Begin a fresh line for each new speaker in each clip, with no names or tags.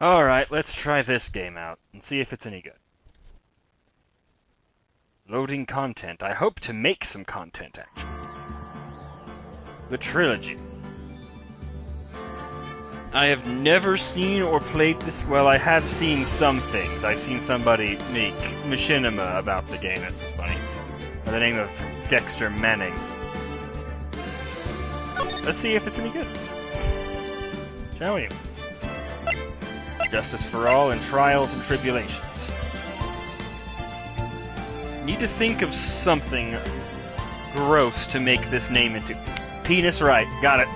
Alright, let's try this game out and see if it's any good. Loading content. I hope to make some content, actually. The Trilogy. I have never seen or played this. Well, I have seen some things. I've seen somebody make machinima about the game. It was funny. By the name of Dexter Manning. Let's see if it's any good. Shall we? Justice for all in trials and tribulations. Need to think of something gross to make this name into. Penis Wright. Got it.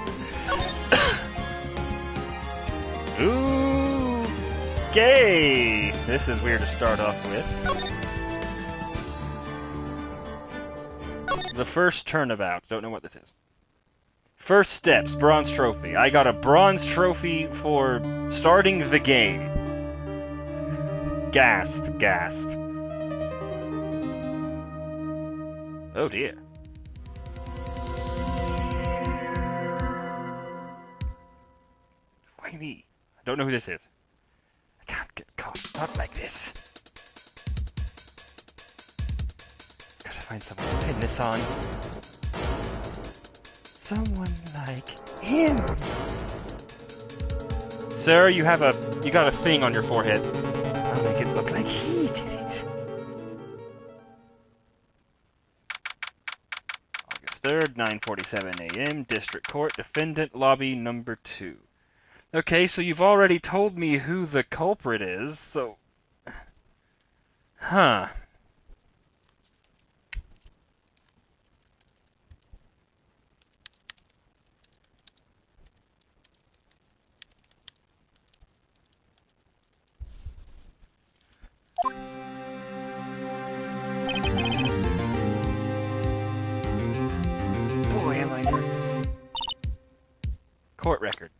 Ooh, gay! This is weird to start off with. The first turnabout. Don't know what this is. First steps, bronze trophy. I got a bronze trophy for starting the game. Gasp, gasp. Oh dear. Why me? I don't know who this is. I can't get caught up like this. Gotta find someone to pin this on. Someone like him. Sir, you got a thing on your forehead. I'll make it look like he did it. August 3rd, 9:47 a.m. District Court, Defendant Lobby number 2. Okay, so you've already told me who the culprit is, so... Huh. Boy, am I nervous. Court record.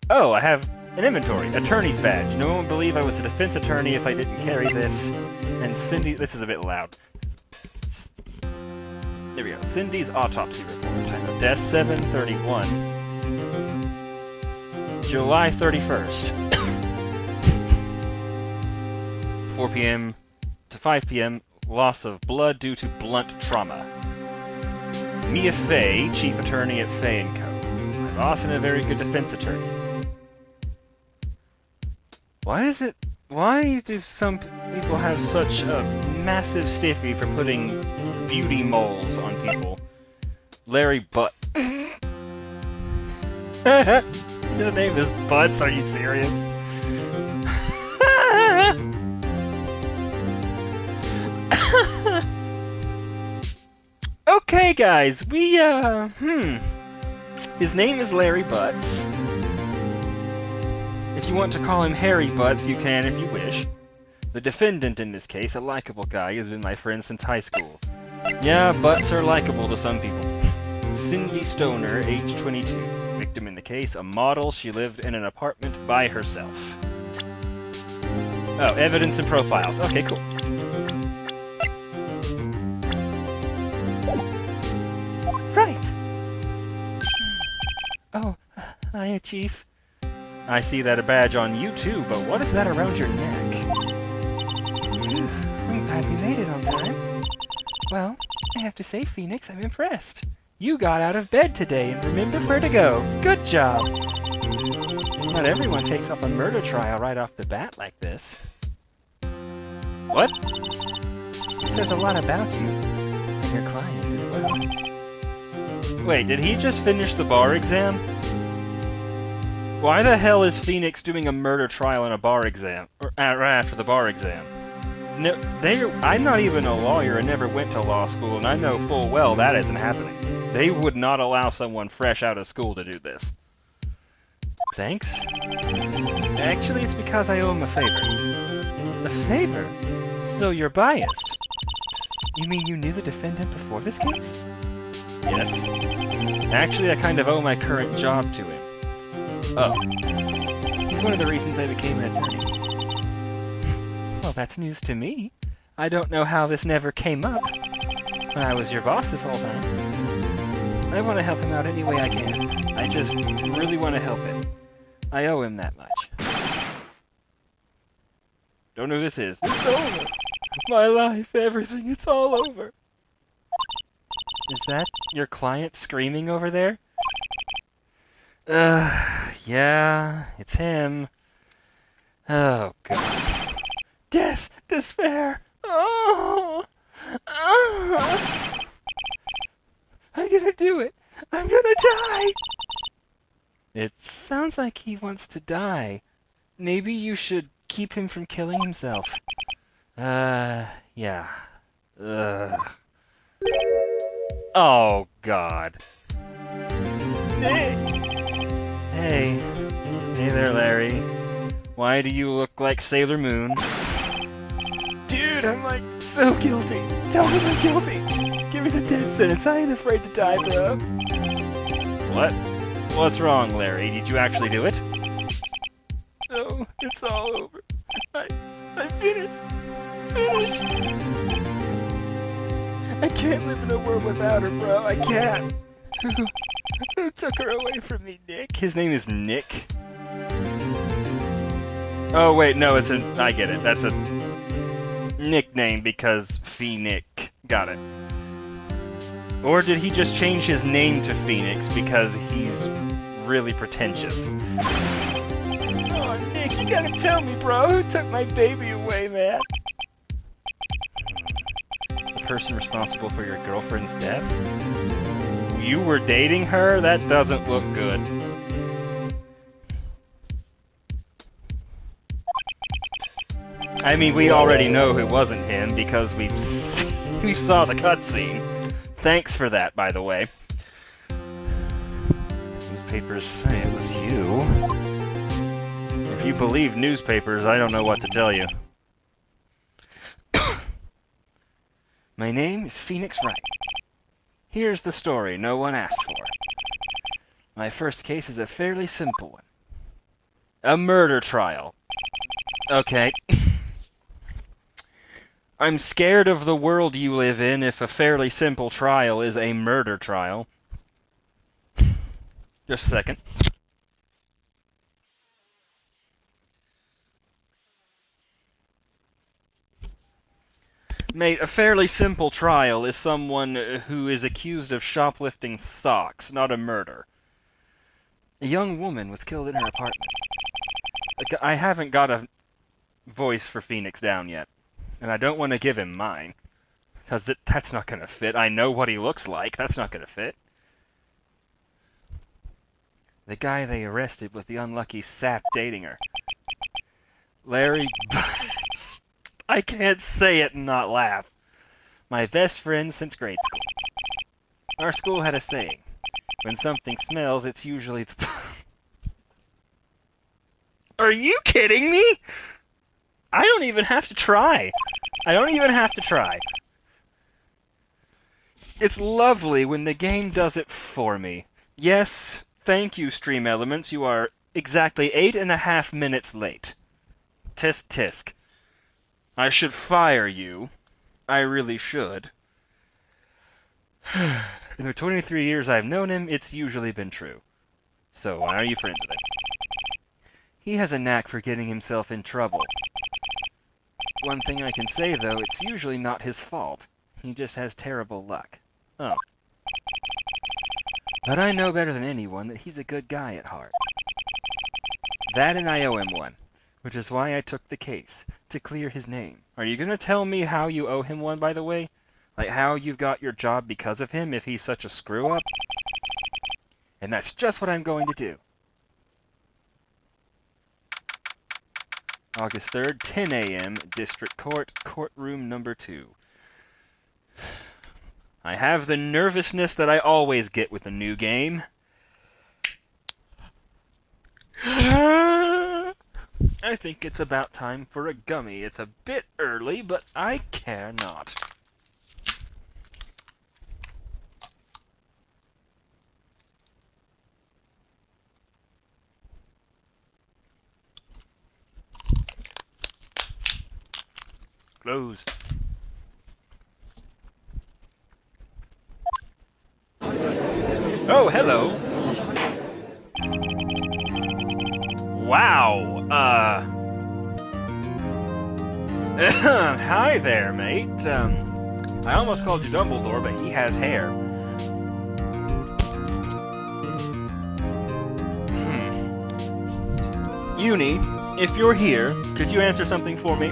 Oh, I have an inventory. Attorney's badge. No one would believe I was a defense attorney if I didn't carry this. And Cindy... This is a bit loud. There we go. Cindy's autopsy report. Time of death, 7/31. July 31st. 4 p.m. to 5 p.m. Loss of blood due to blunt trauma. Mia Fey, chief attorney at Fey & Co. My boss and a very good defense attorney. Why do some people have such a massive stiffy for putting beauty moles on people? Larry Butt. His name is Butts, are you serious? Okay, guys, his name is Larry Butts. If you want to call him Harry Butts, you can if you wish. The defendant in this case, a likable guy, has been my friend since high school. Yeah, butts are likable to some people. Cindy Stoner, age 22. Victim in the case, a model. She lived in an apartment by herself. Oh, evidence and profiles. Okay, cool. Right. Oh, hiya, Chief. I see that a badge on you too, but what is that around your neck? I'm glad we made it on time. Well, I have to say, Phoenix, I'm impressed. You got out of bed today and remembered where to go. Good job! Not everyone takes up a murder trial right off the bat like this. What? It says a lot about you, and your client as well. Wait, did he just finish the bar exam? Why the hell is Phoenix doing a murder trial in a bar exam? Or right after the bar exam? No, I'm not even a lawyer and never went to law school, and I know full well that isn't happening. They would not allow someone fresh out of school to do this. Thanks? Actually, it's because I owe him a favor. A favor? So you're biased? You mean you knew the defendant before this case? Yes. Actually, I kind of owe my current job to him. Oh. He's one of the reasons I became an attorney. Well, that's news to me. I don't know how this never came up. I was your boss this whole time. I want to help him out any way I can. I just really want to help him. I owe him that much. Don't know who this is. It's over. My life, everything, it's all over. Is that your client screaming over there? Yeah, it's him. Oh, God. Death! Despair! Oh! I'm gonna do it! I'm gonna die! It sounds like he wants to die. Maybe you should keep him from killing himself. Yeah. Oh, God. Nick! Hey. Hey there, Larry. Why do you look like Sailor Moon? Dude, I'm like so guilty. Tell me I'm guilty. Give me the death sentence. I ain't afraid to die, bro. What? What's wrong, Larry? Did you actually do it? No, it's all over. I finished. I can't live in a world without her, bro. I can't. Who took her away from me, Nick? His name is Nick. Oh, wait, no, it's a... I get it. That's a nickname because Phoenix. Got it. Or did he just change his name to Phoenix because he's really pretentious? Oh, Nick, you gotta tell me, bro. Who took my baby away, man? The person responsible for your girlfriend's death? You were dating her? That doesn't look good. I mean, we already know it wasn't him because we saw the cutscene. Thanks for that, by the way. Newspapers say it was you. If you believe newspapers, I don't know what to tell you. My name is Phoenix Wright. Here's the story no one asked for. My first case is a fairly simple one. A murder trial. Okay. I'm scared of the world you live in if a fairly simple trial is a murder trial. Just a second. Mate, a fairly simple trial is someone who is accused of shoplifting socks, not a murder. A young woman was killed in her apartment. I haven't got a voice for Phoenix down yet. And I don't want to give him mine. Because that's not going to fit. I know what he looks like. That's not going to fit. The guy they arrested was the unlucky sap dating her. Larry... I can't say it and not laugh. My best friend since grade school. Our school had a saying. When something smells, it's usually the... Are you kidding me? I don't even have to try. I don't even have to try. It's lovely when the game does it for me. Yes, thank you, Stream Elements. You are exactly 8.5 minutes late. Tisk tisk. I should fire you. I really should. In the 23 years I've known him, it's usually been true. So why are you friends with him? He has a knack for getting himself in trouble. One thing I can say, though, it's usually not his fault. He just has terrible luck. Oh. But I know better than anyone that he's a good guy at heart. That and I owe him one, which is why I took the case, to clear his name. Are you gonna tell me how you owe him one, by the way? Like how you've got your job because of him if he's such a screw-up? And that's just what I'm going to do. August 3rd, 10 a.m., District Court, Courtroom number 2. I have the nervousness that I always get with a new game. I think it's about time for a gummy. It's a bit early, but I care not. Close. Oh, hello. Wow. Hi there, mate. I almost called you Dumbledore, but he has hair. Uni, if you're here, could you answer something for me?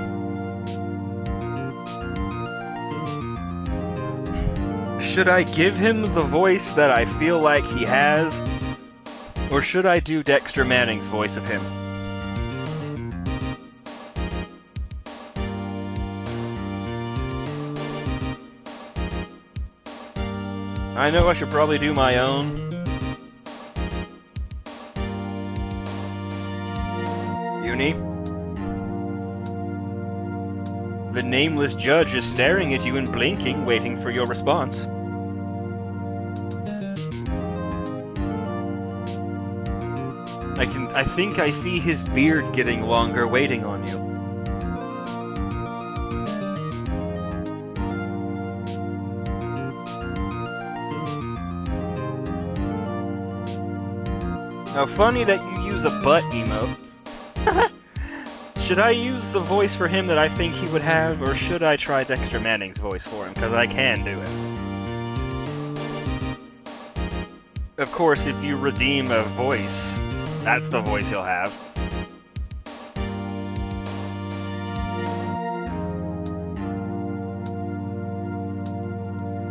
Should I give him the voice that I feel like he has? Or should I do Dexter Manning's voice of him? I know I should probably do my own. Uni? The nameless judge is staring at you and blinking, waiting for your response. I think I see his beard getting longer waiting on you. Now, funny that you use a butt emote. Should I use the voice for him that I think he would have, or should I try Dexter Manning's voice for him? Because I can do it. Of course, if you redeem a voice, that's the voice he'll have.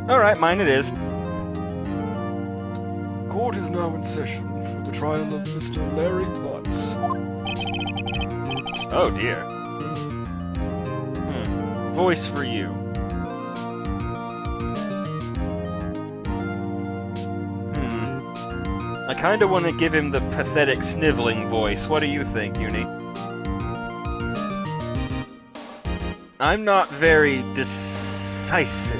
Alright, mine it is. Court is now in session for the trial of Mr. Larry Butts. Oh dear. Voice for you. I kinda wanna give him the pathetic sniveling voice. What do you think, Uni? I'm not very decisive.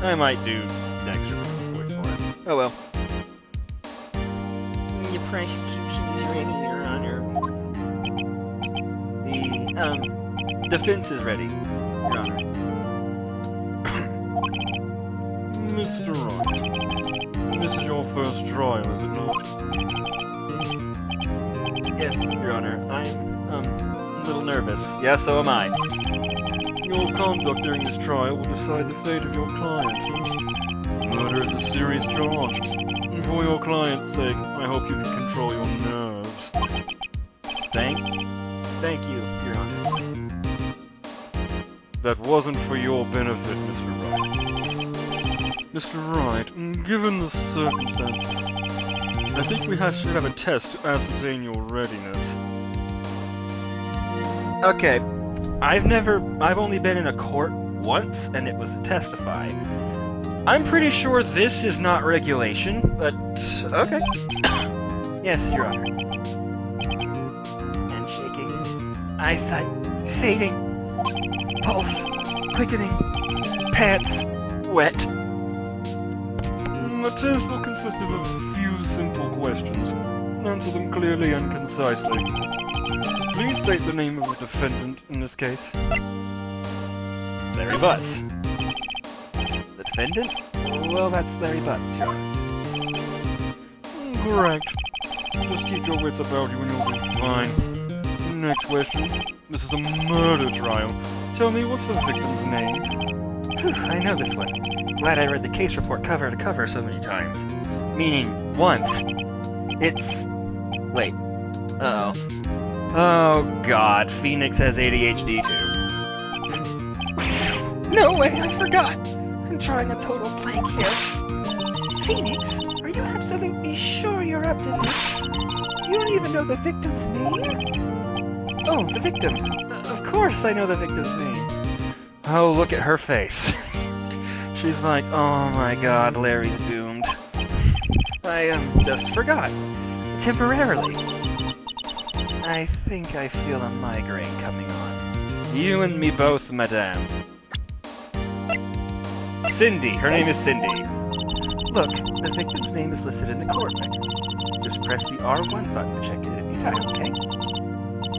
I might do Dexter's voice for him. Oh well. Your prosecution is ready, Your Honor. The defense is ready, Your Honor. Mr. Wright, this is your first trial, is it not? Yes, Your Honor. I'm, a little nervous. Yeah, so am I. Your conduct during this trial will decide the fate of your client. Murder is a serious charge. And for your client's sake, I hope you can control your nerves. Thank you, Your Honor. That wasn't for your benefit, Mr. Wright. Mr. Wright, given the circumstances, I think we should have a test to ascertain your readiness. Okay. I've only been in a court once, and it was to testify. I'm pretty sure this is not regulation, but okay. Yes, Your Honor. And shaking. Eyesight fading. Pulse quickening. Pants wet. The test will consist of a few simple questions. Answer them clearly and concisely. Please state the name of the defendant in this case. Larry Butts. The defendant? Well, that's Larry Butts, Your Honor. Correct. Just keep your wits about you and you'll be fine. Next question. This is a murder trial. Tell me, what's the victim's name? Whew, I know this one. Glad I read the case report cover to cover so many times. Meaning, once. It's... Wait. Uh-oh. Oh god, Phoenix has ADHD too. No way, I forgot! I'm drawing a total blank here. Phoenix, are you absolutely sure you're up to this? You don't even know the victim's name? Oh, the victim. Of course I know the victim's name. Oh, look at her face. She's like, oh my god, Larry's doomed. I just forgot. Temporarily. I think I feel a migraine coming on. You and me both, madame. Cindy. Her name is Cindy. Look, the victim's name is listed in the court record. Just press the R1 button to check it any time, okay?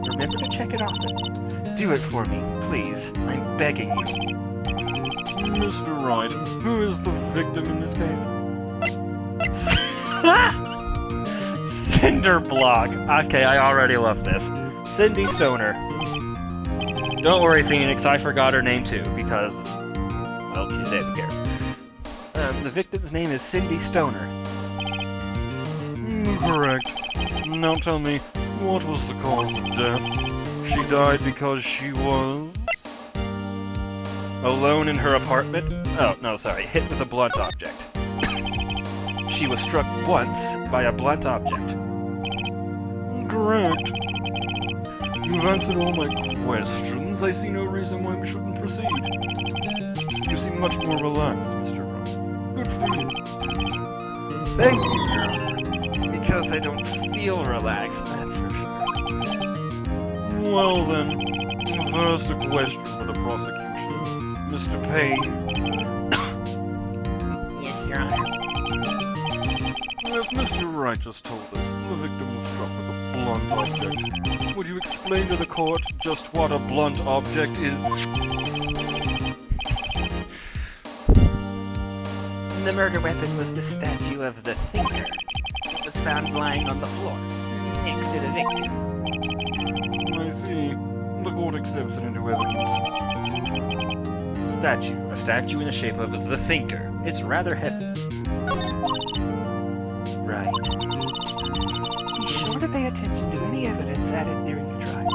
Remember to check it often. Do it for me, please. I'm begging you. Mr. Wright, who is the victim in this case? Cinder block. Okay, I already love this. Cindy Stoner. Don't worry, Phoenix, I forgot her name too, because, well, she's dead, who cares? The victim's name is Cindy Stoner. Correct. Now tell me, what was the cause of death? She died because she was... alone in her apartment? Oh, no, sorry, hit with a blunt object. She was struck once by a blunt object. Correct. You've answered all my questions. I see no reason why we shouldn't proceed. You seem much more relaxed, Mr. Wright. Good for you. Thank you, Your Honor. Because I don't feel relaxed, that's for sure. Well then, first a question for the prosecution. Mr. Payne. Yes, Your Honor. As Mr. Wright just told us, the victim was struck with a blunt object. Would you explain to the court just what a blunt object is? The murder weapon was the statue of the Thinker. It was found lying on the floor, next to the victim. I see. The court accepts it into evidence. Statue. A statue in the shape of the Thinker. It's rather heavy. Right. Be sure to pay attention to any evidence added during the trial.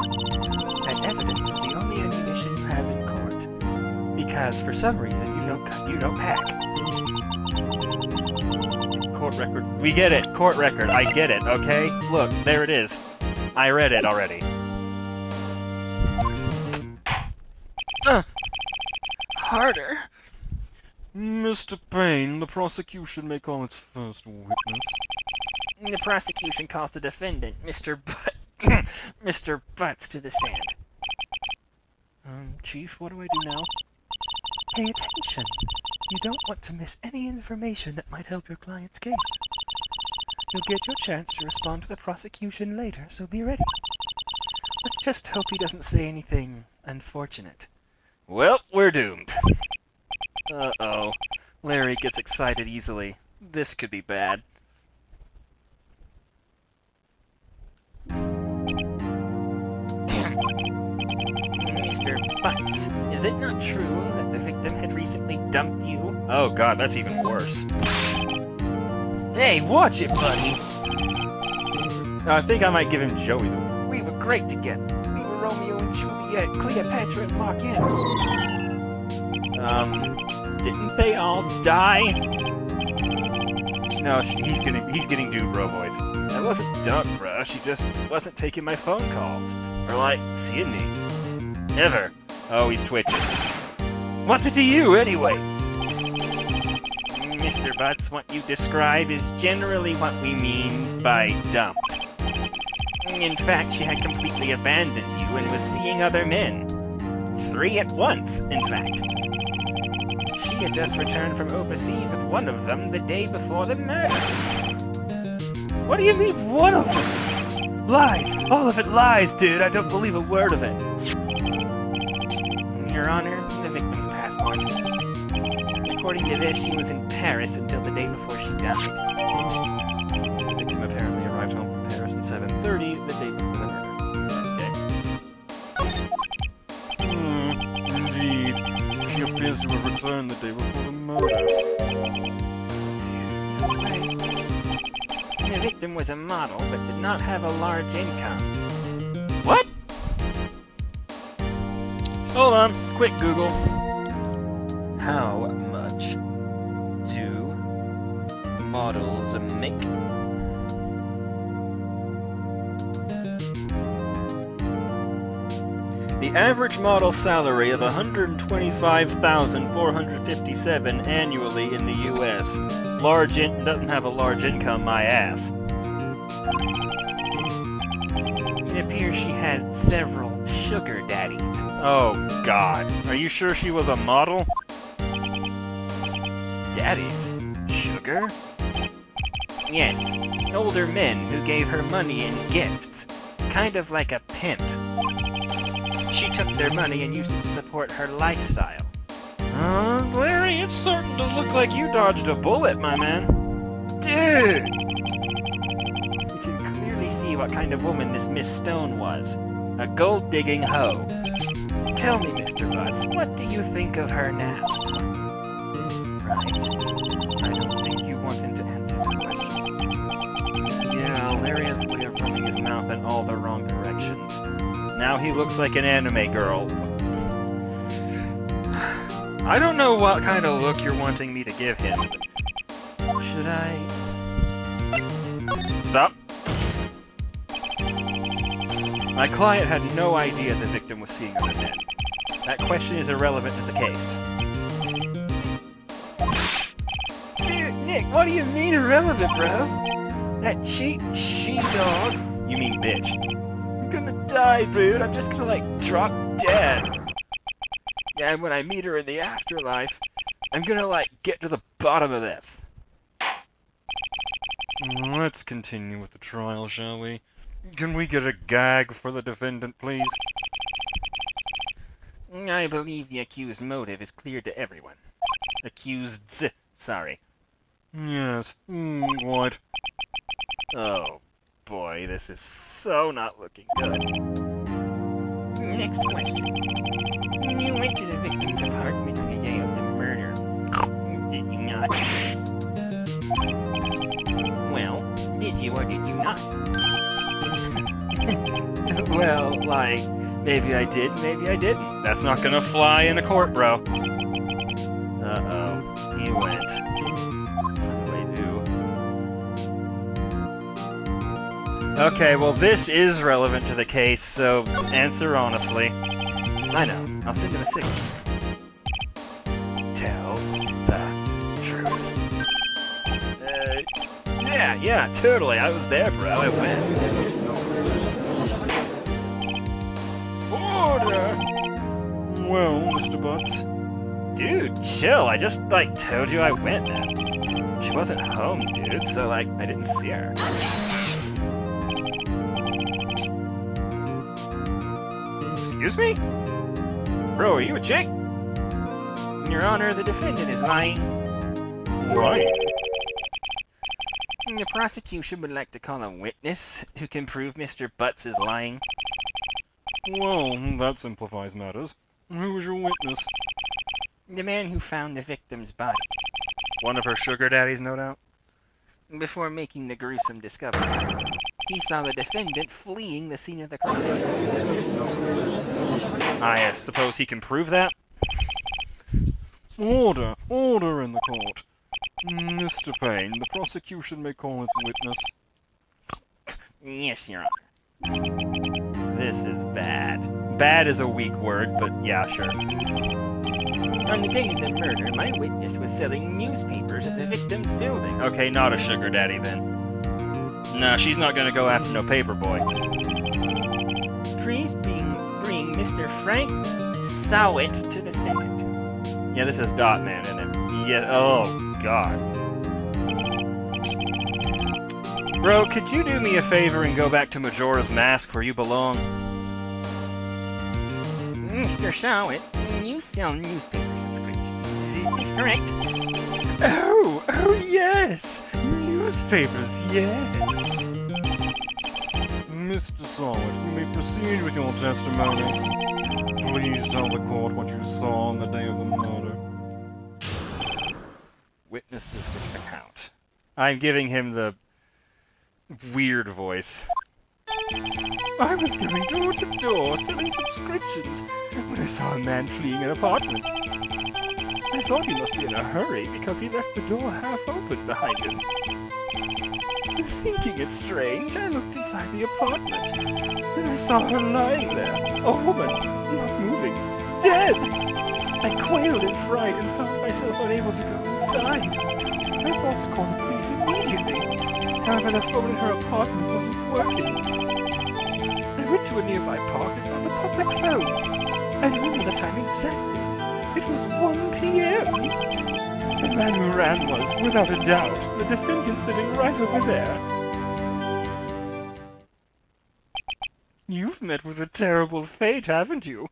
That evidence is the only ammunition you have in court. Because for some reason you don't pack. Court record. We get it. Court record. I get it, okay? Look, there it is. I read it already. Harder. Mr. Payne, the prosecution may call its first witness. The prosecution calls the defendant, Mr. Butts, to the stand. Chief, what do I do now? Pay attention. You don't want to miss any information that might help your client's case. You'll get your chance to respond to the prosecution later, so be ready. Let's just hope he doesn't say anything unfortunate. Well, we're doomed. Uh-oh. Larry gets excited easily. This could be bad. Mr. Butts, is it not true that the victim had recently dumped you? Oh god, that's even worse. Hey, watch it, buddy! I think I might give him Joey's. We were great together. We were Romeo and Juliet, Cleopatra and Mark Antony. Didn't they all die? No, he's getting dude bro voice. I wasn't dumb, bro. She just wasn't taking my phone calls. Or like, seeing me. Never. Oh, he's twitching. What's it to you, anyway? Mr. Butts, what you describe is generally what we mean by dumped. In fact, she had completely abandoned you and was seeing other men. 3 at once, in fact. She had just returned from overseas with one of them the day before the murder. What do you mean, one of them? Lies! All of it lies, dude! I don't believe a word of it. Your Honor, the victim's passport. According to this, she was in Paris until the day before she died. The victim apparently arrived home from Paris at 7:30, the day before the murder. Indeed. She appears to have returned the day before the murder. The victim was a model, but did not have a large income. What? Hold on, quick Google. How much do models make? The average model salary of $125,457 annually in the U.S. Doesn't have a large income, my ass. It appears she had several sugar daddies. Oh, God. Are you sure she was a model? Daddies? Sugar? Yes, older men who gave her money in gifts. Kind of like a pimp. She took their money and used it to support her lifestyle. Larry, it's starting to look like you dodged a bullet, my man. Dude! You can clearly see what kind of woman this Miss Stone was. A gold-digging hoe. Tell me, Mr. Butts, what do you think of her now? Right. I don't think you want him to answer that question. Yeah, Larry has a way of running his mouth in all the wrong directions. Now he looks like an anime girl. I don't know what kind of look you're wanting me to give him. Should I... Stop. My client had no idea the victim was seeing other men. That question is irrelevant to the case. Dude, Nick, what do you mean irrelevant, bro? That cheap she-dog... You mean bitch. I'm gonna die, dude. I'm just gonna, like, drop dead. And when I meet her in the afterlife, I'm gonna, like, get to the bottom of this. Let's continue with the trial, shall we? Can we get a gag for the defendant, please? I believe the accused's motive is clear to everyone. Accused's, sorry. Yes, what? Oh, boy, this is so not looking good. Next question. You went to the victim's apartment on the day of the murder. Did you not? Well, did you or did you not? Well, like, maybe I did, maybe I didn't. That's not gonna fly in a court, bro. Uh-oh. He went. What do I do? Okay, well, this is relevant to the case, so answer honestly. I know. I'll send him a signal. Tell the truth. Yeah, totally. I was there, bro. I went. Order! Well, Mr. Butts. Dude, chill. I just, like, told you I went, man. She wasn't home, dude, so, like, I didn't see her. Excuse me? Bro, are you a chick? Your Honor, the defendant is lying. Right. The prosecution would like to call a witness who can prove Mr. Butts is lying. Well, that simplifies matters. Who was your witness? The man who found the victim's body. One of her sugar daddies, no doubt? Before making the gruesome discovery, he saw the defendant fleeing the scene of the crime. I suppose he can prove that? Order! Order in the court! Mr. Payne, the prosecution may call its witness. Yes, Your Honor. This is bad. Bad is a weak word, but yeah, sure. On the day of the murder, my witness was selling newspapers at the victim's building. Okay, not a sugar daddy then. No, she's not gonna go after no paper boy. Please bring Mr. Frank Sowit to the stand. Yeah, this is Dot Man, isn't it? Yeah, oh god. Bro, could you do me a favor and go back to Majora's Mask where you belong? Mr. Sowit, you sell newspaper subscriptions. Is this correct? Oh yes! Newspapers, yes! Mr. Sowit, you may proceed with your testimony. Please tell the court what you saw on the day of the murder. Witnesses with account. I'm giving him the weird voice. I was going door to door selling subscriptions when I saw a man fleeing an apartment. I thought he must be in a hurry because he left the door half open behind him. Thinking it strange, I looked inside the apartment, and I saw her lying there, a woman, not moving, dead! I quailed in fright and found myself unable to go inside. I thought to call the police immediately. However, the phone in her apartment wasn't working. I went to a nearby park and found a public phone. I remember the time exactly. It was 1 p.m. The man who ran was, without a doubt, the defendant sitting right over there. You've met with a terrible fate, haven't you?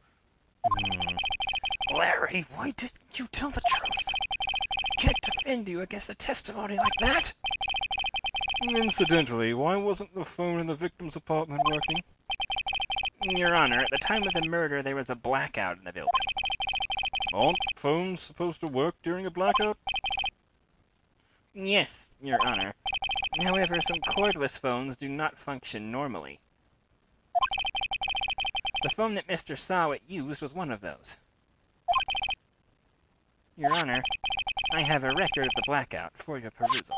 Larry, why didn't you tell the truth? Can't defend you against a testimony like that. Incidentally, why wasn't the phone in the victim's apartment working?
Your Honor, at the time of the murder, there was a blackout in the building.
Aren't phones supposed to work during a blackout?
Yes, Your Honor. However, some cordless phones do not function normally. The phone that Mr. Sawit used was one of those. Your Honor, I have a record of the blackout for your perusal.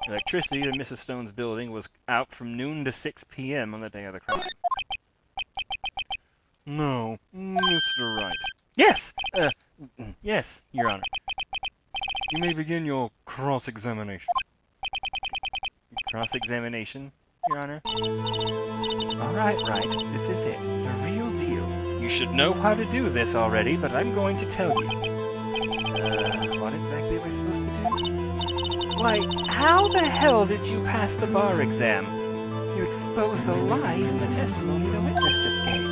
Electricity in Mrs. Stone's building was out from noon to 6 p.m. on the day of the crime. No, Mr. Wright.
Yes! Yes, Your Honor.
You may begin your cross-examination.
Cross-examination, Your Honor?
Alright, Wright, this is it. The real deal. You should know how to do this already, but I'm going to tell you. What exactly am I supposed to do? Why, how the hell did you pass the bar exam? You exposed the lies in the testimony the witness just gave.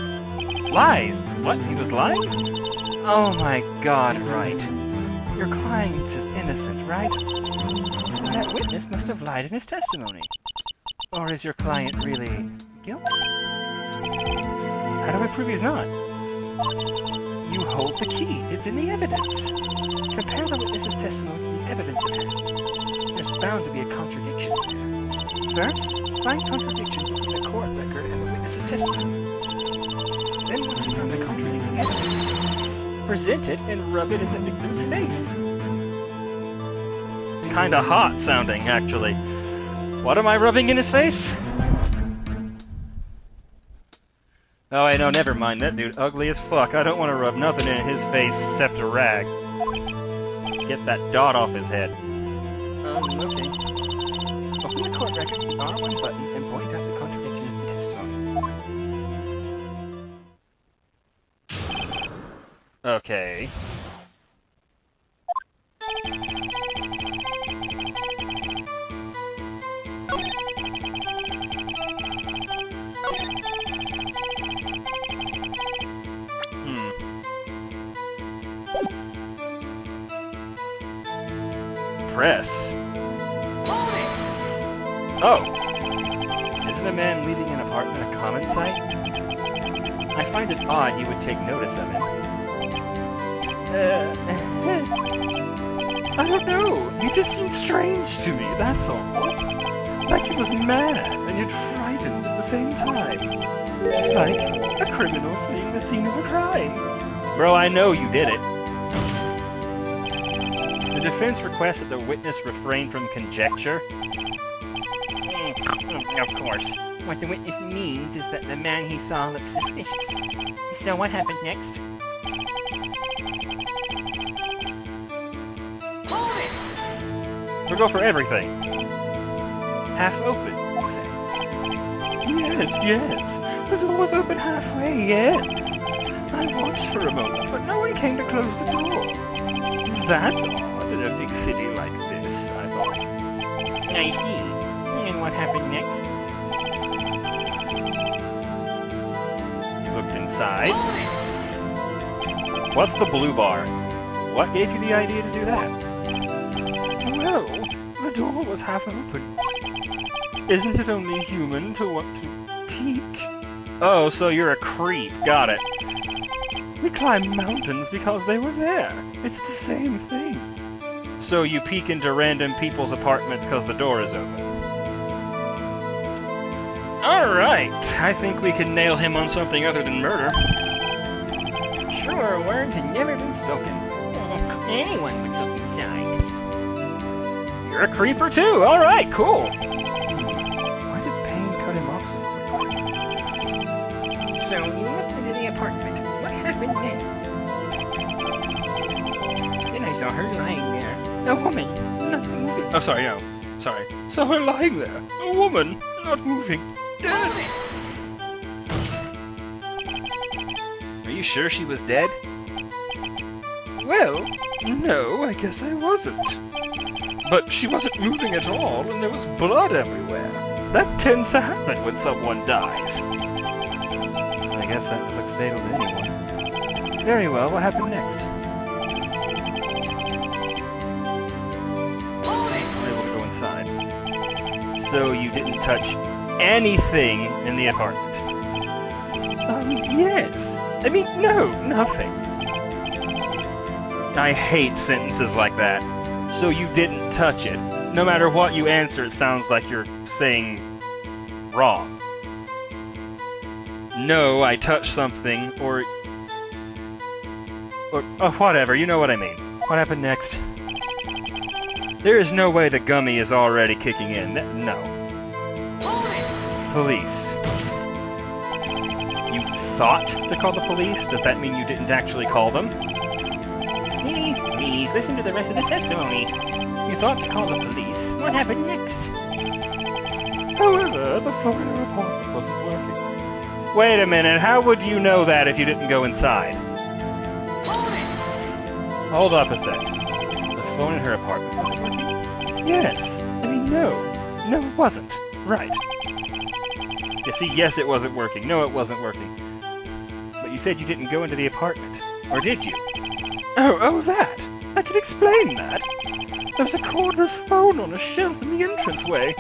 Lies? What, he was lying? Oh my god, Wright. Your client is innocent, right? That witness must have lied in his testimony. Or is your client really guilty? How do I prove he's not? You hold the key. It's in the evidence. Compare the witness's testimony to the evidence it has. There's bound to be a contradiction there. First, find contradictions between the court record and the witness's testimony. Then once you find the contradicting evidence, present it and rub it in the victim's face. Kinda hot sounding, actually. What am I rubbing in his face? Oh, wait, no, never mind. That dude ugly as fuck. I don't want to rub nothing in his face except a rag. Get that dot off his head. Okay. Open the court record with the R1 button and point out the contradictions in testimony. Okay. Press. Oh! Isn't a man leaving an apartment a common sight? I find it odd you would take notice of it. I don't know. He just seemed strange to me, that's all. Like he was mad and yet frightened at the same time. Just like a criminal fleeing the scene of a crime. Bro, I know you did it. The defense requests that the witness refrain from conjecture.
Of course. What the witness means is that the man he saw looked suspicious. So what happened next?
We'll go for everything. Half open, you say? Yes. The door was open halfway, yes. I watched for a moment, but no one came to close the door. That's odd in a big city like this, I thought.
I see. And what happened next?
Looked inside. What's the blue bar? What gave you the idea to do that? Well, the door was half open. Isn't it only human to want to peek? Oh, so you're a creep. Got it. We climbed mountains because they were there. It's the same thing. So you peek into random people's apartments because the door is open. Alright, I think we can nail him on something other than murder.
Truer words had never been spoken. Anyone would look inside.
You're a creeper too! Alright, cool! Why did Payne cut him off so quickly?
So you looked into the apartment. What happened then? Then I saw her lying there. A woman, not moving.
Oh, sorry, no. Sorry. Saw her lying there. A woman, not moving. Dead! Are you sure she was dead? Well, no, I guess I wasn't. But she wasn't moving at all, and there was blood everywhere. That tends to happen when someone dies. I guess that would look fatal to anyone. Very well, what happened next? I'm able to go inside. So you didn't touch anything in the apartment? Yes. I mean, no, nothing. I hate sentences like that. So you didn't touch it. No matter what you answer, it sounds like you're saying wrong. No, I touched something, or whatever, you know what I mean. What happened next? There is no way the gummy is already kicking in. No. Police. You thought to call the police? Does that mean you didn't actually call them?
Please, listen to the rest of the testimony. You thought to call the police. What happened next?
However, the phone in her apartment wasn't working. Wait a minute, how would you know that if you didn't go inside? Hold up a sec. The phone in her apartment wasn't working? Yes. I mean, no. No, it wasn't. Right. You see, yes, it wasn't working. No, it wasn't working. But you said you didn't go into the apartment. Or did you? Oh, that! I can explain that. There was a cordless phone on a shelf in the entranceway.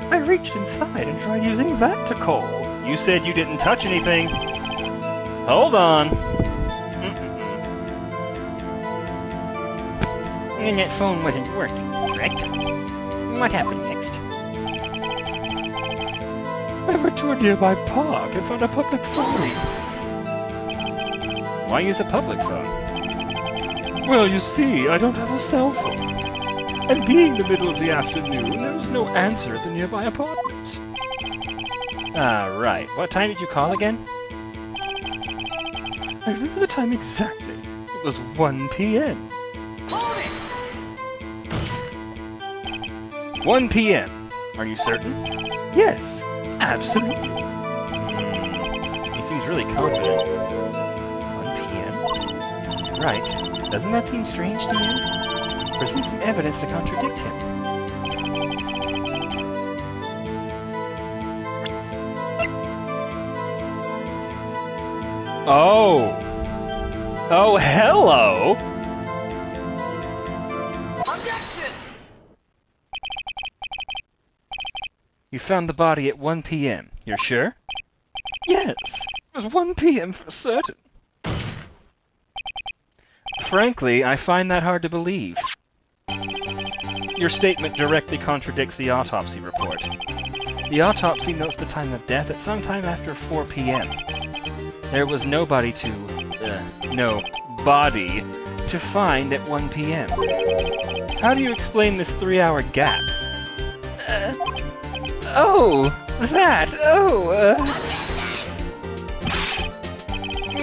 I reached inside and tried using that to call. You said you didn't touch anything. Hold on.
And that phone wasn't working, correct? What happened next?
I went to a nearby park and found a public phone. Why use a public phone? Well, you see, I don't have a cell phone. And being the middle of the afternoon, there was no answer at the nearby apartments. Ah, right. What time did you call again? I remember the time exactly. It was 1 p.m. 1 p.m. Are you certain? Yes, absolutely. He seems really confident. 1 p.m.? Right. Doesn't that seem strange to you? There seems some evidence to contradict him. Oh! Oh, hello! You found the body at 1 p.m. You're sure? Yes, it was 1 p.m. for certain. Frankly, I find that hard to believe. Your statement directly contradicts the autopsy report. The autopsy notes the time of death at some time after 4 p.m. There was no body to find at 1 p.m. How do you explain this 3-hour gap?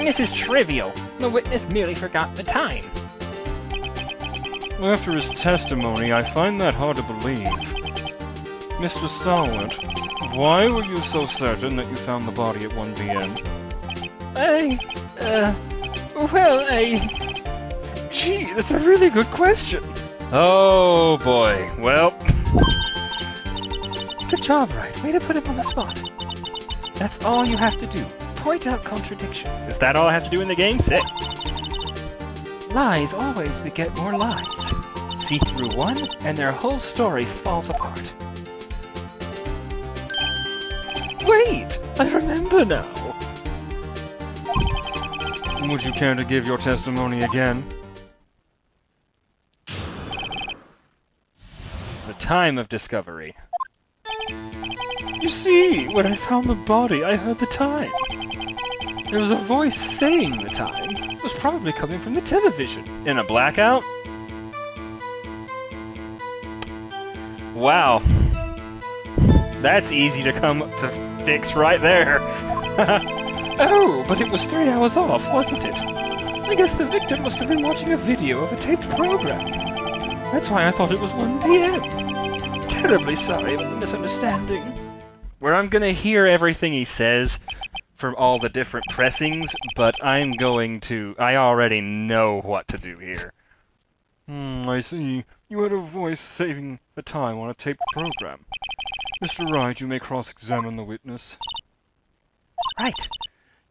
This is trivial. The witness merely forgot the time.
After his testimony, I find that hard to believe. Mr. Starwood, why were you so certain that you found the body at 1 p.m.? Gee, that's a really good question. Oh, boy. Well... Good job, Wright. Way to put him on the spot. That's all you have to do. Point out contradictions. Is that all I have to do in the game? Sick. Lies always beget more lies. See through one, and their whole story falls apart. Wait! I remember now! Would you care to give your testimony again? The time of discovery. You see, when I found the body, I heard the time. There was a voice saying the time. It was probably coming from the television. In a blackout? Wow. That's easy to fix right there. Oh, but it was 3 hours off, wasn't it? I guess the victim must have been watching a video of a taped program. That's why I thought it was 1 p.m. Terribly sorry about the misunderstanding. Where I'm gonna hear everything he says from all the different pressings, but I already know what to do here. I see. You had a voice saving the time on a taped program. Mr. Wright, you may cross-examine the witness. Right.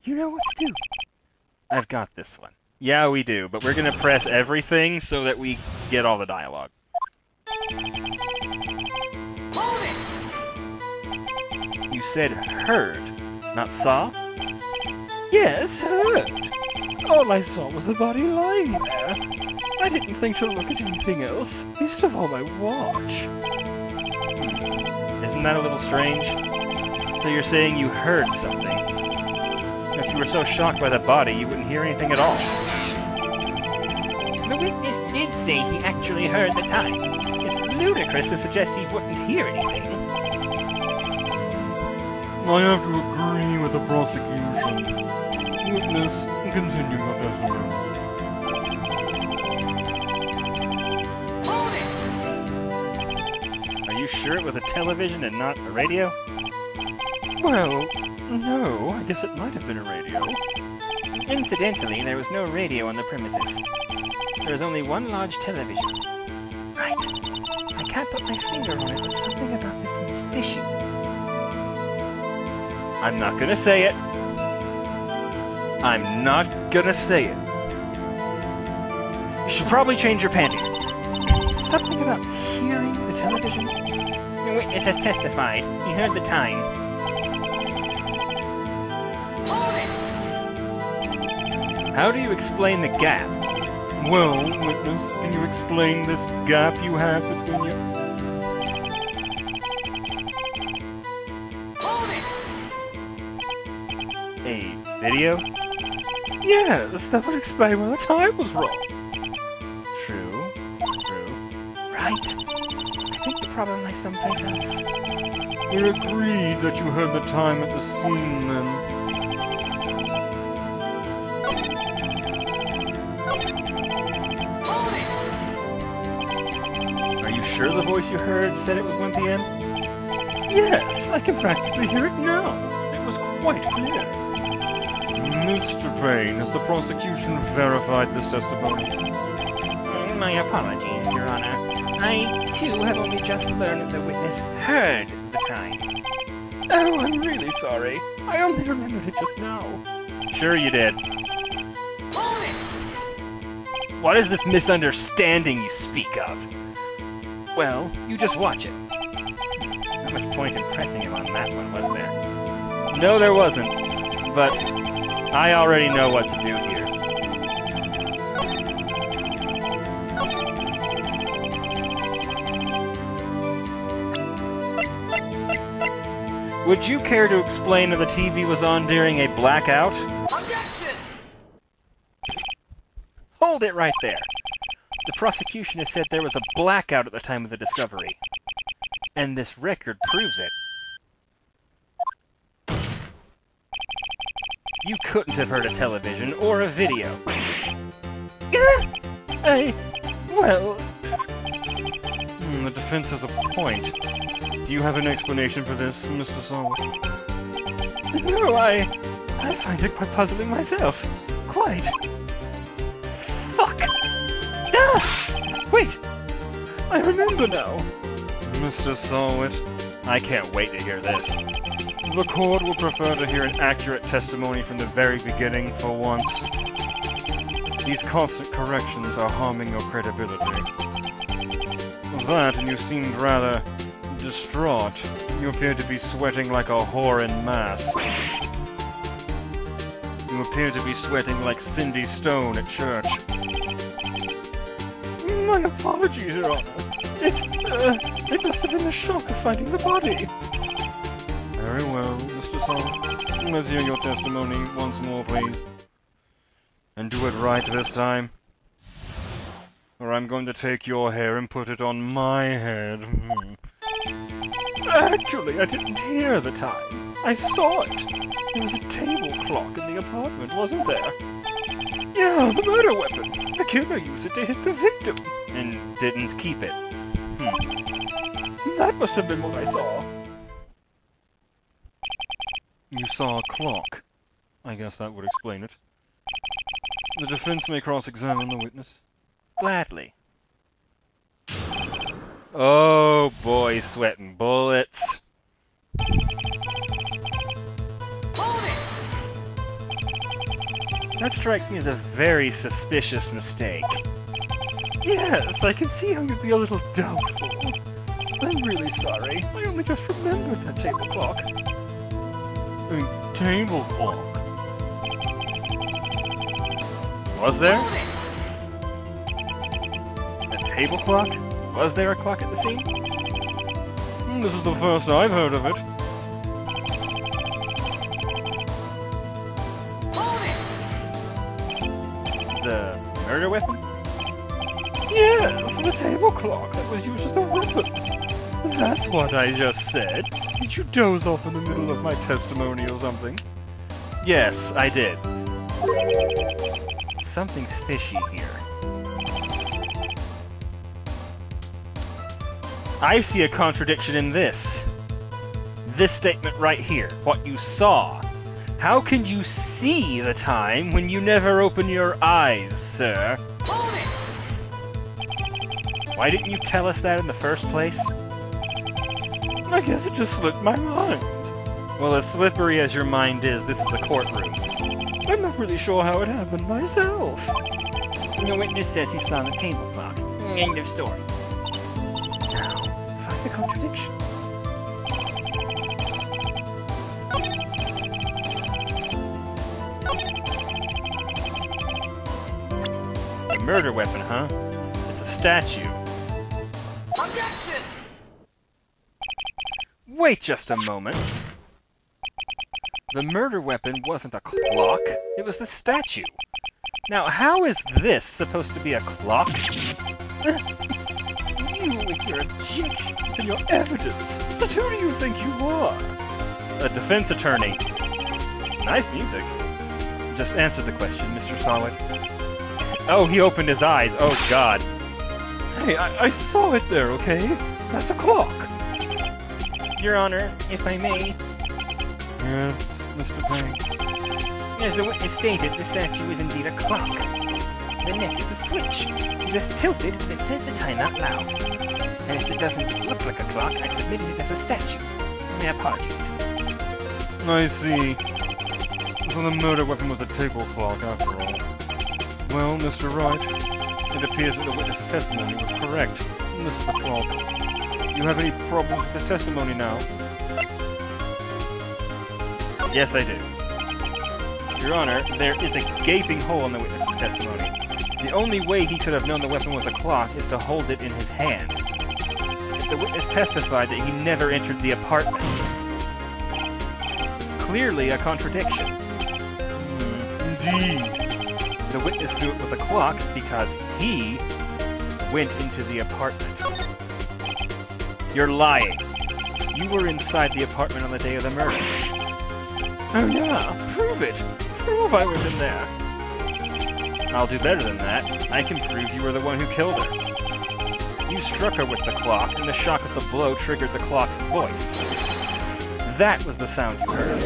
You know what to do. I've got this one. Yeah, we do, but we're gonna press everything so that we get all the dialogue. You said heard, not saw?
Yes, heard. All I saw was the body lying there. I didn't think to look at anything else, least of all my watch.
Isn't that a little strange? So you're saying you heard something? If you were so shocked by the body, you wouldn't hear anything at all.
The witness did say he actually heard the time. It's ludicrous to suggest he wouldn't hear anything.
I have to agree with the prosecution. Witness, continue your testimony.
Are you sure it was a television and not a radio?
Well, no, I guess it might have been a radio.
Incidentally, there was no radio on the premises. There was only one large television.
Right. I can't put my finger on it, but something about this seems fishy. I'm not gonna say it. I'm not gonna say it. You should probably change your panties. Something about hearing the television?
The witness has testified. He heard the time.
How do you explain the gap?
Well, witness, can you explain this gap you have between you?
A video?
Yes, that would explain why the time was wrong.
True.
Right. I think the problem lies someplace else.
We agreed that you heard the time at the scene, then.
Are you sure the voice you heard said it was 1 p.m.?
Yes, I can practically hear it now. It was quite clear. Mr. Payne, has the prosecution verified this testimony?
My apologies, Your Honor. I, too, have only just learned that the witness heard the time.
Oh, I'm really sorry. I only remembered it just now.
Sure you did. What is this misunderstanding you speak of? Well, you just watch it.
Not much point in pressing him on that one, was there?
No, there wasn't. But I already know what to do here. Would you care to explain if the TV was on during a blackout?
Objection!
Hold it right there. The prosecution has said there was a blackout at the time of the discovery. And this record proves it. You couldn't have heard a television or a video.
Well... the defense has a point. Do you have an explanation for this, Mr. Solomon?
No, I find it quite puzzling myself. Quite. Fuck! Ah! Wait! I remember now.
Mr. Solwit,
I can't wait to hear this.
the court will prefer to hear an accurate testimony from the very beginning for once. These constant corrections are harming your credibility. That, and you seemed rather distraught. You appear to be sweating like a whore in mass. You appear to be sweating like Cindy Stone at church. My apologies, Your Honor. It must have been the shock of finding the body. Very well, Mr. Sol. Let's hear your testimony once more, please. And do it right this time. Or I'm going to take your hair and put it on my head. Actually, I didn't hear the time. I saw it. There was a table clock in the apartment, wasn't there? Yeah, the murder weapon. The killer used it to hit the victim.
And didn't keep it.
That must have been what I saw. You saw a clock. I guess that would explain it. The defense may cross-examine the witness.
Gladly. Oh boy, sweating bullets. That strikes me as a very suspicious mistake.
Yes, I can see how you'd be a little doubtful. I'm really sorry. I only just remembered that table clock. table clock. Was there? A table clock? Was there a clock at the scene? This is the first I've heard of it. The murder weapon? Yes, the table clock that was used as a weapon. That's what I just said. Did you doze off in the middle of my testimony or something? Yes, I did.
Something's fishy here.
I see a contradiction in this. This statement right here, what you saw. How can you see the time when you never open your eyes, sir?
Why didn't you tell us that in the first place?
I guess it just slipped my mind.
Well, as slippery as your mind is, this is a courtroom.
I'm not really sure how it happened myself.
The witness says he saw the table clock. End of story.
Now, find the contradiction.
The murder weapon, huh? It's a statue.
Objection!
Wait just a moment. The murder weapon wasn't a clock, it was the statue. Now, how is this supposed to be a clock?
You with your objections and your evidence. But who do you think you are?
A defense attorney. Nice music. Just answer the question, Mr. Solid. Oh, he opened his eyes. Oh, God.
Hey, I saw it there, okay? That's a clock.
Your Honor, if I may,
Yes, Mr. Banks.
as the witness stated, the statue is indeed a clock. The neck is a switch. It is tilted and it says the time out loud. As it doesn't look like a clock, I submitted it as a statue. My apologies.
I see. So the murder weapon was a table clock, after all. Well, Mr. Wright, it appears that the witness's testimony was correct. This is the clock. Do you have any problems with this testimony now?
Yes, I do. Your Honor, there is a gaping hole in the witness's testimony. The only way he could have known the weapon was a clock is to hold it in his hand. The witness testified that he never entered the apartment. Clearly a contradiction.
Indeed.
The witness knew it was a clock because he went into the apartment. You're lying. You were inside the apartment on the day of the murder.
Oh yeah, prove it. Prove I was in there.
I'll do better than that. I can prove you were the one who killed her. You struck her with the clock, and the shock of the blow triggered the clock's voice. That was the sound you heard.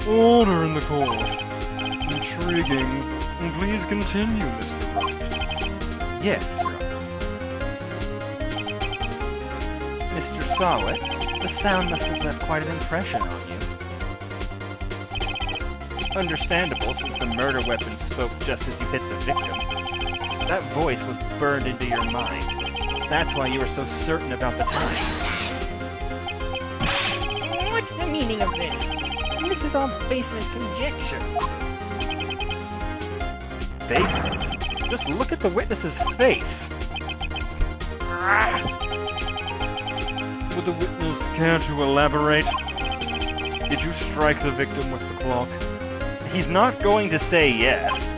Order in the court. Intriguing. Please continue, Mr. Wright.
Yes, Your Honor. Mr. Sawit, the sound must have left quite an impression on you. Understandable, since the murder weapon spoke just as you hit the victim. That voice was burned into your mind. That's why you were so certain about the time.
What's the meaning of this? This is all baseless conjecture.
Faceless? Just look at the witness's face.
Would the witness care to elaborate? Did you strike the victim with the clock?
He's not going to say yes.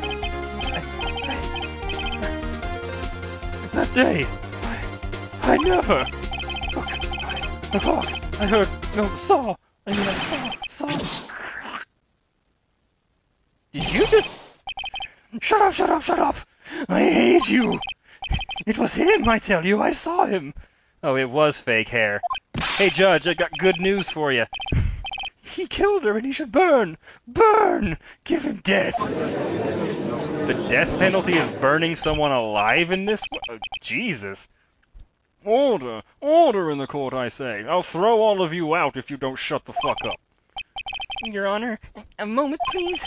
That day, I never... Look, the clock, I heard, no, saw, I mean I saw.
Did you just...
Shut up, shut up, shut up! I hate you! It was him, I tell you, I saw him!
Oh, it was fake hair. Hey, Judge, I got good news for you.
He killed her and he should burn! Burn! Give him death!
The death penalty is burning someone alive in this? Oh, Jesus.
Order! Order in the court, I say! I'll throw all of you out if you don't shut the fuck up!
Your Honor, a moment, please.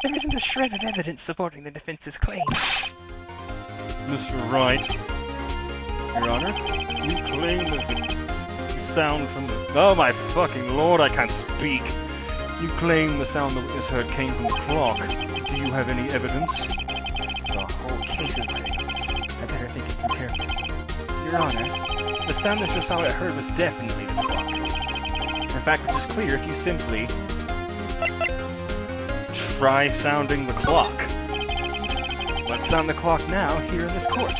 There isn't a shred of evidence supporting the defense's claims.
Mr. Wright, Your Honor, you claim the victims. You sound from the... Oh my fucking lord, I can't speak. You claim the sound the witness heard came from the clock. Do you have any evidence?
The whole case is riding on this. I better think it through carefully. Your Honor, the sound Mr. Solid heard was definitely this clock. In fact, which is clear if you simply
try sounding the clock.
let's sound the clock now here in this court.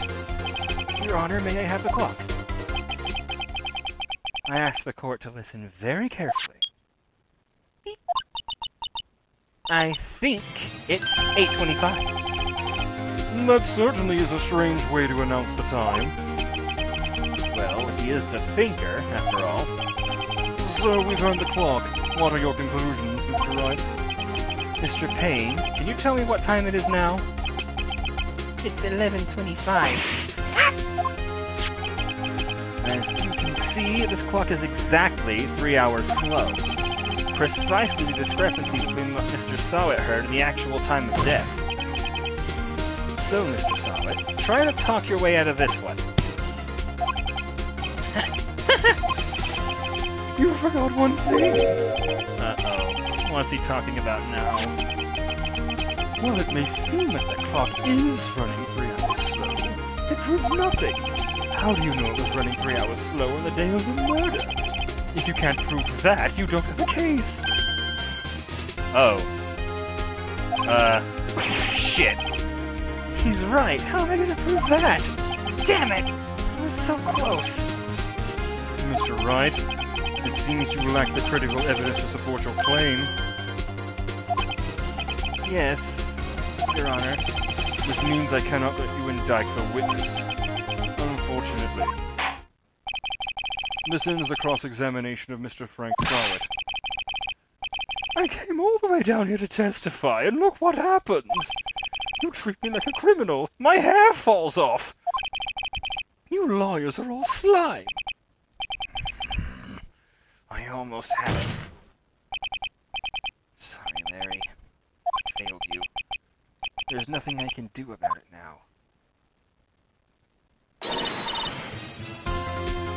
Your Honor, may I have the clock? I ask the court to listen very carefully. Beep. I think it's 8:25.
That certainly is a strange way to announce the time.
Well, he is the thinker, after all.
So we've heard the clock. What are your conclusions, Mr. Wright?
Mr. Payne, can you tell me what time it is now? It's 11:25. As you can see, this clock is exactly 3 hours slow. Precisely the discrepancy between what Mr. Sowett heard and the actual time of death. So, Mr. Sowett, try to talk your way out of this one.
You forgot one thing.
Uh-oh. What's he talking about now?
Well, it may seem that the clock is running 3 hours slow. It proves nothing. How do you know it was running 3 hours slow on the day of the murder? If you can't prove that, you don't have a case.
Oh. Shit. He's right. How am I gonna prove that? Damn it! I was so close.
Mr. Wright, it seems you lack the critical evidence to support your claim.
Yes, Your Honor.
This means I cannot let you indict the witness. Unfortunately. This ends the cross-examination of Mr. Frank Sowett. I came all the way down here to testify, and look what happens! You treat me like a criminal. My hair falls off! You lawyers are all slime!
I almost had it. Sorry, Larry. I failed you. There's nothing I can do about it now.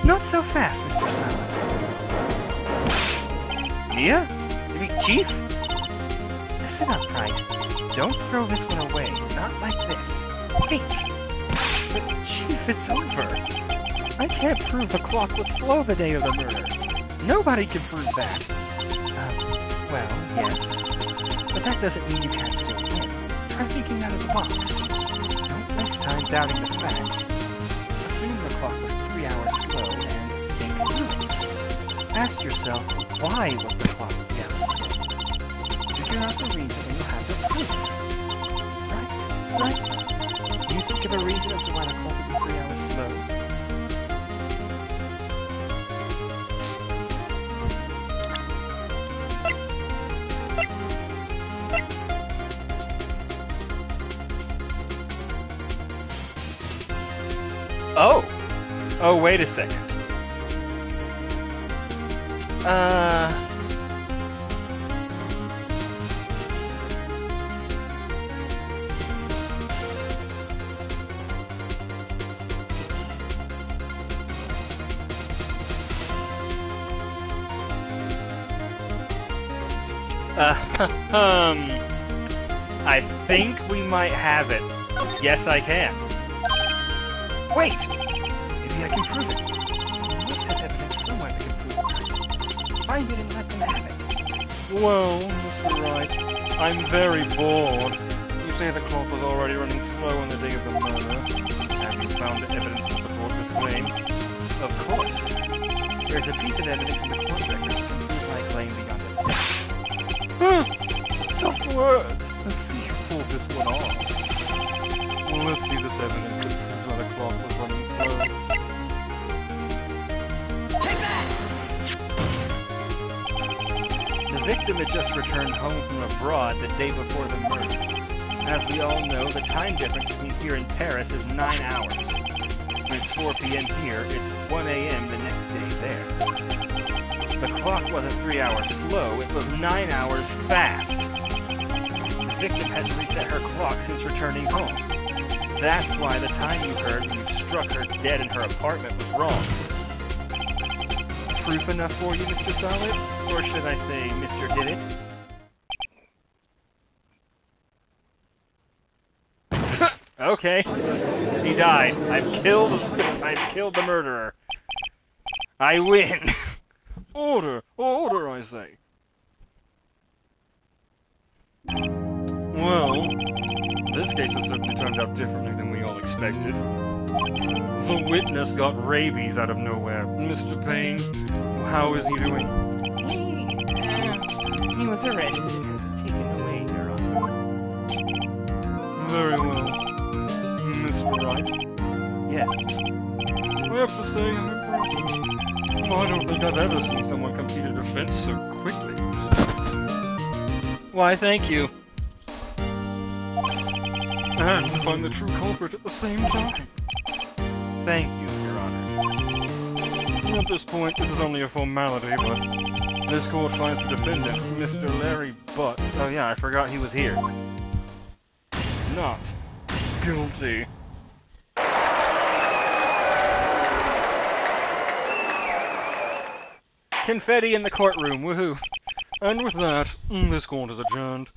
Not so fast, Mr. Silent. Mia? You mean Chief? Listen up, Wright. Don't throw this one away. Not like this. Think.
But, Chief, it's over. I can't prove the clock was slow the day of the murder. Nobody can prove that.
Well, yes. But that doesn't mean you can't still win. Try thinking out of the box. Don't waste time doubting the facts. Assume the clock was 3 hours slow and think through it. Ask yourself, why was the clock 3 hours slow? Figure out the reason and you'll have the proof. Right? Can you think of a reason as to why the clock would be 3 hours slow? Oh! Oh, wait a second. I think we might have it. Yes, I can. Wait! Maybe I can prove it. I must have evidence somewhere that can prove it. Find it and let them have it.
Well, Mr. Wright, I'm very bored. You say the clock was already running slow on the day of the murder. Have you found evidence to support this claim?
Of course. There's a piece of evidence in the court record that can prove my claim beyond a doubt.
Tough words. Let's see you pull this one off. Well, let's see this evidence that proves why the clock was running slow.
Take that! The victim had just returned home from abroad the day before the murder. As we all know, the time difference between here and Paris is 9 hours. When it's 4 p.m. here, it's 1 a.m. the next day there. The clock wasn't 3 hours slow, it was 9 hours fast. The victim hadn't reset her clock since returning home. That's why the time you heard when you struck her dead in her apartment was wrong.
proof enough for you, Mr. Solid? Or should I say, Mr. Did It? Okay. He died. I've killed the murderer. I win.
Order! Order, I say. Well, this case has certainly turned out differently than we all expected. The witness got rabies out of nowhere. Mr. Payne, how is he doing?
He was arrested and has been taken away, Your Honor.
Very well. Mr. Wright?
Yes.
I have to say I'm impressed. I don't think I've ever seen someone complete a defense so quickly.
Why, thank you.
And find the true culprit at the same time.
Thank you, Your Honor.
At this point, this is only a formality, but this court finds the defendant, Mr. Larry Butts.
Oh yeah, I forgot he was here.
Not guilty.
Confetti in the courtroom, woohoo.
And with that, this court is adjourned.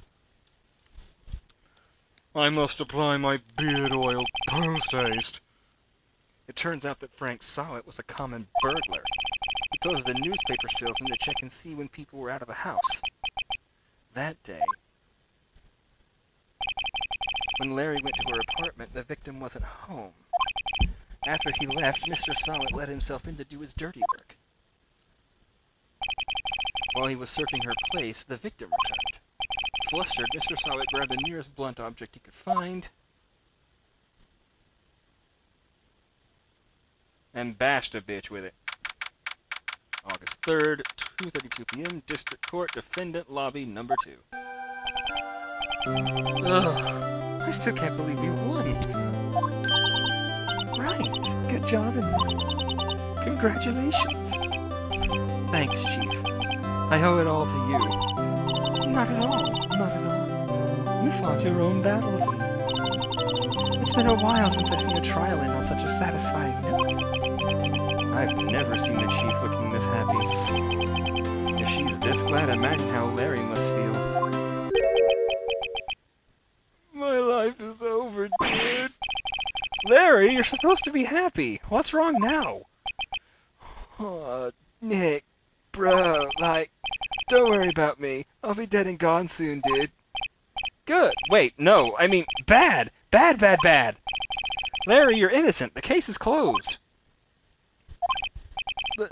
I must apply my beard oil post-haste.
It turns out that Frank Solid was a common burglar. He posed as a newspaper salesman to check and see when people were out of the house. That day, when Larry went to her apartment, the victim wasn't home. After he left, Mr. Solid let himself in to do his dirty work. While he was searching her place, the victim returned. Flustered, Mr. Solid grabbed the nearest blunt object he could find and bashed a bitch with it. August 3rd, 2:32 p.m., District Court, Defendant Lobby Number 2. Ugh, I still can't believe you won. Right, good job, and congratulations. Thanks, Chief. I owe it all to you. Not at all, not at all. You fought your own battles, and it's been a while since I've seen a trial end on such a satisfying note. I've never seen the Chief looking this happy. If she's this glad, imagine how Larry must feel.
My life is over, dude.
Larry, you're supposed to be happy. What's wrong now?
Oh, Nick, bro, like, don't worry about me. I'll be dead and gone soon, dude.
Good. Wait, no. I mean, bad. Bad, bad, bad. Larry, you're innocent. The case is closed.
But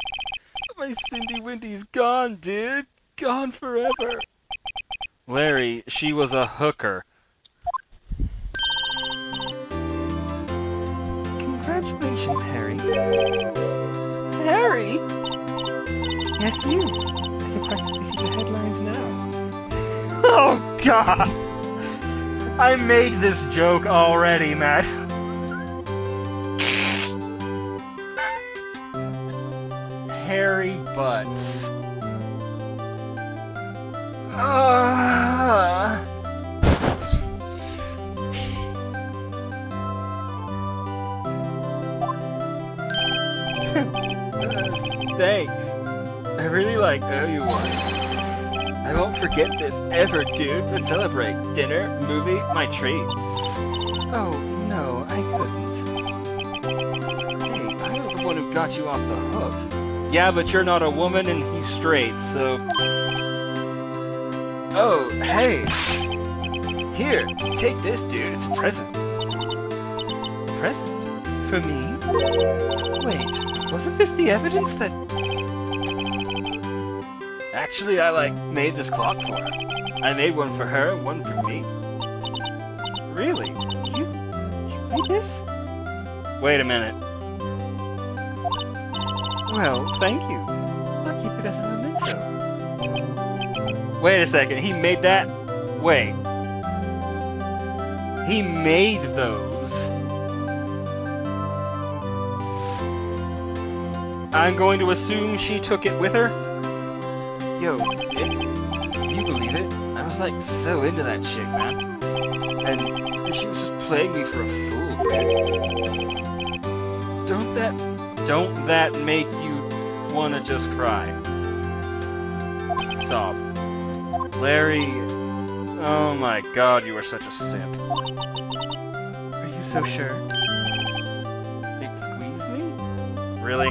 my Cindy Windy's gone, dude. Gone forever.
Larry, she was a hooker. Congratulations, Harry.
Harry?
Yes, you. I can practically see the headlines now.
Oh, God.
I made this joke already, Matt. Harry Butts.
Thanks. I really owe you one. I won't forget this ever, dude. Let's celebrate. Dinner, movie, my treat.
Oh, no, I couldn't.
Hey, I was the one who got you off the hook.
Yeah, but you're not a woman and he's straight, so...
Oh, hey. Here, take this, dude. It's a present.
Present? For me? Wait, wasn't this the evidence that...
Actually, I, made this clock for her. I made one for her and one for me.
Really? You made this? Wait a minute. Well, thank you. I'll keep it as a memento. Wait a second, he made that? Wait. He made those. I'm going to assume she took it with her?
Yo, Nick, you believe it? I was so into that chick, man. And she was just playing me for a fool, dude.
Don't that make you...
wanna just cry. Sob. Larry, oh my god, you are such a simp.
Are you so sure?
Squeeze me? Really?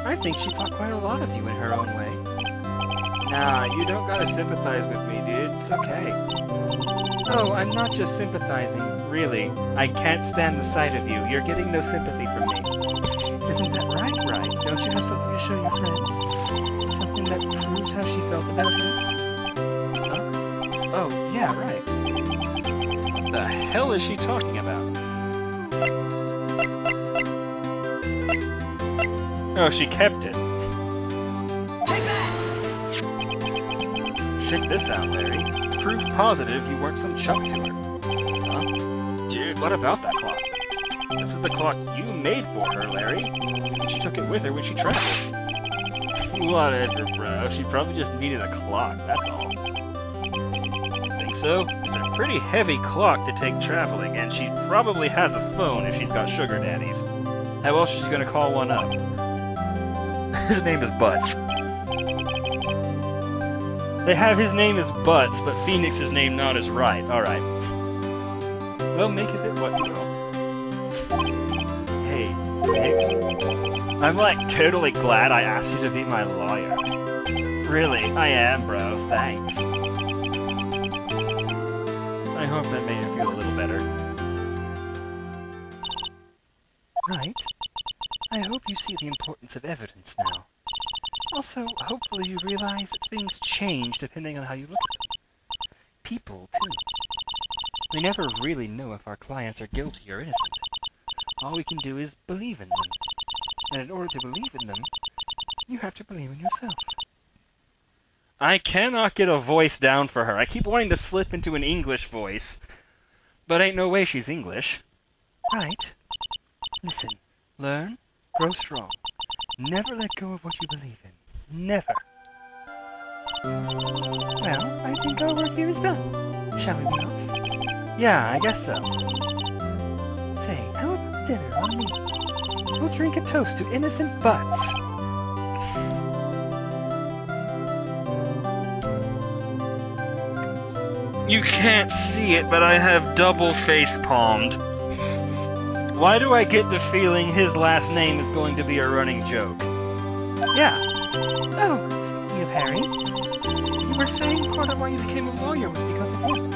I think she thought quite a lot of you in her own way.
Nah, you don't gotta sympathize with me, dude. It's okay.
Oh, I'm not just sympathizing.
Really, I can't stand the sight of you. You're getting no sympathy from me.
Isn't that right, Wright? Don't you have something to show your friend? Something that proves how she felt about him?
Huh? Oh, yeah, right. What the hell is she talking about? Oh, she kept it.
Take that!
Check this out, Larry. Proof positive you weren't some chump to her. Huh? Dude, what about that clock? This is the clock you made for her, Larry. And she took it with her when she traveled. Whatever, bro. She probably just needed a clock, that's all. Think so? It's a pretty heavy clock to take traveling, and she probably has a phone if she's got sugar daddies. How else is she gonna call one up? His name is Butts. They have his name as Butts, but Phoenix's name not as Wright. Alright. Well, make of it what you will. Hey, Nick. I'm like totally glad I asked you to be my lawyer. Really, I am, bro. Thanks. I hope that made you feel a little better.
Right. I hope you see the importance of evidence now. Also, hopefully you realize that things change depending on how you look at them. People, too. We never really know if our clients are guilty or innocent. All we can do is believe in them. And in order to believe in them, you have to believe in yourself.
I cannot get a voice down for her. I keep wanting to slip into an English voice, but ain't no way she's English.
Right. Listen, learn, grow strong. Never let go of what you believe in. Never. Well, I think our work here is done. Shall we be off?
Yeah, I guess so.
Say, how about dinner on me? We'll drink a toast to innocent butts.
You can't see it, but I have double face-palmed. Why do I get the feeling his last name is going to be a running joke?
Yeah. Oh, speaking of Harry, you were saying part of why you became a lawyer was because of him.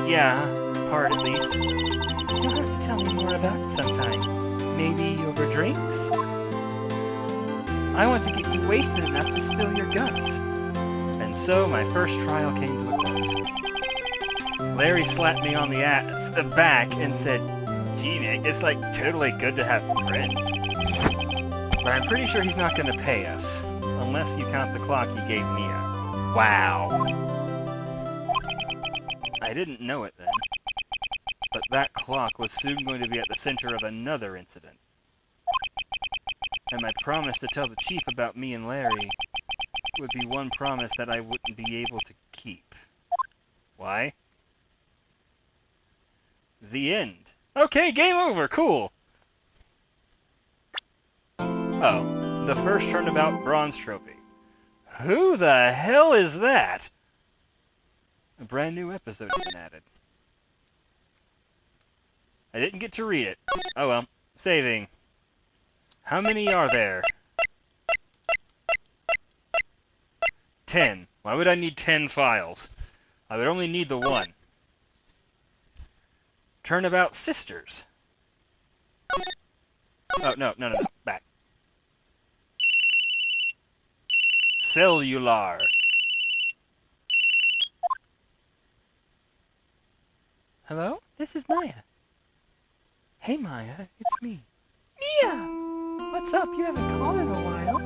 Yeah, part at least.
You'll have to tell me more about it sometime. Maybe over drinks? I want to get you wasted enough to spill your guts.
And so my first trial came to a close. Larry slapped me on the back and said, "Gee, Nick, it's like totally good to have friends." But I'm pretty sure he's not going to pay us, unless you count the clock he gave Mia. Wow. I didn't know it then, but that clock was soon going to be at the center of another incident. And my promise to tell the chief about me and Larry would be one promise that I wouldn't be able to keep. Why? The end. Okay, game over, cool! Oh, the first turnabout bronze trophy. Who the hell is that? A brand new episode has been added. I didn't get to read it. Oh well. Saving. How many are there? 10. Why would I need 10 files? I would only need the one. Turnabout sisters. Oh, no. Back. Cellular.
Hello? This is Maya. Hey, Maya, it's me. Mia! What's up? You haven't called in a while.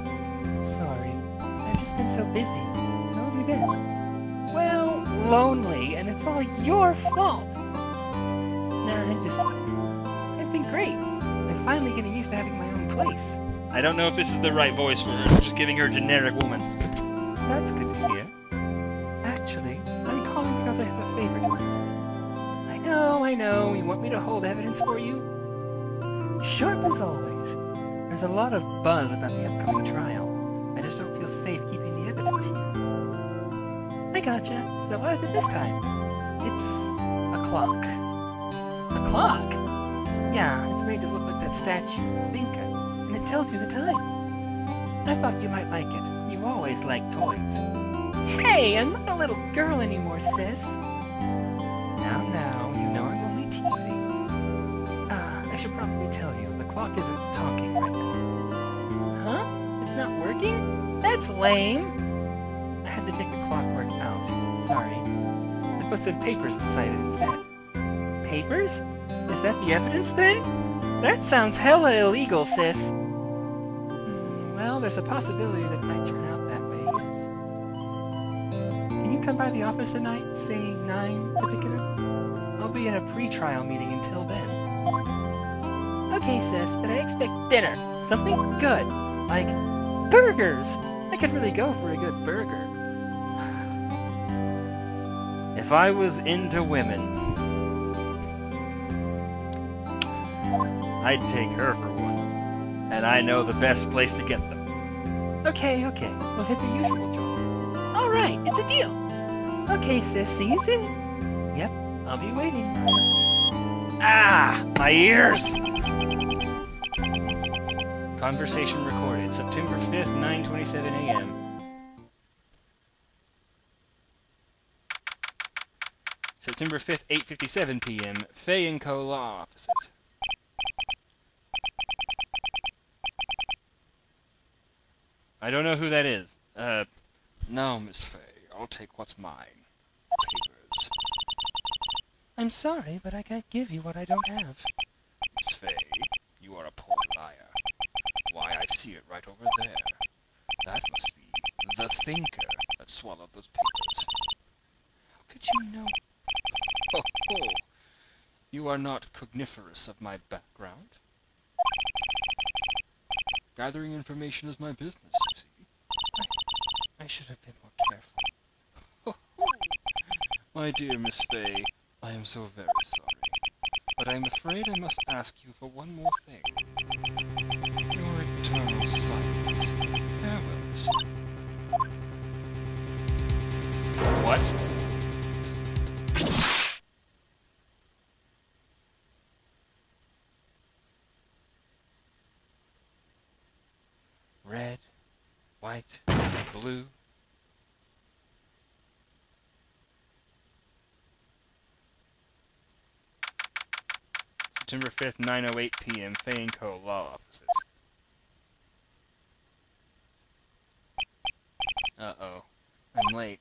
Sorry. I've just been so busy. How have you been? Well, lonely, and it's all your fault. Nah, I've been great. I'm finally getting used to having my own place.
I don't know if this is the right voice for her. I'm just giving her generic woman.
That's good to hear. Actually, I'm calling because I have a favor to ask. I know. You want me to hold evidence for you? Sharp as always. There's
There's a lot of buzz about the upcoming trial. I just don't feel safe keeping the evidence here. I gotcha. So what is it this time? It's a clock. A clock? Yeah, it's made to look like that statue, Thinker, and it tells you the time. I thought you might like it. You always like toys. Hey, I'm not a little girl anymore, sis. Now, you know I'm only teasing. I should probably tell you, the clock isn't talking right now. Huh? It's not working? That's lame. I had to take the clockwork out. Sorry. I put some papers inside it instead. Papers? Is that the evidence then? That sounds hella illegal, sis. Well, there's a possibility that it might turn out that way, yes. Can you come by the office tonight, say 9, to pick it up? I'll be in a pre-trial meeting until then. Okay, sis, but I expect dinner. Something good. Like burgers. I could really go for a good burger.
If I was into women, I'd take her for one. And I know the best place to get them.
Okay. We'll hit the usual joint. Alright, it's a deal. Okay, sis, see you soon. Yep, I'll be waiting.
Ah! My ears! Conversation recorded, September 5th, 9:27 a.m. September 5th, 8:57 p.m. Fay & Co. Law Offices. I don't know who that is. No, Miss Fay. I'll take what's mine. Papers.
I'm sorry, but I can't give you what I don't have.
Miss Fay, you are a poor liar. Why, I see it right over there. That must be the Thinker that swallowed those papers.
How could you know?
Oh. You are not cogniferous of my background. Gathering information is my business, you see.
I should have been more careful.
My dear Miss Fay, I am so very sorry. But I am afraid I must ask you for one more thing. Your eternal silence. Farewell, Miss Fay. What? Red, white, blue. September 5th, 9:08 p.m. Fay & Co. Law Offices. Uh-oh. I'm late.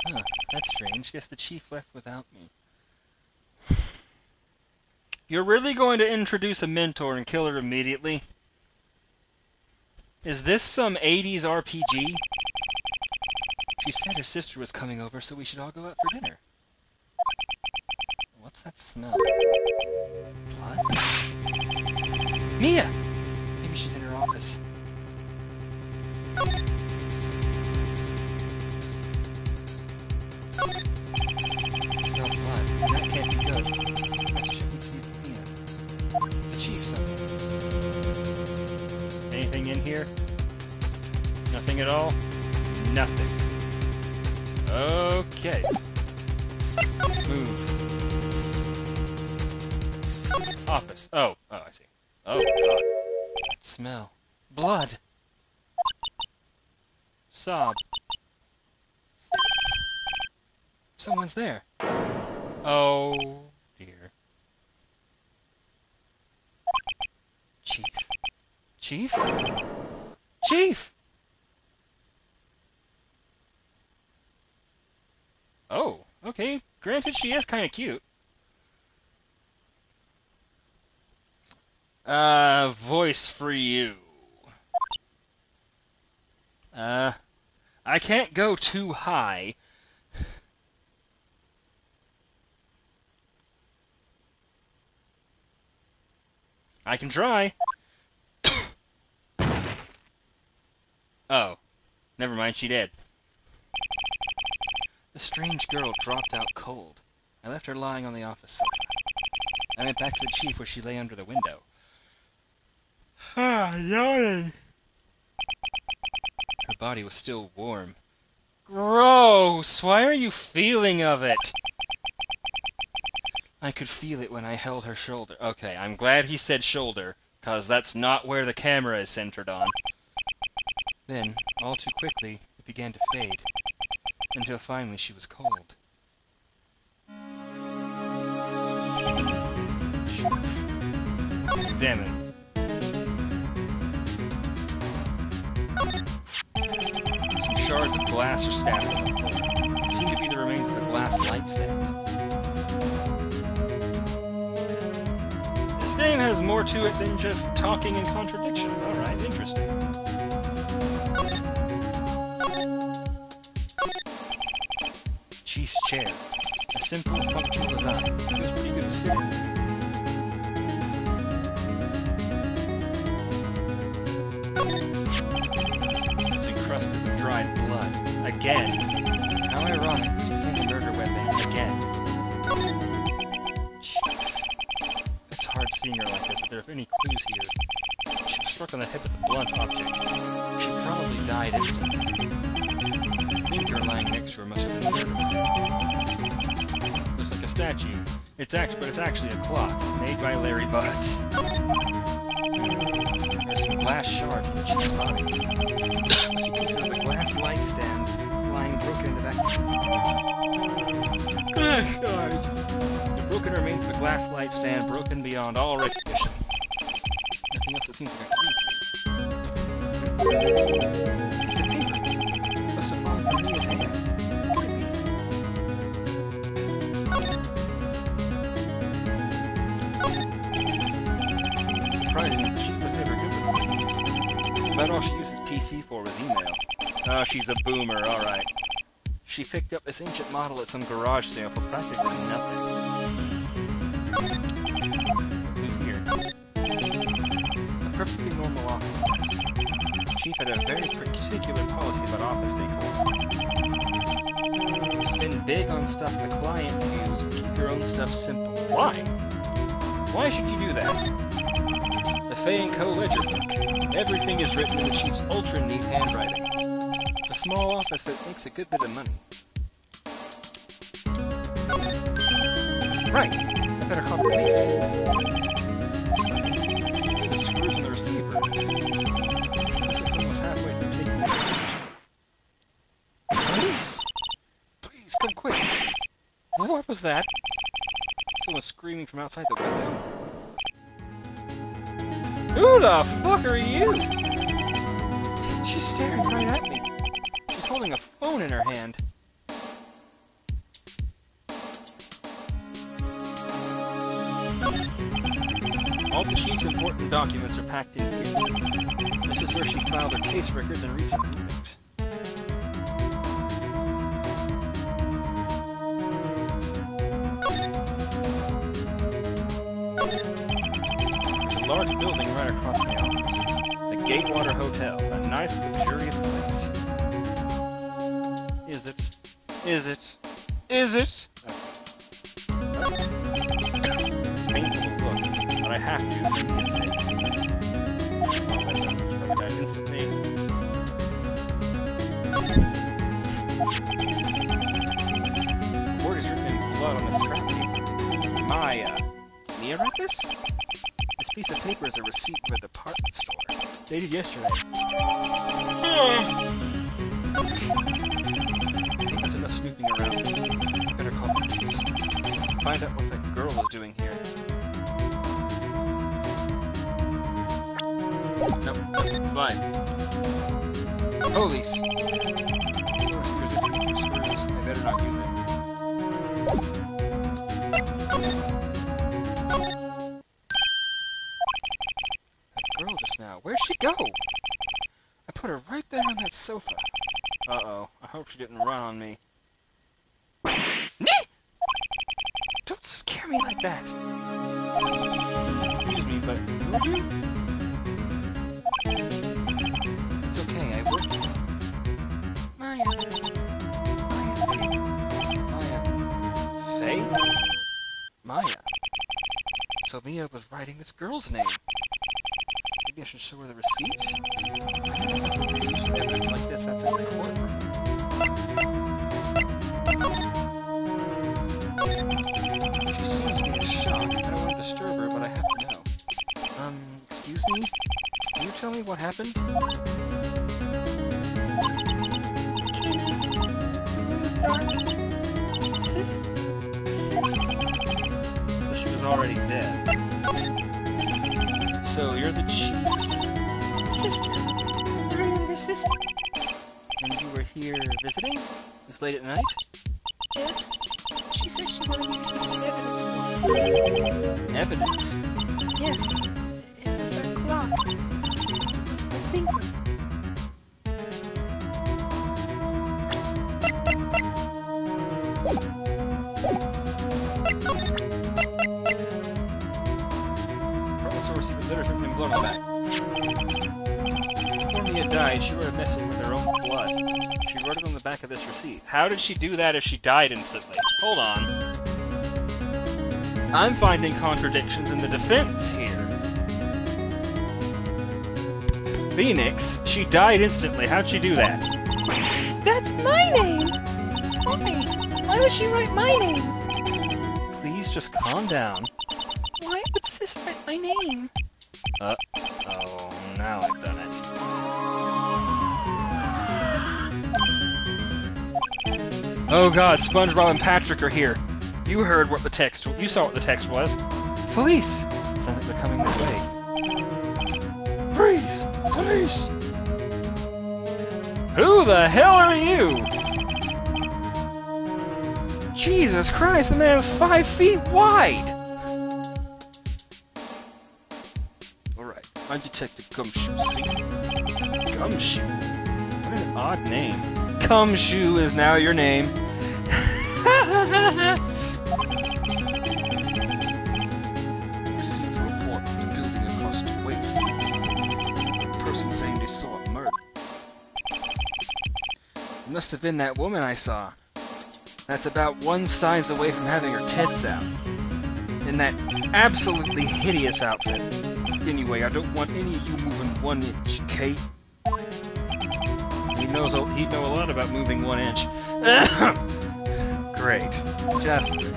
Huh, that's strange. Guess the chief left without me. You're really going to introduce a mentor and kill her immediately? Is this some 80s RPG? She said her sister was coming over, so we should all go out for dinner. What's that smell? Blood? Mia! Maybe she's in her office. Smell blood. That can't be good. Let's check and see if Mia. The chief something. Anything in here? Nothing at all? Nothing. Okay. Move. Office. Oh, I see. Oh, God. That smell. Blood. Sob. Someone's there. Oh, dear. Chief. Chief? Chief! Oh, okay. Granted, she is kind of cute. Voice for you. I can't go too high. I can try. Oh. Never mind, she did. The strange girl dropped out cold. I left her lying on the office sofa. I went back to the chief where she lay under the window. Yawning.
Her body was still warm. Gross! Why are you feeling of it? I could feel it when I held her shoulder. Okay, I'm glad he said shoulder, cause that's not where the camera is centered on. Then, all too quickly, it began to fade, until finally she was cold. Examine. Some shards of glass are scattered on the floor. They seem to be the remains of a glass light stand. This game has more to it than just talking and contradictions. Alright, interesting. Chief's chair. A simple, functional design. Feels pretty good to sit in. It's encrusted with dried blood. Again. How ironic, this became a murder weapon. Again. It's hard seeing her like this, but there are any clues here. She was struck on the head with a blunt object. She probably died instantly. The finger lying next to her must have been murdered. Looks like a statue. But it's actually a clock, made by Larry Butts. There's some glass shards in the chief's body. Some pieces of the glass light stand lying broken in the back. Glass shards! The broken remains of the glass light stand, broken beyond all recognition. Nothing else that seems like a clue. Piece of paper. Must have fallen from Mia's hand. Surprisingly, the chief was never good with machines. About all she uses PC for was email. Oh, she's a boomer, alright. She picked up this ancient model at some garage sale for practically nothing. Who's here? A perfectly normal office desk. The chief had a very particular policy about office decor. He's been big on stuff the clients use, but keep your own stuff simple. Why? Why should you do that? The Fay & Co. ledger book. Everything is written in the chief's ultra-neat handwriting. It's a small office, but it makes a good bit of money. Right. I better call the police. The screws in the receiver. It's almost halfway through taking the message. Police! Please, come quick. What was that? Someone screaming from outside the window. Who the fuck are you? She's staring right at me. She's holding a phone in her hand. All the chief's important documents are packed in here. This is where she filed her case records and recent meetings. There's a large building right across from the office. The Gatewater Hotel, a nice, luxurious place. Is it? Is it? Is it? It's painful to look, but I have to for his sake. Probably died instantly. The word is written in blood on the scrap paper. Maya. Mia wrote this? This piece of paper is a receipt from a department store. Dated yesterday. That's enough snooping around. Better call the police. Find out what that girl is doing here. Nope, slide. Police! I better not use it. That girl just now, where'd she go? I put her right there on that sofa. Uh-oh, I hope she didn't run on me. Don't scare me like that! Excuse me, but who are you? It's okay, I work here. Maya. Maya. Faye? Maya. So Mia was writing this girl's name.
Maybe I should show her the receipt? Evidence like this outside the courtroom. She seems to be in shock. I don't want to disturb her, but I have to know. Excuse me? Can you tell me what happened? So she was already dead. So you're the chief's sister. Your younger sister. And you were here visiting? This late at night? Yes. She said she wanted me to get some evidence. Evidence? Yes. It was that clock. I think... Blood on back. Before Mia died, she wrote a message with her own blood. She wrote it on the back of this receipt. How did she do that if she died instantly? Hold on. I'm finding contradictions in the defense here. Phoenix, she died instantly. How'd she do that?
That's my name! Why? Why would she write my name?
Please just calm down.
Why would Sis write my name?
Oh, now I've done it. Oh god, SpongeBob and Patrick are here. You heard what the text... You saw what the text was. Police! Sounds like they're coming this way. Freeze! Police! Who the hell are you? Jesus Christ, the man's 5 feet wide! I'm Detective Gumshoe, see? Gumshoe? What an odd name. Gumshoe is now your name. Received a report from the building across the waste. A person saying they saw a murder. It must have been that woman I saw. That's about 1 size away from having her tits out. In that absolutely hideous outfit. Anyway, I don't want any of you moving 1 inch, Kate. He'd know a lot about moving 1 inch. Great. Jasper.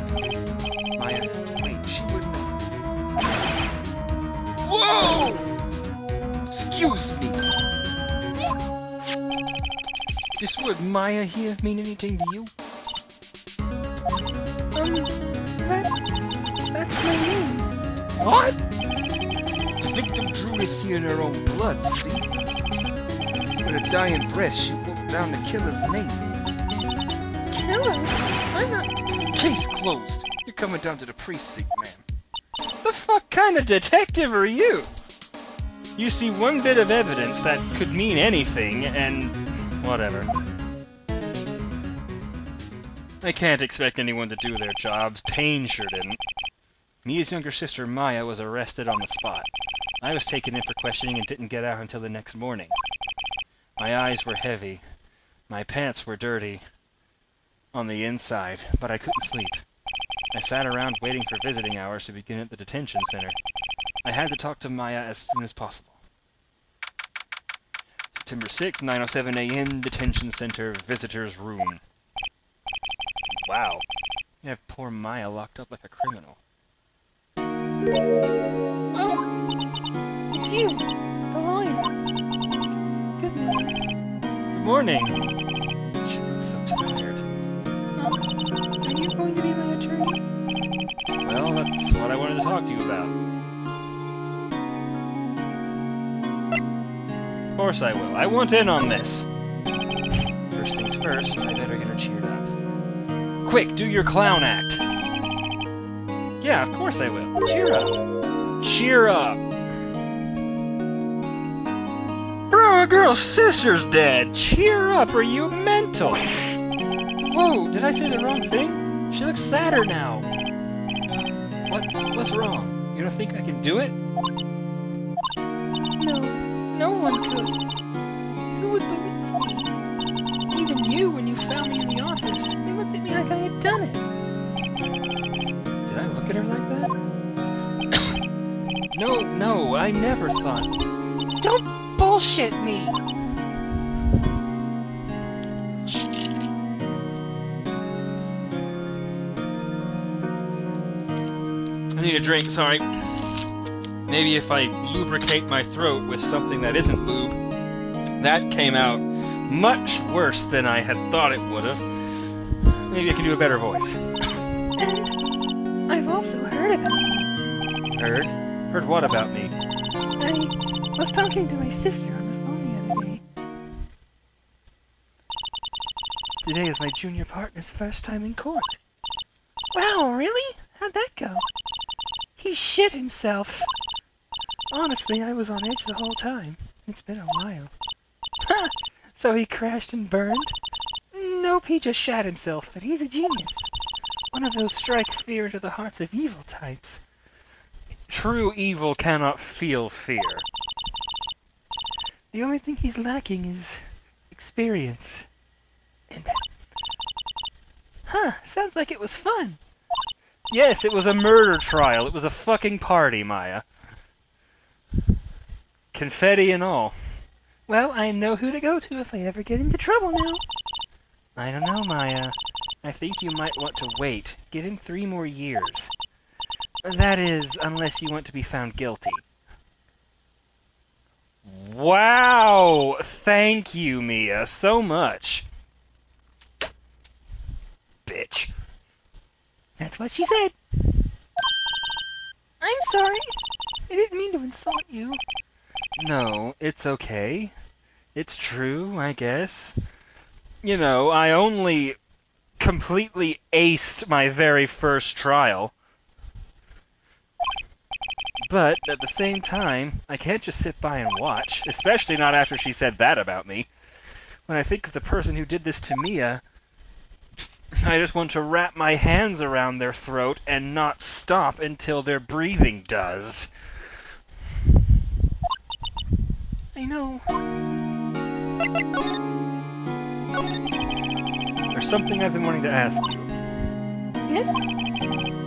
Maya. Wait, she wouldn't... Whoa! Excuse me. This word Maya here mean anything to you?
That's my name.
What? The victim drew this here in her own blood, see? With a dying breath, she wrote down the killer's name.
Killer? I'm not...
Case closed. You're coming down to the precinct, ma'am. The fuck kind of detective are you? You see one bit of evidence that could mean anything, and... whatever. I can't expect anyone to do their jobs. Payne sure didn't. Mia's younger sister, Maya, was arrested on the spot. I was taken in for questioning and didn't get out until the next morning. My eyes were heavy. My pants were dirty. On the inside, but I couldn't sleep. I sat around waiting for visiting hours to begin at the detention center. I had to talk to Maya as soon as possible. September 6th, 9:07 a.m., detention center, visitor's room. Wow. You have poor Maya locked up like a criminal.
Oh! It's you! The lawyer! Good morning.
Good morning! She looks so tired.
Are you going to be my attorney?
Well, that's what I wanted to talk to you about. Of course I will. I want in on this. First things first, I better get her cheered up. Quick, do your clown act! Yeah, of course I will. Cheer up. Cheer up! Bro, a girl's sister's dead! Cheer up, are you mental? Whoa, did I say the wrong thing? She looks sadder now. What's wrong? You don't think I can do it?
No, no one could. Who would believe me? Even you, when you found me in the office, you looked at me like I had done it.
Did I look at her like that? No, I never thought.
Don't bullshit me!
I need a drink, sorry. Maybe if I lubricate my throat with something that isn't lube. That came out much worse than I had thought it would have. Maybe I can do a better voice.
And I've also heard about you.
Heard? Heard what about me?
I was talking to my sister on the phone the other day.
Today is my junior partner's first time in court.
Wow, really? How'd that go? He shit himself.
Honestly, I was on edge the whole time. It's been a while.
Ha! So he crashed and burned?
Nope, he just shat himself, but he's a genius. One of those strike fear into the hearts of evil types. True evil cannot feel fear. The only thing he's lacking is experience. And
sounds like it was fun.
yes, it was a murder trial. It was a fucking party, Maya. Confetti and all.
Well, I know who to go to if I ever get into trouble now.
I don't know, Maya. I think you might want to wait. Give him 3 more years. That is, unless you want to be found guilty. Wow! Thank you, Mia, so much. Bitch.
That's what she said. I'm sorry. I didn't mean to insult you.
No, it's okay. It's true, I guess. You know, I only completely aced my very first trial. But, at the same time, I can't just sit by and watch, especially not after she said that about me. When I think of the person who did this to Mia, I just want to wrap my hands around their throat and not stop until their breathing does.
I know.
There's something I've been wanting to ask you.
Yes?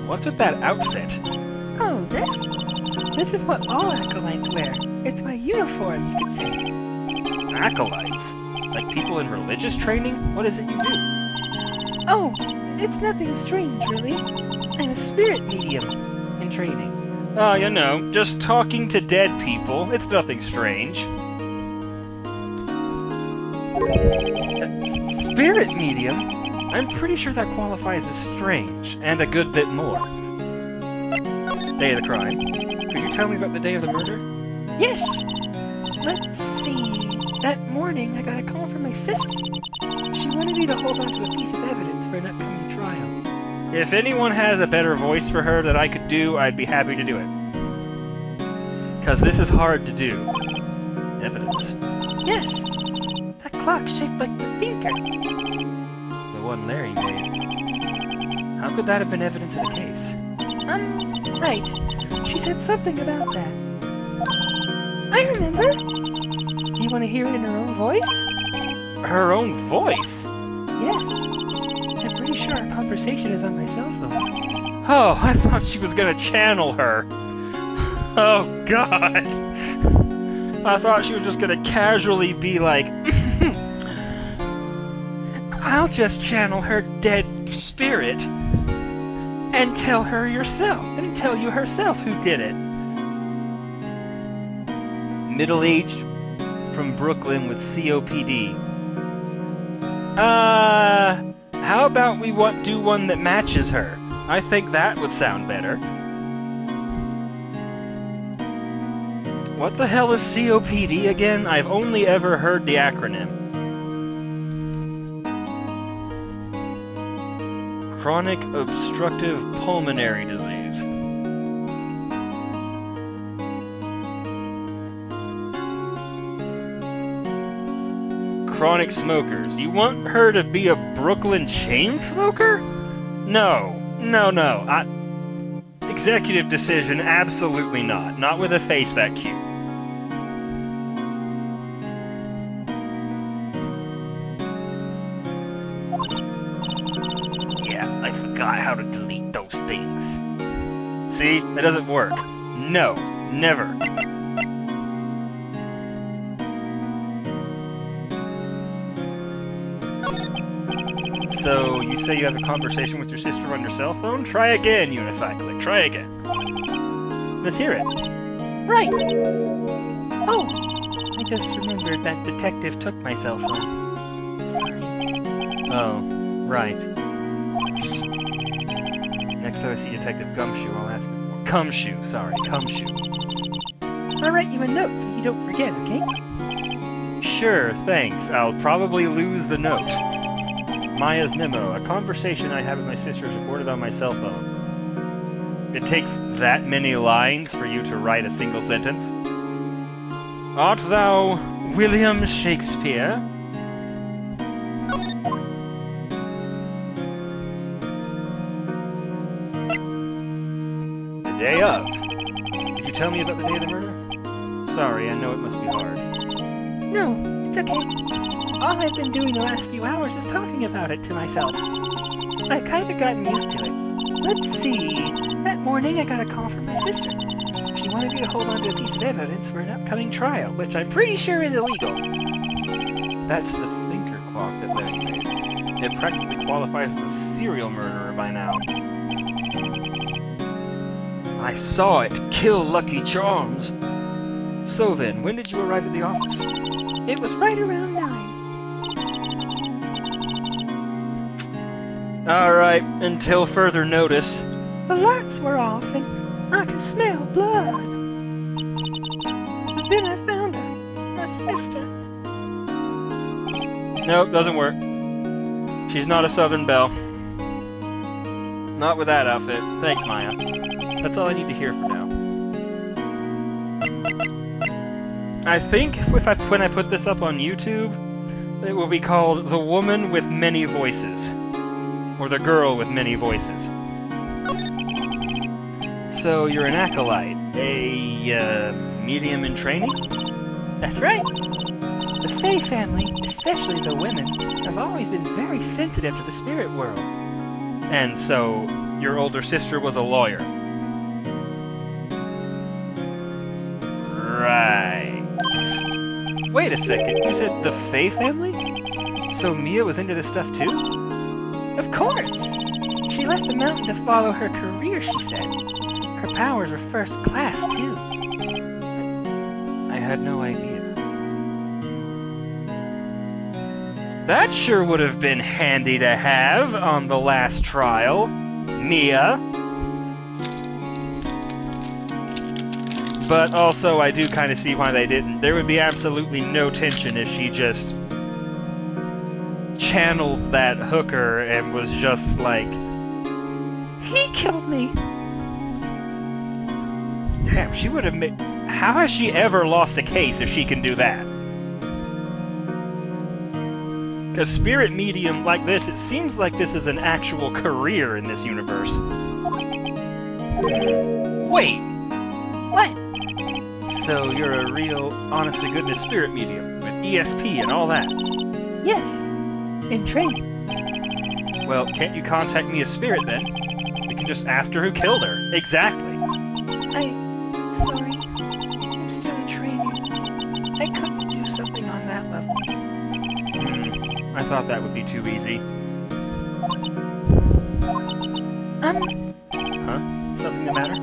What's with that outfit?
Oh, this? This is what all acolytes wear. It's my uniform, you could say.
Acolytes? Like people in religious training? What is it you do?
Oh, it's nothing strange, really. I'm a spirit medium in training.
Oh, you know, just talking to dead people. It's nothing strange. Spirit medium? I'm pretty sure that qualifies as strange, and a good bit more. Day of the crime. Could you tell me about the day of the murder?
Yes! Let's see. That morning, I got a call from my sister. She wanted me to hold on to a piece of evidence for an upcoming trial.
If anyone has a better voice for her that I could do, I'd be happy to do it. 'Cause this is hard to do. Evidence.
Yes! That clock shaped like the thinker.
The one Larry made. How could that have been evidence in the case?
Right. She said something about that. I remember! You want to hear it in her own voice?
Her own voice?
Yes. I'm pretty sure our conversation is on my cell phone.
Oh, I thought she was gonna channel her. Oh, God. I thought she was just gonna casually be like, I'll just channel her dead spirit and tell her yourself, and tell you herself who did it. Middle-aged from Brooklyn with COPD. How about we do one that matches her? I think that would sound better. What the hell is COPD again? I've only ever heard the acronym. Chronic obstructive pulmonary disease. Chronic smokers. You want her to be a Brooklyn chain smoker? No. Executive decision, absolutely not. Not with a face that cute. Yeah, I forgot how to delete those things. See? That doesn't work. No.
Never. So, you say you have a conversation with your sister on your cell phone? Try again, Unicyclic. Try again. Let's hear it.
Right! Oh! I just remembered that detective took my cell phone. Sorry.
Oh, right. Next time I see Detective Gumshoe, I'll ask him for... Cumshoe, sorry. Cumshoe.
I'll write you a note so you don't forget, okay?
Sure, thanks. I'll probably lose the note. Maya's memo. A conversation I have with my sister is recorded on my cell phone. It takes that many lines for you to write a single sentence? Art thou William Shakespeare? The day of. Did you tell me about the day of the murder? Sorry, I know it must be hard.
No, it's okay. All I've been doing the last few hours is talking about it to myself. I've kind of gotten used to it. Let's see. That morning I got a call from my sister. She wanted me to hold on to a piece of evidence for an upcoming trial, which I'm pretty sure is illegal.
That's the thinker clock that Lenny made. It practically qualifies as a serial murderer by now. I saw it kill Lucky Charms. So then, when did you arrive at the office?
It was right around 9.
Alright, until further notice.
The lights were off and I could smell blood. But then I found her, my sister.
Nope, doesn't work. She's not a Southern Belle. Not with that outfit. Thanks, Maya. That's all I need to hear for now. I think when I put this up on YouTube, it will be called The Woman with Many Voices. Or The Girl with Many Voices. So you're an acolyte, a medium in training?
That's right. The Fae family, especially the women, have always been very sensitive to the spirit world.
And so, your older sister was a lawyer. Right. Wait a second, you said the Fae family? So Mia was into this stuff too?
Of course! She left the mountain to follow her career, she said. Her powers were first class, too.
I had no idea. That sure would have been handy to have on the last trial, Mia. But also, I do kind of see why they didn't. There would be absolutely no tension if she just channeled that hooker and was just like,
he killed me!
Damn, she would have made... How has she ever lost a case if she can do that? Because spirit medium like this, it seems like this is an actual career in this universe. Wait!
What?
So you're a real, honest-to-goodness spirit medium, with ESP and all that?
Yes. In training.
Well, can't you contact me as spirit then? We can just ask her who killed her. Exactly.
Sorry. I'm still in training. I couldn't do something on that level.
I thought that would be too easy. Huh? Something the matter?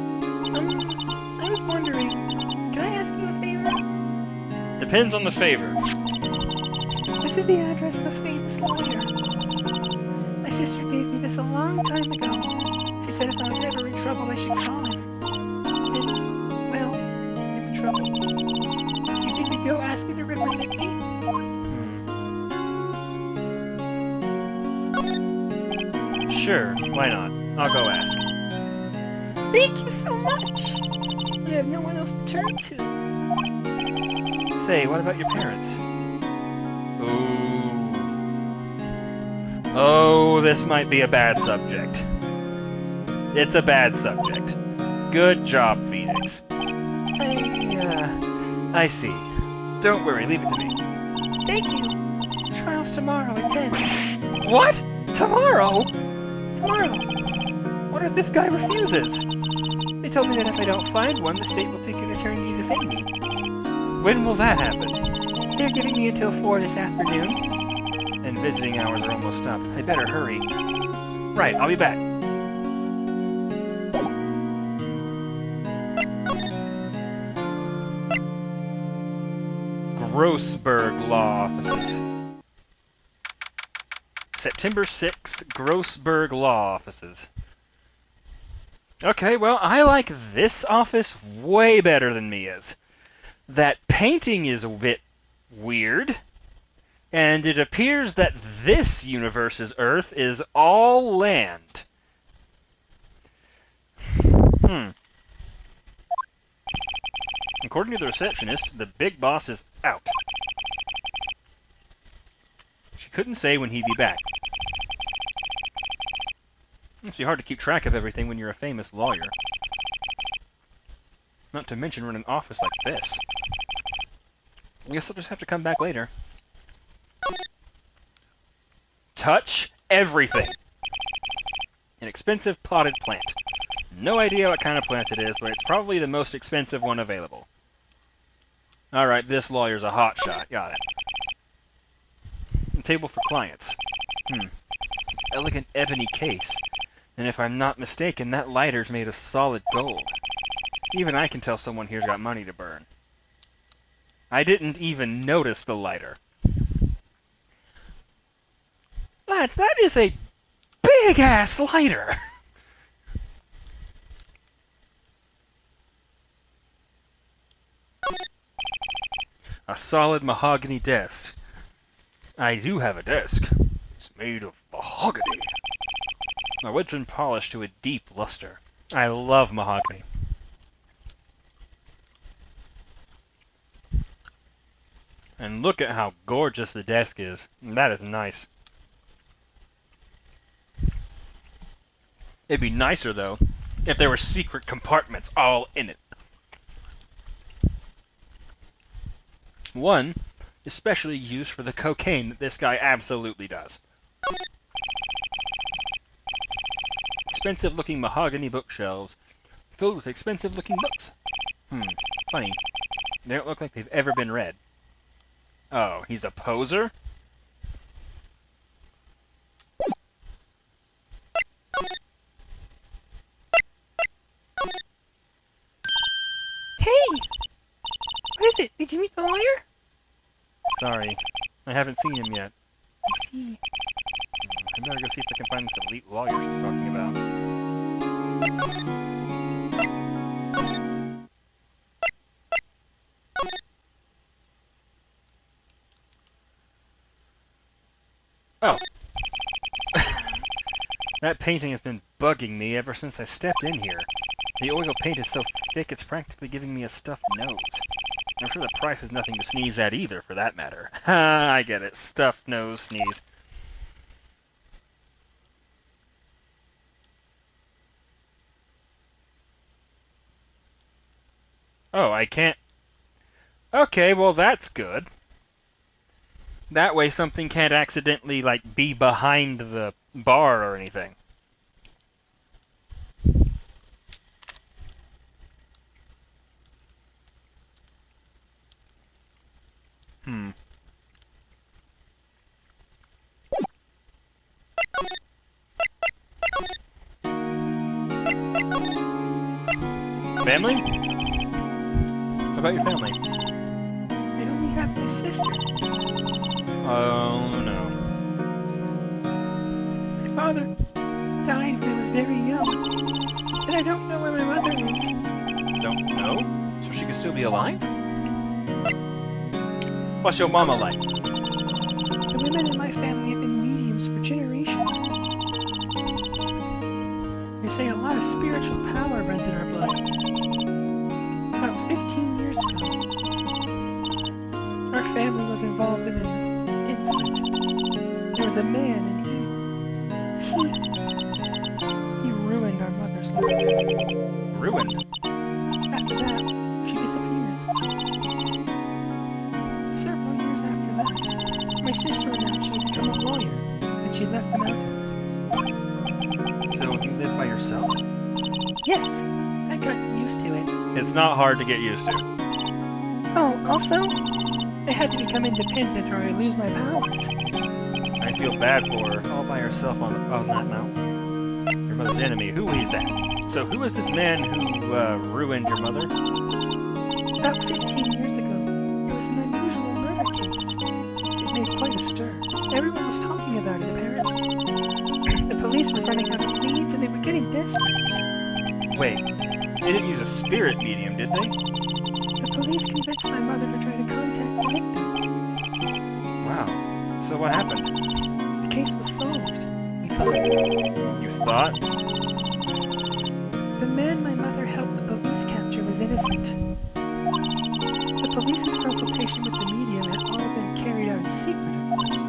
I was wondering, can I ask you a favor?
Depends on the favor.
This is the address of a famous lawyer. My sister gave me this a long time ago. She said if I was ever in trouble, I should call him. And, well, I'm in trouble. You think you'd go ask him to represent me?
Sure, why not? I'll go ask.
Thank you so much! I have no one else to turn to.
Say, what about your parents? Ooh. Oh, this might be a bad subject. It's a bad subject. Good job, Phoenix. I see. Don't worry, leave it to me.
Thank you. Trial's tomorrow at 10.
What? Tomorrow?
Tomorrow.
What if this guy refuses?
It's told me that if I don't find one, the state will pick an attorney to defend me. When will that happen? They're giving me until 4 this afternoon. And visiting hours are almost up. I better hurry. Right, I'll be back. Grossberg Law Offices. September 6th, Grossberg Law Offices. Okay, well, I like this office way better than Mia's. That painting is a bit weird, and it appears that this universe's Earth is all land. According to the receptionist, the big boss is out. She couldn't say when he'd be back. It's hard to keep track of everything when you're a famous lawyer. Not to mention run an office like this. I guess I'll just have to come back later. Touch everything! An expensive potted plant. No idea what kind of plant it is, but it's probably the most expensive one available. Alright, this lawyer's a hotshot. Got it. A table for clients. Elegant ebony case. And if I'm not mistaken, that lighter's made of solid gold. Even I can tell someone here's got money to burn. I didn't even notice the lighter. Lads, that is a big-ass lighter! A solid mahogany desk. I do have a desk. It's made of mahogany. My wood's been polished to a deep luster. I love mahogany. And look at how gorgeous the desk is. That is nice. It'd be nicer, though, if there were secret compartments all in it. One especially used for the cocaine that this guy absolutely does. Expensive-looking mahogany bookshelves filled with expensive-looking books. Funny. They don't look like they've ever been read. Oh, he's a poser?
Hey! What is it? Did you meet the lawyer?
Sorry, I haven't seen him yet.
I see.
I better go see if I can find this elite lawyer she's talking about. Oh. That painting has been bugging me ever since I stepped in here. The oil paint is so thick it's practically giving me a stuffed nose. I'm sure the price is nothing to sneeze at either, for that matter. Ha, I get it. Stuffed nose sneeze. Oh, I can't... Okay, well that's good. That way something can't accidentally, like, be behind the bar or anything. Family? What about your family?
I only have my sister.
Oh, no.
My father died when I was very young. And I don't know where my mother is.
Don't know? So she could still be alive? What's your mama like?
The women in my family have been mediums for generations. They say a lot of spiritual power runs in our blood. About 15 years ago, our family was involved in an incident. There was a man, and he ruined our mother's life.
Ruined?
After that, she disappeared. Several years after that, my sister announced she had become a lawyer, and she left the mountain.
So you live by yourself?
Yes, I got used to it.
It's not hard to get used to.
Oh, also, I had to become independent or I lose my powers.
I feel bad for her, all by herself on that mountain. Your mother's enemy, who is that? So who is this man who ruined your mother?
About 15 years ago, there was an unusual murder case. It made quite a stir. Everyone was talking about it, apparently. The police were running out of leads and they were getting desperate.
Wait, they didn't use a spirit medium, did they?
The police convinced my mother to try to contact the victim.
Wow. So what happened?
The case was solved. We thought.
You thought?
The man my mother helped the police capture was innocent. The police's consultation with the medium had all been carried out in secret, of course.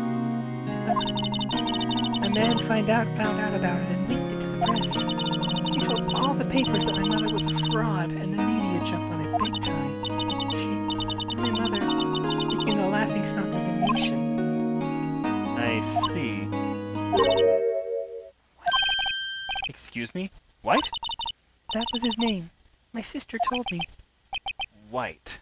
A man found out about it and leaked it to the press. He told all the papers that my mother was a fraud, and the media jumped on it big time. My mother became the laughingstock of the nation.
I see. Excuse me? White?
That was his name. My sister told me.
White.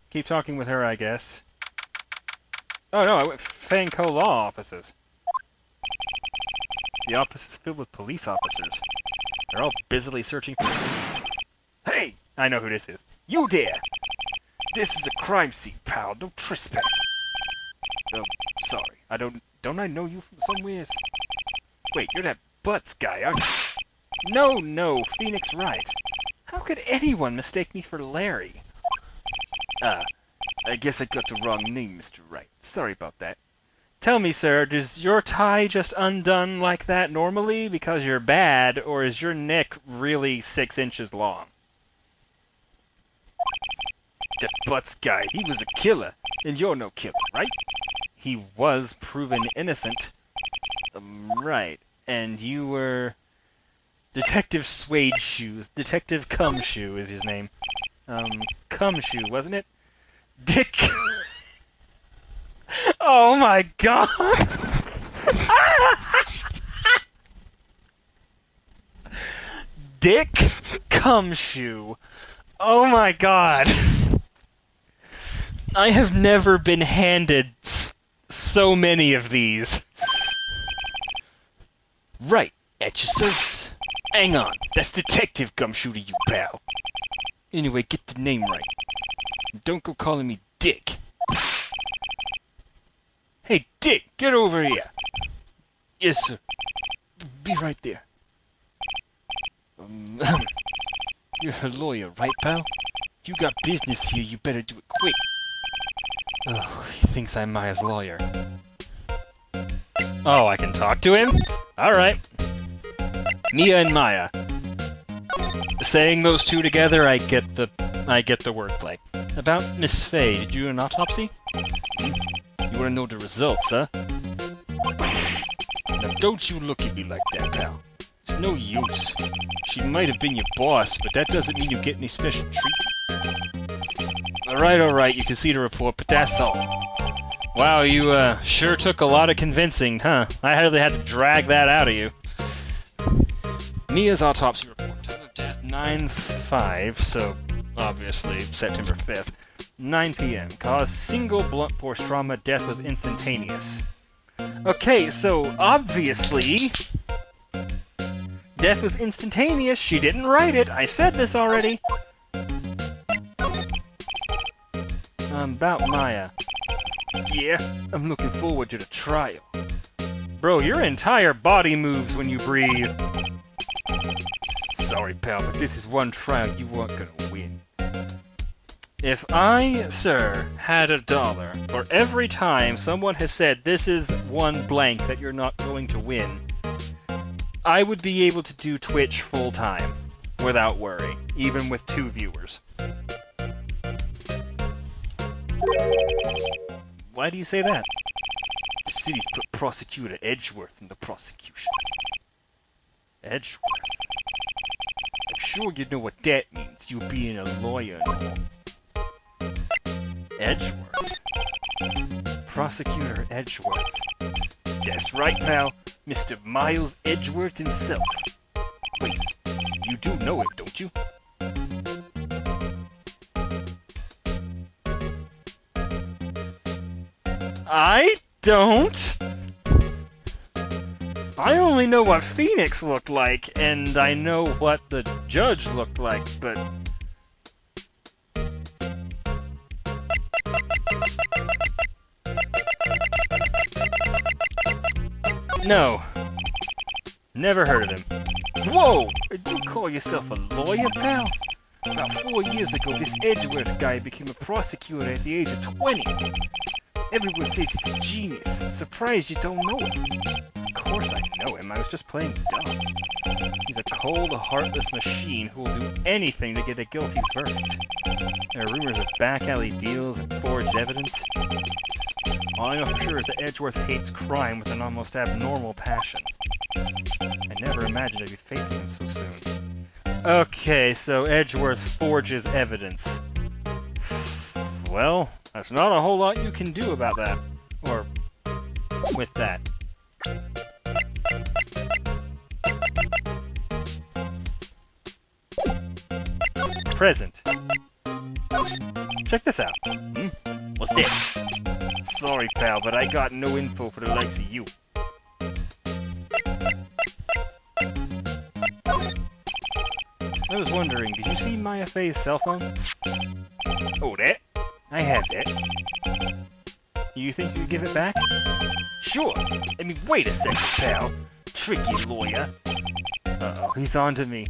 Keep talking with her, I guess. Oh no, I went Fanco Law Offices. The office is filled with police officers. They're all busily searching for clues. Hey! I know who this is. You there! This is a crime scene, pal. No trespass. Oh, sorry. Don't I know you from somewhere? Wait, you're that Butts guy, aren't you? No, Phoenix Wright. How could anyone mistake me for Larry? I guess I got the wrong name, Mr. Wright. Sorry about that. Tell me, sir, does your tie just undone like that normally because you're bad, or is your neck really 6 inches long? That Butts guy, he was a killer, and you're no killer, right? He was proven innocent. Right, and you were... Detective Suede Shoes. Detective Cumshoe is his name. Cumshoe, wasn't it? Dick... Oh my god! Dick Cumshoe. Oh my god. I have never been handed so many of these. Right, at your service. Hang on, that's Detective Gumshoe to you, pal. Anyway, get the name right. Don't go calling me Dick. Hey, Dick, get over here. Yes, sir. Be right there. You're a lawyer, right, pal? If you got business here, you better do it quick. Oh, he thinks I'm Maya's lawyer. Oh, I can talk to him? Alright. Mia and Maya. Saying those two together, I get the wordplay. About Miss Fay, did you do an autopsy? You wanna know the results, huh? Now don't you look at me like that, pal. It's no use. She might have been your boss, but that doesn't mean you get any special treatment. Alright, you can see the report, but that's all. Wow, you, sure took a lot of convincing, huh? I hardly had to drag that out of you. Mia's autopsy report. Time of death, 9/5, so obviously September 5th. 9 p.m. Cause single blunt force trauma. Death was instantaneous. Okay, so obviously death was instantaneous. She didn't write it. I said this already. About Maya. Yeah, I'm looking forward to the trial. Bro, your entire body moves when you breathe. Sorry, pal, but this is one trial you aren't gonna win. If I, sir, had $1 for every time someone has said this is one blank that you're not going to win, I would be able to do Twitch full time without worry, even with 2 viewers. Why do you say that? The city's put
Prosecutor Edgeworth in the prosecution. Edgeworth? I'm sure you know what that means, you being a lawyer and all. Edgeworth? Prosecutor Edgeworth. That's right, pal. Mr. Miles Edgeworth himself. Wait, you do know him, don't you?
I don't. I only know what Phoenix looked like, and I know what the judge looked like, but... No. Never heard of him. Whoa! You call yourself a lawyer, pal? About 4 years ago, this Edgeworth guy became a prosecutor at the age of 20. Everyone says he's a genius. Surprised you don't know him. Of course I know him. I was just playing dumb. He's a cold, heartless machine who will do anything to get a guilty verdict. There are rumors of back-alley deals and forged evidence. All I know for sure is that Edgeworth hates crime with an almost abnormal passion. I never imagined I'd be facing him so soon. Okay, so Edgeworth forges evidence. Well, that's not a whole lot you can do about that. Or with that. Present. Check this out. What's that? Sorry, pal, but I got no info for the likes of you. I was wondering, did you see Maya Faye's cell phone? Oh, that? I have that. You think you could give it back? Sure. I mean, wait a second, pal. Tricky lawyer. Uh-oh, he's on to me.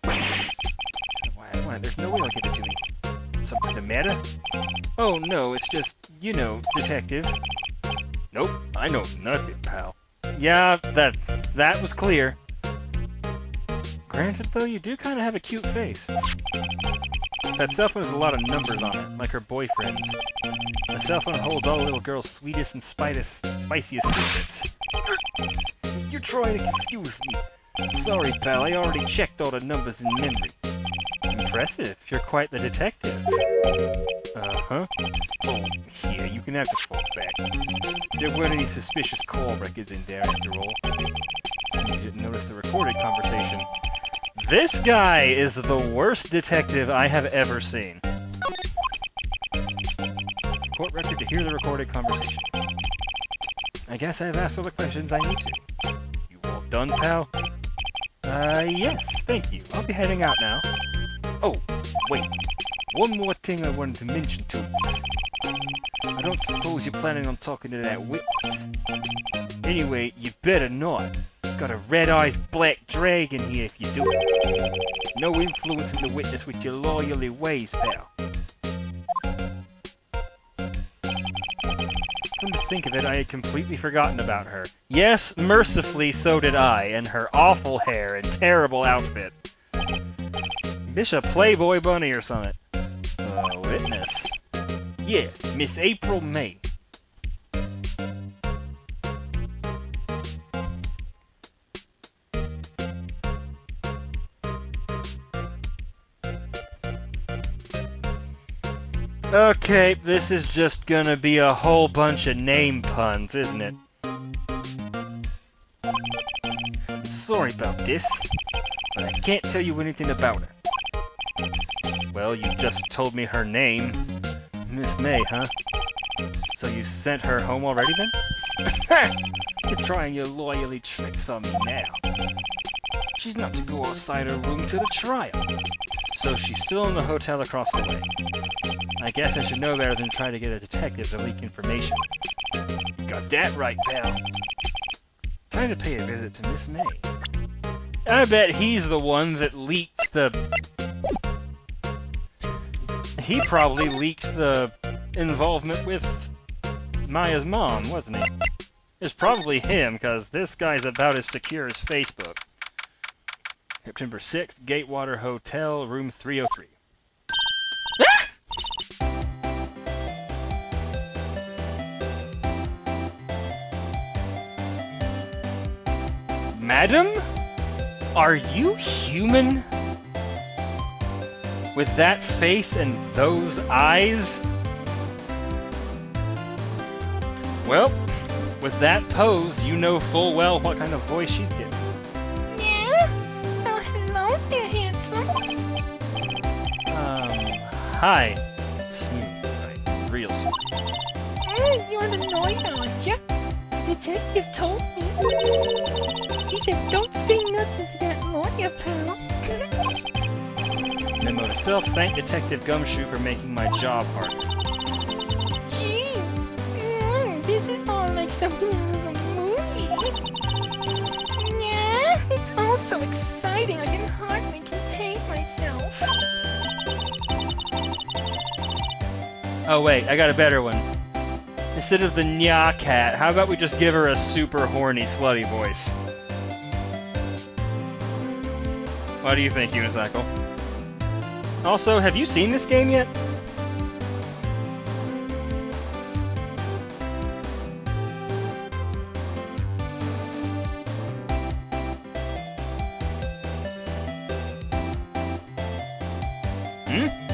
Why, there's no way he'll give it to me. Something the matter? Oh, no, it's just, you know, detective. Nope, I know nothing, pal. Yeah, that was clear. Granted, though, you do kind of have a cute face. That cell phone has a lot of numbers on it, like her boyfriend's. The cell phone holds all the little girl's sweetest and spiciest secrets. You're trying to confuse me. Sorry, pal, I already checked all the numbers in memory. Impressive, you're quite the detective. Uh-huh. Oh, here, you can have the phone back. There weren't any suspicious call records in there after all. So you didn't notice the recorded conversation. This guy is the worst detective I have ever seen. Court record to hear the recorded conversation. I guess I've asked all the questions I need to. You all done, pal? Yes, thank you. I'll be heading out now. Oh, wait. One more thing I wanted to mention to you. I don't suppose you're planning on talking to that witness. Anyway, you better not. Got a red-eyes black dragon here if you do it. No influencing the witness with your lawyerly ways, pal. Come to think of it, I had completely forgotten about her. Yes, mercifully so did I, and her awful hair and terrible outfit. Bishop Playboy Bunny or something. Witness. Yeah, Miss April May. Okay, this is just gonna be a whole bunch of name puns, isn't it? I'm sorry about this, but I can't tell you anything about her. Well, you just told me her name. Miss May, huh? So you sent her home already then? You're trying your lawyerly tricks on me now. She's not to go outside her room till the trial. So she's still in the hotel across the way. I guess I should know better than try to get a detective to leak information. Got that right, pal. Time to pay a visit to Miss May. I bet he's the one that leaked the... He probably leaked the involvement with Maya's mom, wasn't he? It's probably him, because this guy's about as secure as Facebook. September 6th, Gatewater Hotel, room 303. Madam? Are you human? With that face and those eyes? Well, with that pose, you know full well what kind of voice she's getting.
Yeah? Oh, hello there, handsome.
Hi. Smooth, right? Real smooth.
You're annoyed, aren't you? Detective told me. He said don't say nothing to that lawyer, pal.
Memo to self, thank Detective Gumshoe for making my job harder.
Gee, this is all like something out of a movie. Yeah, it's all so exciting I can hardly contain myself.
Oh wait, I got a better one. Instead of the nya cat, how about we just give her a super horny, slutty voice? What do you think, Unicycle? Also, have you seen this game yet?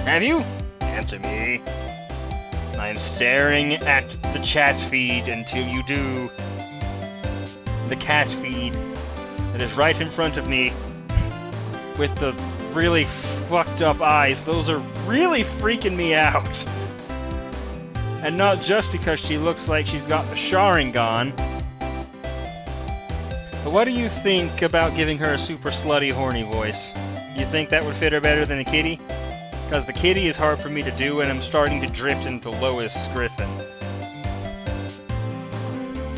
Have you? Answer me. I'm staring at the chat feed until you do. The cat feed that is right in front of me with the really fucked up eyes. Those are really freaking me out. And not just because she looks like she's got the Sharingan. But what do you think about giving her a super slutty horny voice? You think that would fit her better than a kitty? Because the kitty is hard for me to do, and I'm starting to drift into Lois Griffin.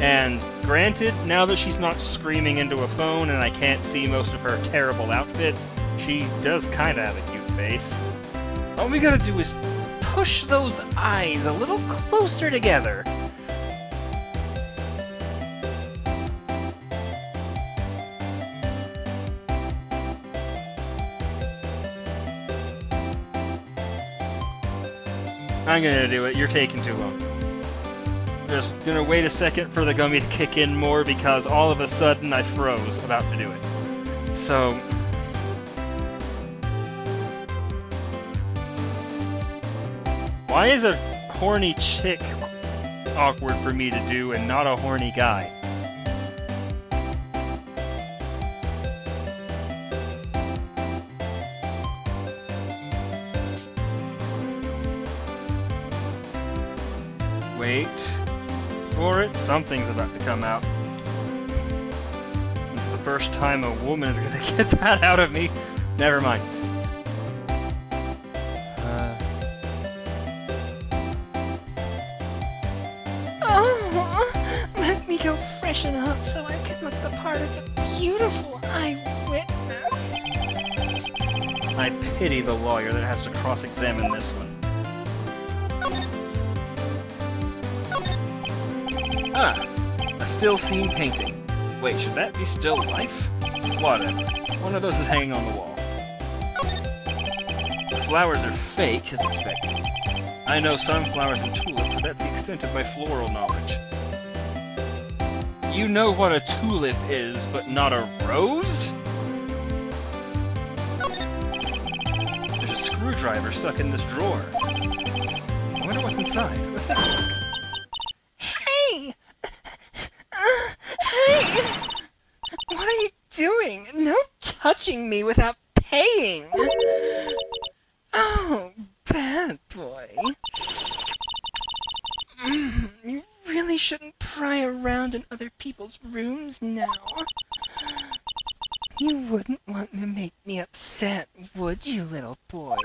And granted, now that she's not screaming into a phone and I can't see most of her terrible outfit, she does kind of have a cute face. All we gotta do is push those eyes a little closer together. I'm gonna do it. You're taking too long. Just gonna wait a second for the gummy to kick in more because all of a sudden I froze about to do it. So... why is a horny chick awkward for me to do and not a horny guy? Wait for it. Something's about to come out. It's the first time a woman is gonna get that out of me. Never mind.
Oh, let me go freshen up so I can look the part of the beautiful eyewitness.
I pity the lawyer that has to cross-examine this one. Ah, a still scene painting. Wait, should that be still life? Whatever. One of those is hanging on the wall. The flowers are fake, as expected. I know sunflowers and tulips, so that's the extent of my floral knowledge. You know what a tulip is, but not a rose? There's a screwdriver stuck in this drawer. I wonder what's inside. Let's take a look.
Hey! Hey! What are you doing? No touching me without paying! Oh, bad boy. You really shouldn't pry around in other people's rooms now. You wouldn't want to make me upset, would you, little boy?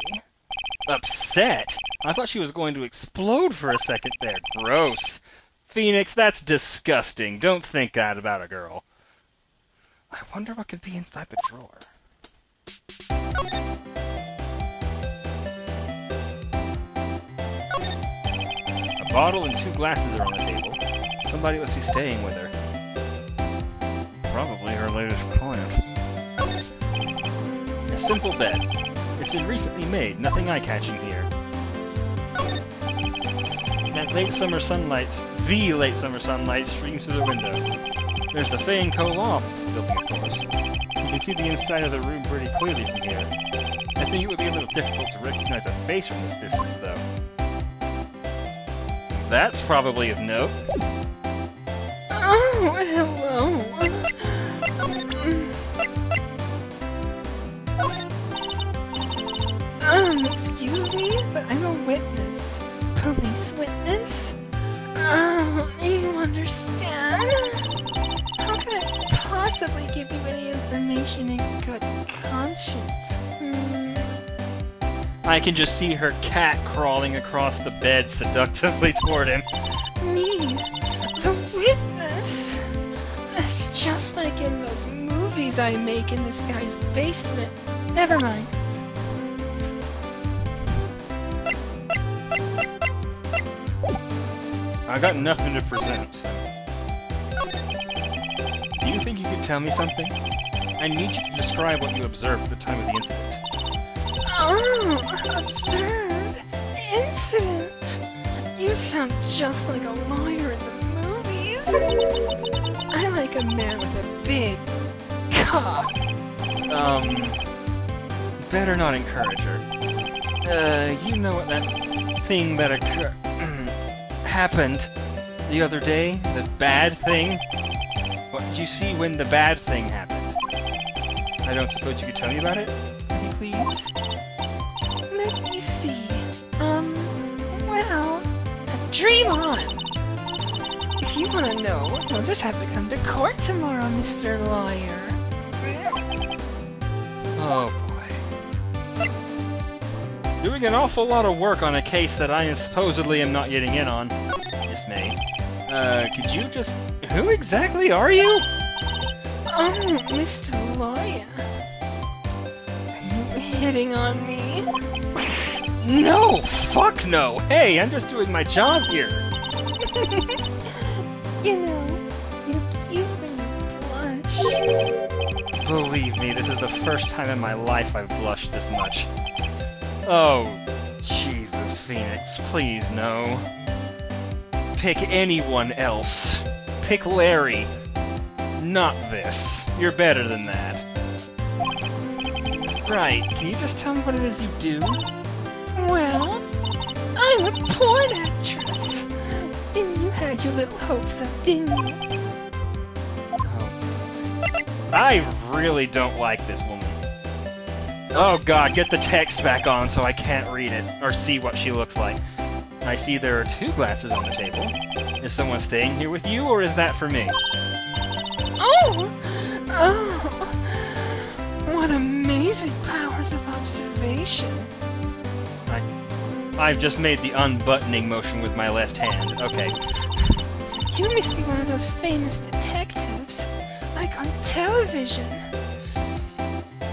Upset? I thought she was going to explode for a second there. Gross. Phoenix, that's disgusting. Don't think that about a girl. I wonder what could be inside the drawer. A bottle and 2 glasses are on the table. Somebody must be staying with her. Probably her latest client. A simple bed. It's been recently made, nothing eye-catching here. That late summer sunlight, the late summer sunlight streams through the window.
There's the Fane Co-Loft building, of course. You can see the inside of the room pretty clearly from here. I think it would be a little difficult to recognize a face from this distance, though. That's probably of note.
Oh, hello. Excuse me, but I'm a witness. Police witness? Oh, you understand? How can I possibly give you any information in good conscience?
I can just see her cat crawling across the bed seductively toward him.
Me? The witness? That's just like in those movies I make in this guy's basement. Never mind.
I got nothing to present, so... Do you think you could tell me something? I need you to describe what you observed at the time of the incident.
Oh, absurd. Incident. You sound just like a lawyer in the movies. I like a man with a big cock.
Better not encourage her. You know what that thing that happened the other day? The bad thing? What did you see when the bad thing happened? I don't suppose you could tell me about it? Please?
Let me see. Well, dream on. If you want to know, you'll just have to come to court tomorrow, Mr. Lawyer.
Oh boy. Doing an awful lot of work on a case that I supposedly am not getting in on. Miss May. Could you just... Who exactly are you?
Oh, Mr. Lawyer. Are you hitting on me?
No! Fuck no! Hey, I'm just doing my job here!
You know, you're cute when you blush.
Believe me, this is the first time in my life I've blushed this much. Oh, Jesus, Phoenix, please no. Pick anyone else. Pick Larry. Not this. You're better than that. Right, can you just tell me what it is you do?
Well, I'm a porn actress. And you had your little hopes up, didn't you?
Oh. I really don't like this woman. Oh god, get the text back on so I can't read it, or see what she looks like. I see there are 2 glasses on the table. Is someone staying here with you, or is that for me?
Oh! Oh! What amazing powers of observation.
I've just made the unbuttoning motion with my left hand. Okay.
You must be one of those famous detectives, like on television.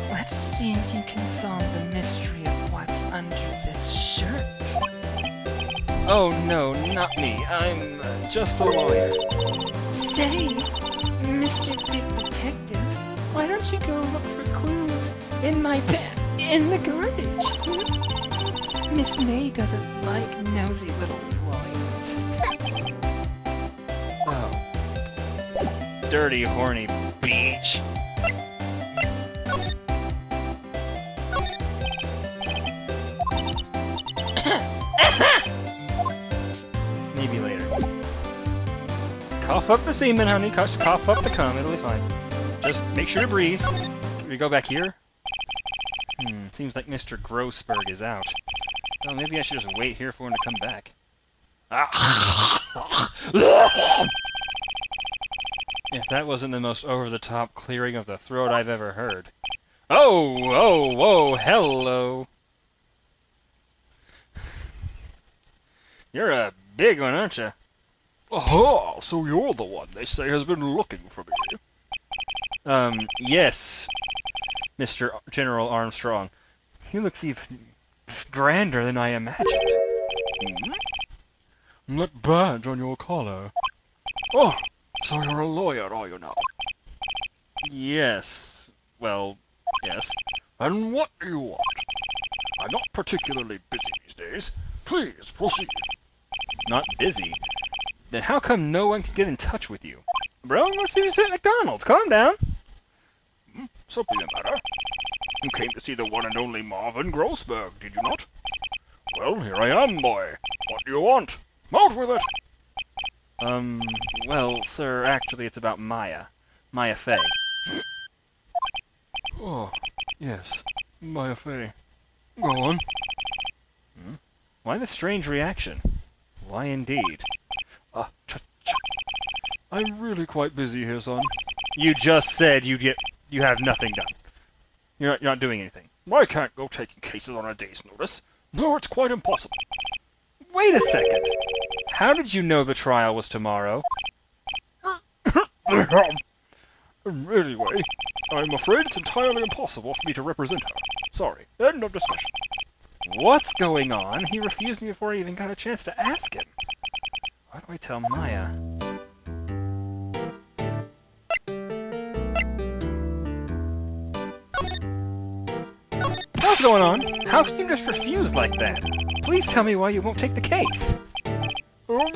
Let's see if you can solve the mystery of what's under this shirt.
Oh no, not me. I'm just a lawyer.
Say, Mr. Big Detective, why don't you go look for clues in my in the garbage? Miss May doesn't like nosy little lawyers.
Oh. Dirty, horny beach. Maybe later. Cough up the semen, honey. Just cough up the cum. It'll be fine. Just make sure to breathe. Can we go back here? Seems like Mr. Grossberg is out. Oh, maybe I should just wait here for him to come back. If that wasn't the most over-the-top clearing of the throat I've ever heard. Oh, hello. You're a big one, aren't you?
Aha, so you're the one they say has been looking for me.
Yes, Mr. General Armstrong. He looks even grander than I imagined.
That badge on your collar. Oh, so you're a lawyer, are you now?
Yes. Well, yes.
And what do you want? I'm not particularly busy these days. Please, proceed.
Not busy? Then how come no one can get in touch with you?
bro? Let's see you at McDonald's. Calm down.
Something the matter? You came to see the one and only Marvin Grossberg, did you not? Well, here I am, boy. What do you want? Out with it!
Well, sir, actually it's about Maya. Maya Fey.
Oh, yes. Maya Fey. Go on.
Why the strange reaction? Why indeed?
I'm really quite busy here, son.
You just said you have nothing done. You're not doing anything.
I can't go taking cases on a day's notice. No, it's quite impossible.
Wait a second. How did you know the trial was tomorrow?
Anyway, I'm afraid it's entirely impossible for me to represent her. Sorry. End of discussion.
What's going on? He refused me before I even got a chance to ask him. Why do I tell Maya? What's going on? How can you just refuse like that? Please tell me why you won't take the case.
Well,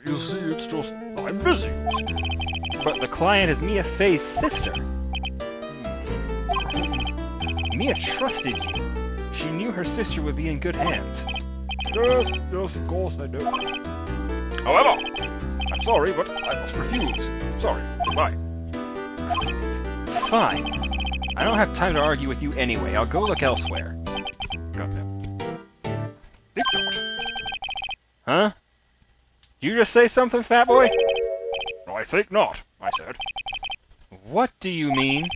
you see, it's just... I'm busy.
But the client is Mia Fey's sister. Mia trusted you. She knew her sister would be in good hands.
Yes, of course I do. However, I'm sorry, but I must refuse. Sorry, goodbye.
Fine. I don't have time to argue with you anyway. I'll go look elsewhere.
Goddamn. Think not.
Huh? Did you just say something, fat boy?
I think not, I said.
What do you mean?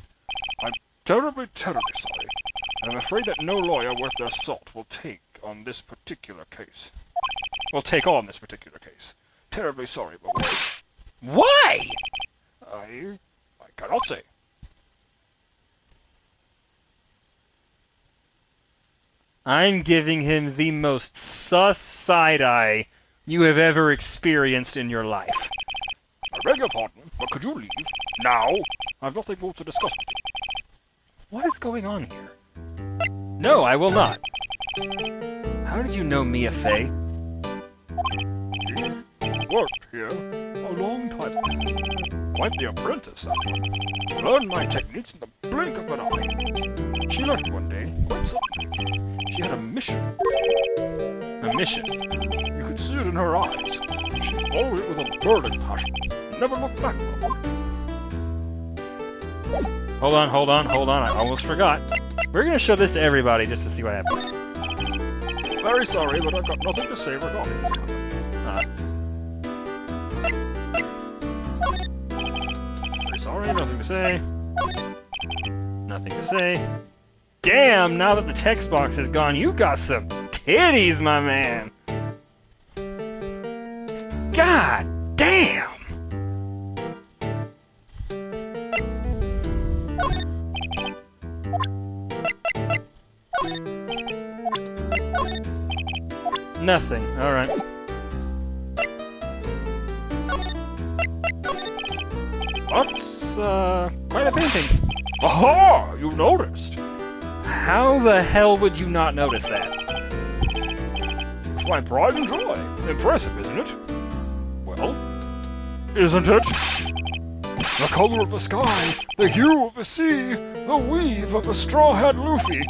I'm terribly sorry. I'm afraid that no lawyer worth their salt will take on this particular case. Terribly sorry, my boy.
Why?
I cannot say.
I'm giving him the most sus side-eye you have ever experienced in your life.
I beg your pardon, but could you leave? Now? I've nothing more to discuss with you.
What is going on here? No, I will not. How did you know Mia Fey?
She worked here a long time ago. Quite the apprentice, that one. Learned my techniques in the blink of an eye. She left one day, quite suddenly. She had a mission.
A mission?
You could see it in her eyes. She followed it with a burning passion. Never looked back.
Hold on. I almost forgot. We're gonna show this to everybody just to see what happens.
Very sorry, but I've got nothing to say regarding this matter.
Very sorry, nothing to say. Nothing to say. Damn, now that the text box is gone, you got some titties, my man. God damn. Nothing. Alright.
That's,
quite a painting.
aha! You noticed!
How the hell would you not notice that?
It's my pride and joy. Impressive, isn't it? Well, isn't it? The color of the sky, the hue of the sea, the weave of a straw-hat Luffy.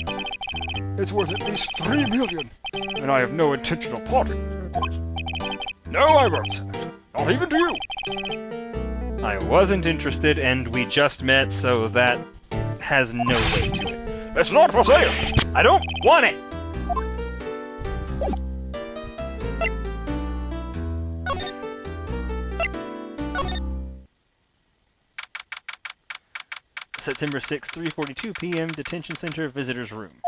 It's worth at least 3 million, and I have no intention of parting with it, of course. No, I won't sell it. Not even to you.
I wasn't interested, and we just met, so that has no weight to it.
It's not for sale.
I don't want it! September 6, 3:42 p.m. Detention Center Visitors Room.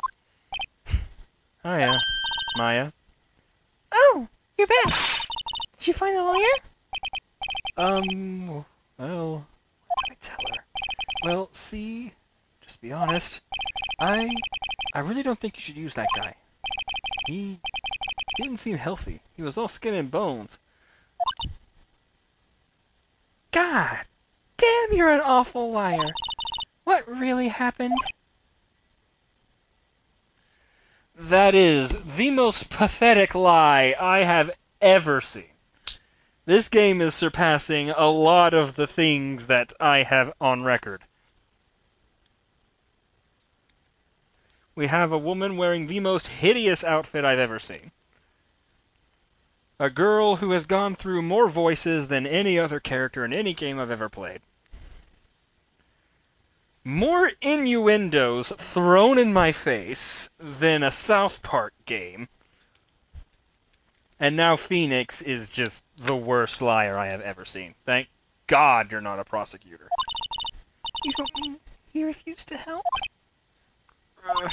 Hiya, Maya.
Oh, you're back. Did you find the lawyer?
Well, what can I tell her? Well, see, just be honest. I really don't think you should use that guy. He didn't seem healthy. He was all skin and bones.
God damn, you're an awful liar. What really happened?
That is the most pathetic lie I have ever seen. This game is surpassing a lot of the things that I have on record. We have a woman wearing the most hideous outfit I've ever seen. A girl who has gone through more voices than any other character in any game I've ever played. More innuendos thrown in my face than a South Park game. And now Phoenix is just the worst liar I have ever seen. Thank God you're not a prosecutor.
You don't mean he refused to help? I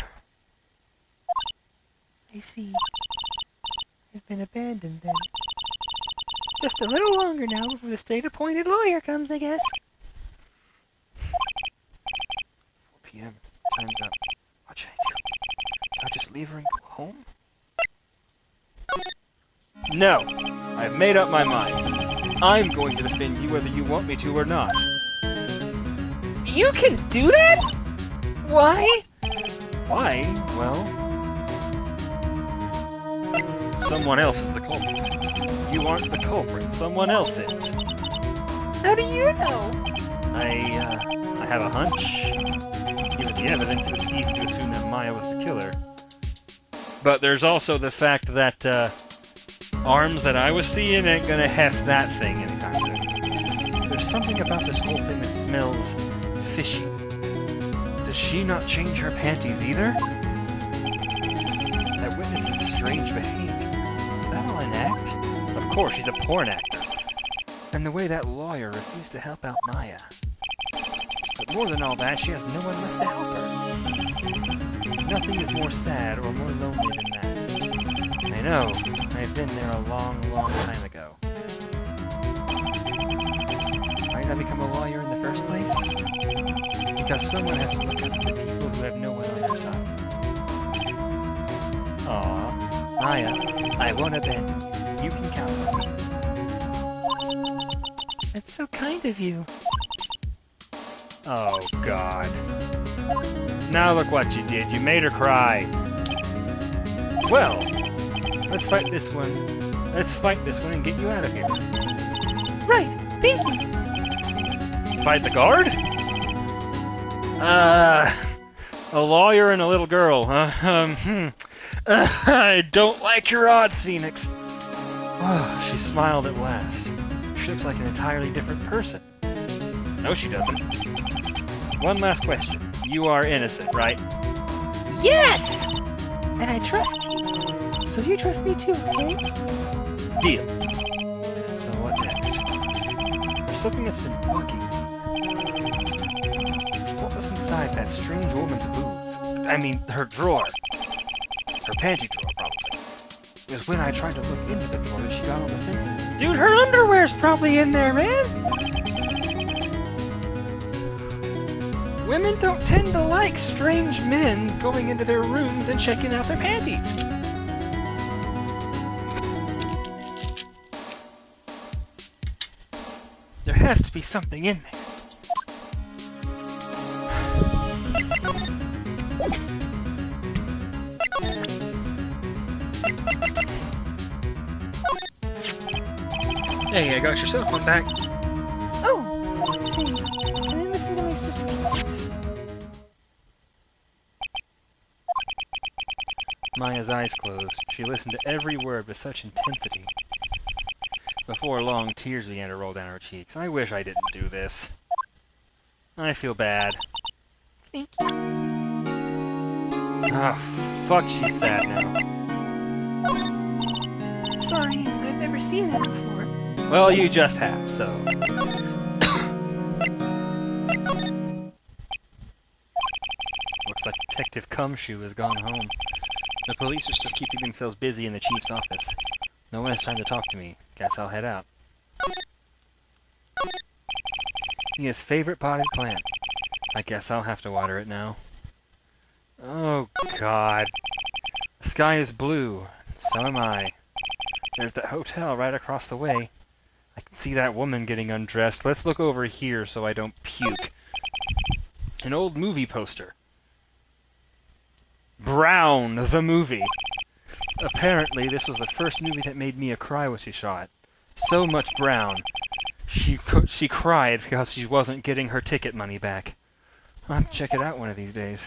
see. I've been abandoned then. Just a little longer now before the state-appointed lawyer comes, I guess.
4 p.m. Time's up. What should I do? Should I just leave her and go home? No! I've made up my mind. I'm going to defend you whether you want me to or not.
You can do that? Why?
Why? Well, someone else is the culprit. You aren't the culprit. Someone else is.
How do you know?
I have a hunch. Given the evidence, it's easy to assume that Maya was the killer. But there's also the fact that, arms that I was seeing ain't gonna heft that thing anytime soon. There's something about this whole thing that smells fishy. Does she not change her panties either? That witness's strange behavior. Is that all an act? Of course, she's a porn actor. And the way that lawyer refused to help out Maya. But more than all that, she has no one left to help her. Nothing is more sad or more lonely than that. I know. I've been there a long, long time ago. Why did I become a lawyer in the first place? Because someone has to look out for the people who have no one on their side. Aw, Maya, I won't abandon you. You can count on me.
That's so kind of you.
Oh, God. Now look what you did. You made her cry. Well, let's fight this one. Let's fight this one and get you out of here.
Right, thank you.
Fight the guard? A lawyer and a little girl, huh? I don't like your odds, Phoenix. Oh, she smiled at last. She looks like an entirely different person. No, she doesn't. One last question. You are innocent, right?
Yes! And I trust you. So you trust me too, okay?
Deal. So what next? There's something that's been bugging me. What was inside that strange woman's boobs? I mean, her drawer. Her panty drawer, probably. It was when I tried to look into the drawer that she got on the fence.
Dude, her underwear's probably in there, man!
Women don't tend to like strange men going into their rooms and checking out their panties. There has to be something in there. Hey, I got your cell phone back.
Oh, let's see. Can I listen to my sister's voice?
Maya's eyes closed. She listened to every word with such intensity. Before long, tears began to roll down her cheeks. I wish I didn't do this. I feel bad.
Thank you.
Ah, fuck, she's sad now.
Sorry, I've never seen that before.
Well, you just have, so... Looks like Detective Cumshoe has gone home. The police are still keeping themselves busy in the chief's office. No one has time to talk to me. Guess I'll head out. His favorite potted plant. I guess I'll have to water it now. Oh, God. The sky is blue. So am I. There's that hotel right across the way. I can see that woman getting undressed. Let's look over here so I don't puke. An old movie poster. Brown, the movie. Apparently, this was the first movie that made Mia cry when she saw it. So much brown. She cried because she wasn't getting her ticket money back. I'll have to check it out one of these days.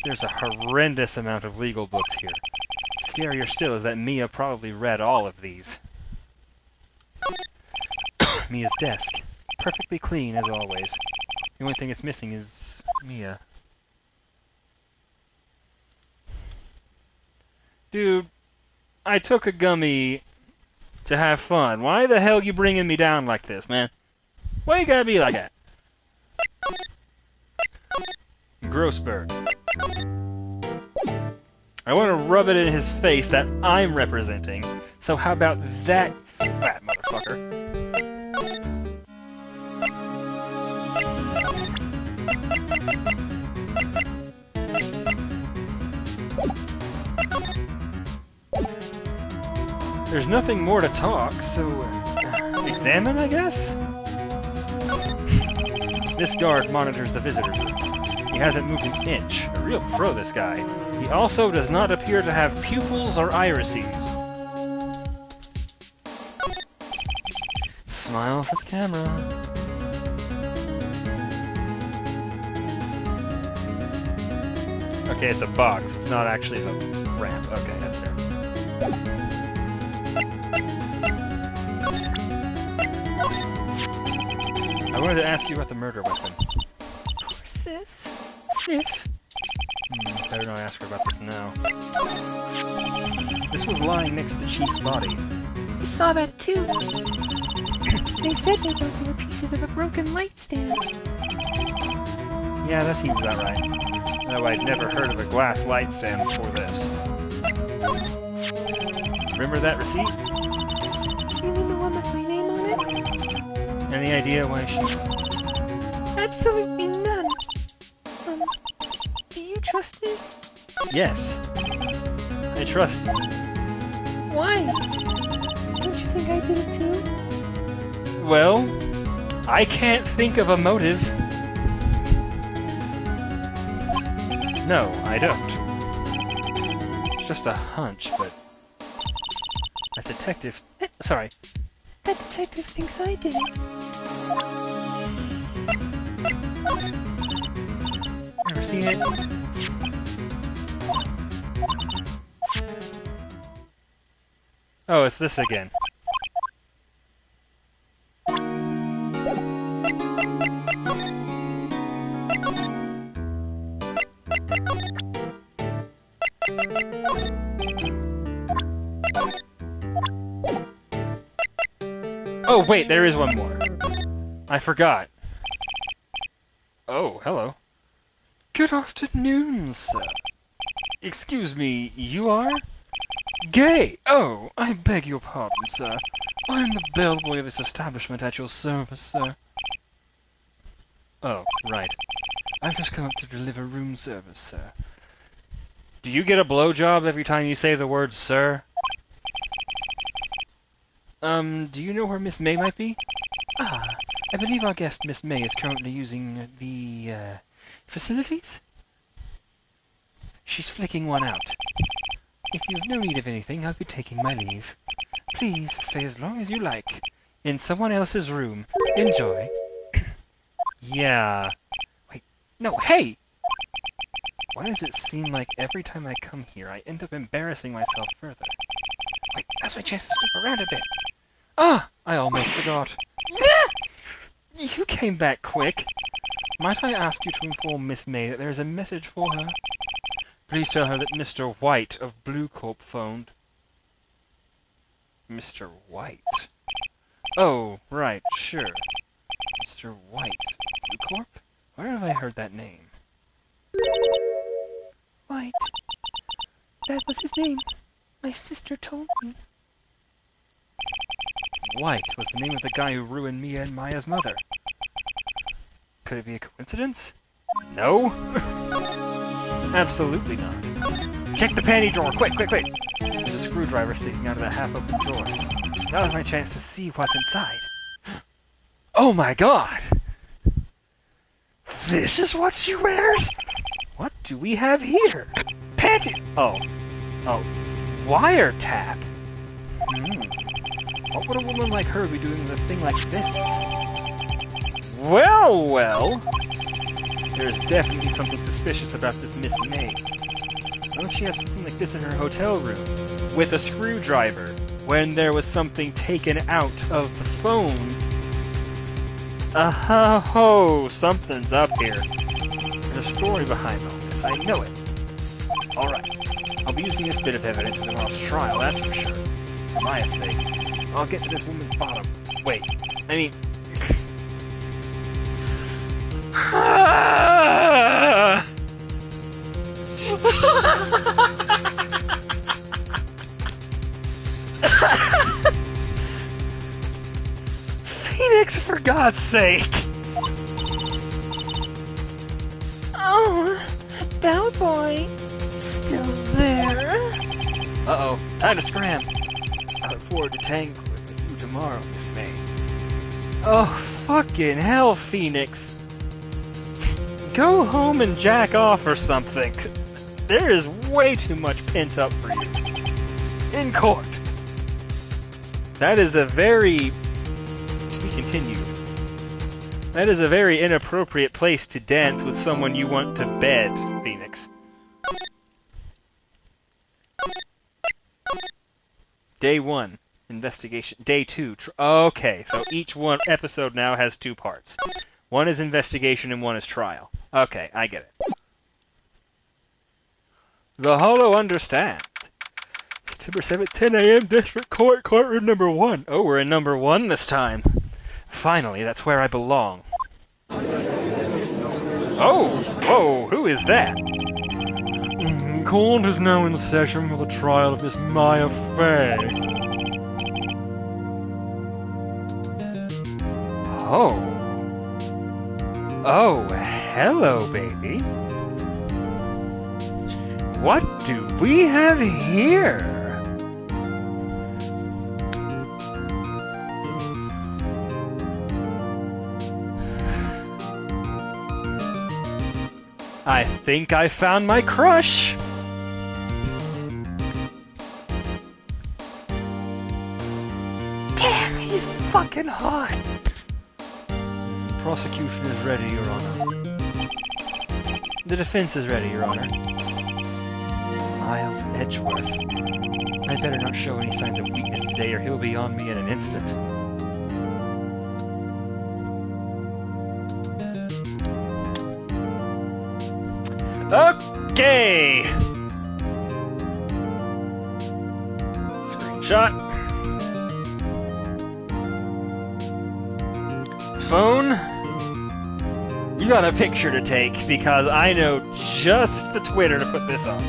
There's a horrendous amount of legal books here. Scarier still is that Mia probably read all of these. Mia's desk. Perfectly clean, as always. The only thing it's missing is Mia. Dude, I took a gummy to have fun. Why the hell you bringing me down like this, man? Why you gotta be like that? Grossberg. I want to rub it in his face that I'm representing. So how about that fat motherfucker? There's nothing more to talk, so examine, I guess? This guard monitors the visitors room. He hasn't moved an inch. A real pro, this guy. He also does not appear to have pupils or irises. Smile for the camera. Okay, it's a box. It's not actually the ramp. Okay, that's fair. I wanted to ask you about the murder weapon.
Poor sis. Sniff.
Better not ask her about this now. This was lying next to Chief's body.
We saw that too. They said they thought they were pieces of a broken light stand.
Yeah, that seems about right. Though I'd never heard of a glass light stand before this. Remember that receipt?
You mean the one with my name on it?
Any idea why she...
Absolutely none. Do you trust me?
Yes. I trust you.
Why? Don't you think I did it too?
Well, I can't think of a motive. No, I don't. It's just a hunch, but... That detective... Sorry.
That detective thinks I did it.
Ever seen it? Oh, it's this again. Oh, wait, there is one more. I forgot. Oh, hello. Good afternoon, sir. Excuse me, you are? Gay! Oh, I beg your pardon, sir. I'm the bellboy of this establishment at your service, sir. Oh, right. I've just come up to deliver room service, sir. Do you get a blowjob every time you say the word sir? Do you know where Miss May might be? Ah, I believe our guest, Miss May, is currently using the, facilities? She's flicking one out. If you've no need of anything, I'll be taking my leave. Please, stay as long as you like. In someone else's room. Enjoy. Yeah. Wait, no, hey! Why does it seem like every time I come here, I end up embarrassing myself further? Wait, that's my chance to snoop around a bit. Ah! I almost forgot. You came back quick. Might I ask you to inform Miss May that there is a message for her? Please tell her that Mr. White of Blue Corp phoned. Mr. White? Oh, right, sure. Mr. White. Blue Corp? Where have I heard that name?
White. That was his name. My sister told me.
White was the name of the guy who ruined Mia and Maya's mother. Could it be a coincidence? No? Absolutely not. Check the panty drawer! Quick, quick, quick! There's a screwdriver sticking out of the half-open drawer. That was my chance to see what's inside. Oh my god! This is what she wears? What do we have here? Panty! Oh. Oh, wiretap? What would a woman like her be doing with a thing like this? Well, well. There's definitely something suspicious about this Miss May. Why don't she have something like this in her hotel room? With a screwdriver, when there was something taken out of the phone. Oh, something's up here. There's a story behind all this, I know it. Alright, I'll be using this bit of evidence in tomorrow's trial, that's for sure. For Maya's sake, I'll get to this woman's bottom. Wait, I mean... Phoenix, for God's sake!
Oh, Bell Boy, still there?
Uh-oh, time to scram. I look forward to tangling with you tomorrow, Miss May. Oh, fucking hell, Phoenix. Go home and jack off or something. There is way too much pent up for you. In court. That is a very... To be continued. That is a very inappropriate place to dance with someone you want to bed, Phoenix. Day 1, investigation. Day 2, okay, so each one episode now has 2 parts. One is investigation and one is trial. Okay, I get it. The Hollow understand. September 7th, 10 a.m., District Court, Courtroom number 1. Oh, we're in number 1 this time. Finally, that's where I belong. Oh, whoa, who is that?
Court is now in session for the trial of Miss Maya Fey.
Oh. Oh, hello, baby. What do we have here? I think I found my crush! Damn, he's fucking hot!
Prosecution is ready, Your Honor.
The defense is ready, Your Honor. Miles Edgeworth. I better not show any signs of weakness today or he'll be on me in an instant. Okay! Screenshot. Phone. You got a picture to take because I know just the Twitter to put this on.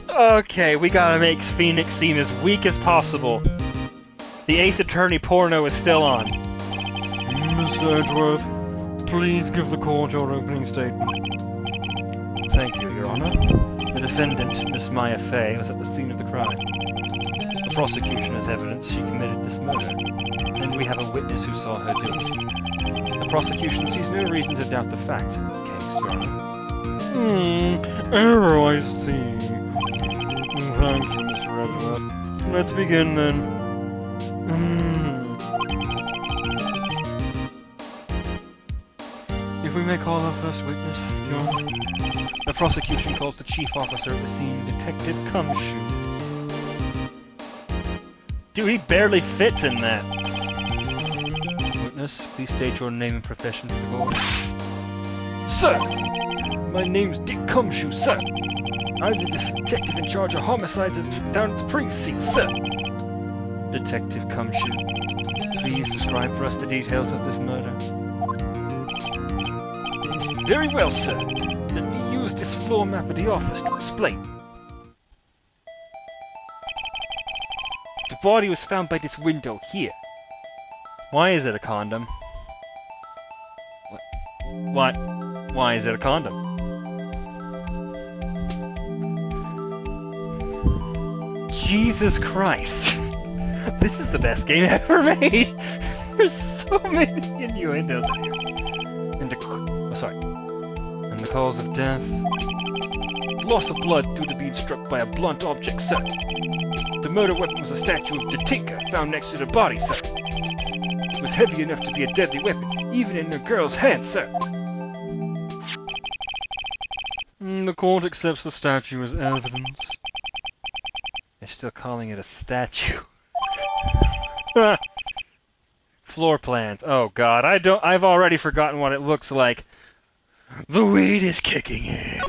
Okay, we gotta make Phoenix seem as weak as possible. The Ace Attorney porno is still on.
Mr. Edgeworth, please give the court your opening statement.
Thank you, Your Honor. The defendant, Miss Maya Fey, was at the scene of the crime. The prosecution has evidence she committed this murder, and we have a witness who saw her do it. The prosecution sees no reason to doubt the facts of this case, Your Honor.
Oh, I see. Thank you, Mr. Edgeworth. Let's begin, then. If we may call our first witness, Your Honor.
The prosecution calls the chief officer at the scene, Detective Cumshoe. Dude, he barely fits in that.
Witness, please state your name and profession to the court.
Sir! My name's Dick Cumshoe, sir. I'm the detective in charge of homicides down at the precinct, sir.
Detective Cumshoe, please describe for us the details of this murder.
Very well, sir. Let me use this floor map of the office to explain. The body was found by this window here.
Why is it a condom?
What?
Why is it a condom?
Jesus Christ. This is the best game ever made. There's so many innuendos in here. And the cause of death. Loss of blood due to being struck by a blunt object, sir. The murder weapon was a statue of Datinka found next to the body, sir. It was heavy enough to be a deadly weapon, even in a girl's hands, sir.
The court accepts the statue as evidence.
They're still calling it a statue. Floor plans. Oh god, I've already forgotten what it looks like. The weed is kicking in.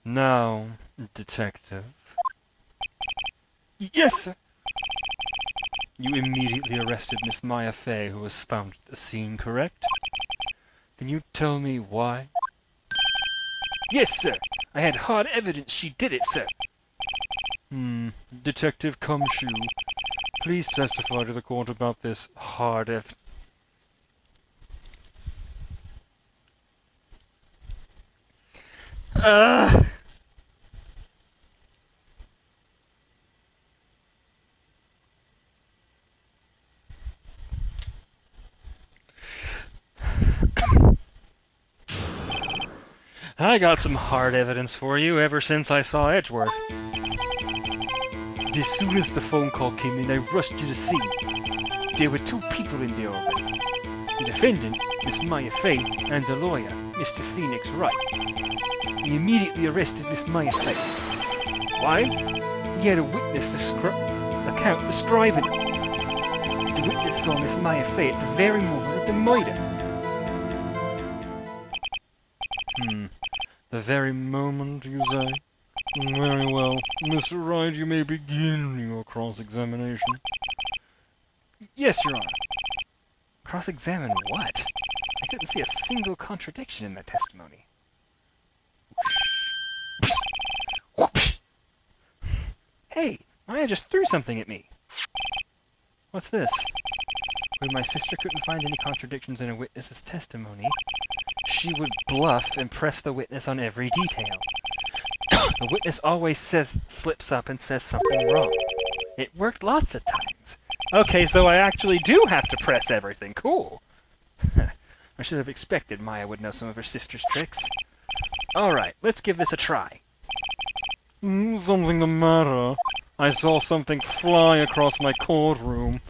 Now, detective. Yes, sir. You immediately arrested Miss Maya Fey, who was found at the scene, correct? Can you tell me why? Yes, sir. I had hard evidence she did it, sir.
Detective Cumshoe, please testify to the court about this hard evidence.
I got some hard evidence for you ever since I saw Edgeworth. As soon as the phone call came in, I rushed to the scene. There were two people in there already. The defendant, Miss Maya Fey, and the lawyer, Mr. Phoenix Wright. He immediately arrested Miss Maya Fey. Why? He had a witness account describing it. The witness saw Miss Maya Fey at the very moment of the murder.
The very moment, you say? Very well. Mr. Wright, you may begin your cross-examination.
Yes, Your Honor. Cross-examine what? I couldn't see a single contradiction in that testimony. Hey, Maya just threw something at me. What's this? When my sister couldn't find any contradictions in a witness's testimony, she would bluff and press the witness on every detail. The witness always slips up and says something wrong. It worked lots of times. Okay, so I actually do have to press everything. Cool. I should have expected Maya would know some of her sister's tricks. Alright, let's give this a try.
Something the matter? I saw something fly across my courtroom.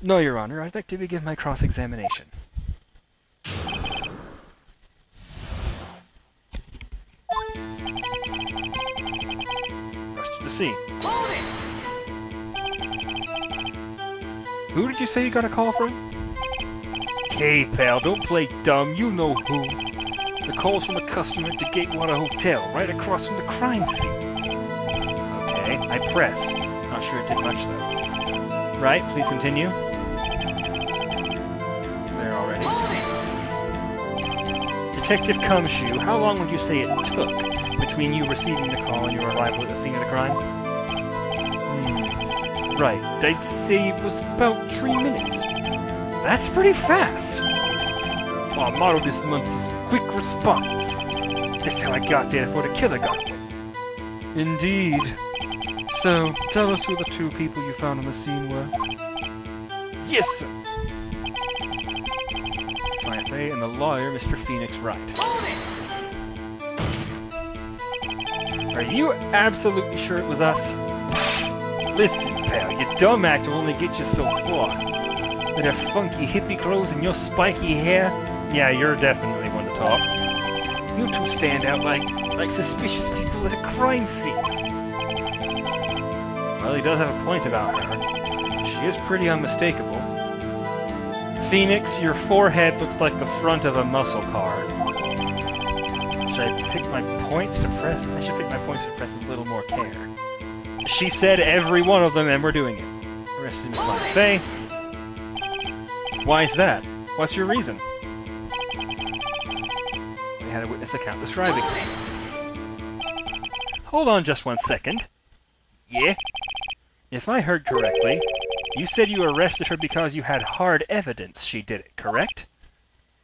No, Your Honor, I'd like to begin my cross-examination. Rush to the scene. Who did you say you got a call from? Hey, pal, don't play dumb. You know who. The call's from a customer at the Gatewater Hotel, right across from the crime scene. Okay, I pressed. Not sure it did much, though. Right, please continue. There already. Detective Cumshoe, how long would you say it took between you receiving the call and your arrival at the scene of the crime? Right, I'd say it was about 3 minutes. That's pretty fast. Our motto this month is quick response. That's how I got there before the killer got there.
Indeed. So, tell us who the two people you found on the scene were.
Yes, sir. Maya Fey and the lawyer, Mr. Phoenix Wright. Are you absolutely sure it was us? Listen, pal, your dumb act will only get you so far. With your funky hippie clothes and your spiky hair, yeah, you're definitely one to talk. You two stand out like suspicious people at a crime scene. Well, he does have a point about her. She is pretty unmistakable. Phoenix, your forehead looks like the front of a muscle car. Should I pick my points to press? I should pick my points to press with a little more care. She said every one of them, and we're doing it. Arrested Miss Maya Fey. Why is that? What's your reason? We had a witness account describing it. Hold on just 1 second. Yeah? If I heard correctly, you said you arrested her because you had hard evidence she did it, correct?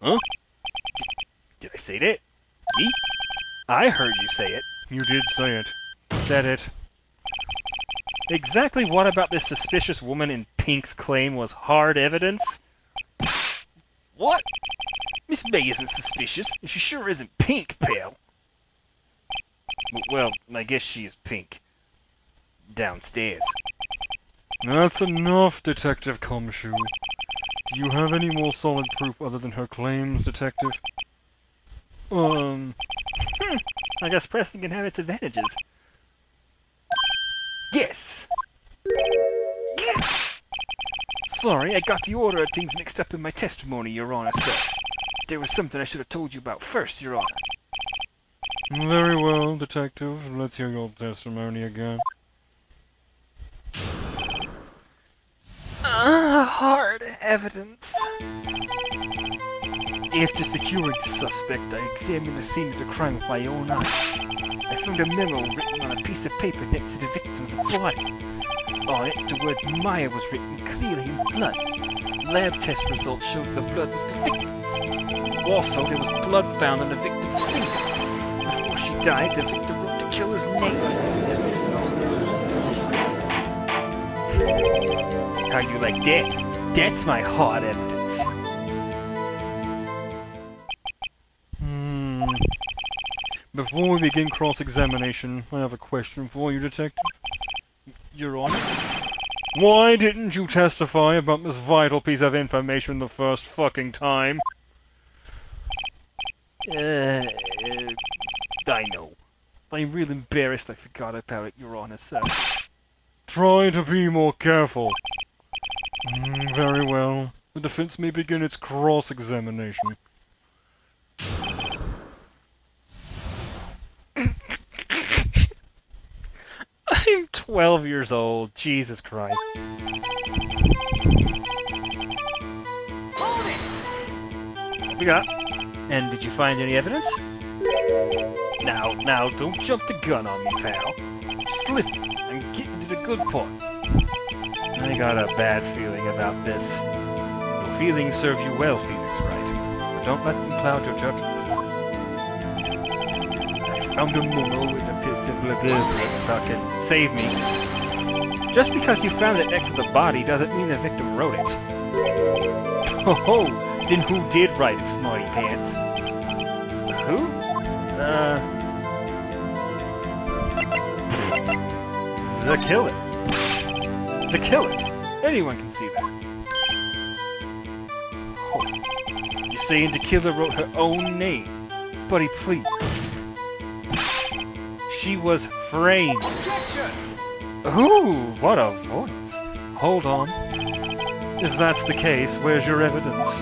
Huh? Did I say that? Me? I heard you say it.
You did say it.
Said it.
Exactly what about this suspicious woman in pink's claim was hard evidence?
What? Miss May isn't suspicious, and she sure isn't pink, pal.
Well, I guess she is pink. Downstairs.
That's enough, Detective Cumshoe. Do you have any more solid proof other than her claims, Detective?
I guess pressing can have its advantages.
Yes!
Sorry, I got the order of things mixed up in my testimony, Your Honor, sir. There was something I should have told you about first, Your Honor.
Very well, Detective. Let's hear your testimony again.
Hard evidence.
After securing the suspect, I examined the scene of the crime with my own eyes. I found a memo written on a piece of paper next to the victim's body. On it, the word Maya was written clearly in blood. Lab test results showed the blood was the victim's. Also, there was blood found on the victim's finger. Before she died, the victim wrote the killer's name.
How you like that? That's my hard evidence.
Before we begin cross-examination, I have a question for you, Detective.
Your Honor?
Why didn't you testify about this vital piece of information the first fucking time?
I know. I'm real embarrassed I forgot about it, Your Honor, sir.
Try to be more careful. Very well. The defense may begin its cross-examination.
I'm 12 years old. Jesus Christ. What we got? And did you find any evidence? Now, don't jump the gun on me, pal. Just listen, I'm getting to the good part. I got a bad feeling about this. Your feelings serve you well, Phoenix, Wright? But don't let them cloud your judgment. I found a memo with a piece of blah blah blah. Fucking save me. Just because you found it next to the body doesn't mean the victim wrote it. Ho, then who did write it, smarty pants? Who? The killer. The killer. Anyone can see that. Oh. You're saying the killer wrote her own name? Buddy, please. She was framed. Ooh, what a voice. Hold on. If that's the case, where's your evidence?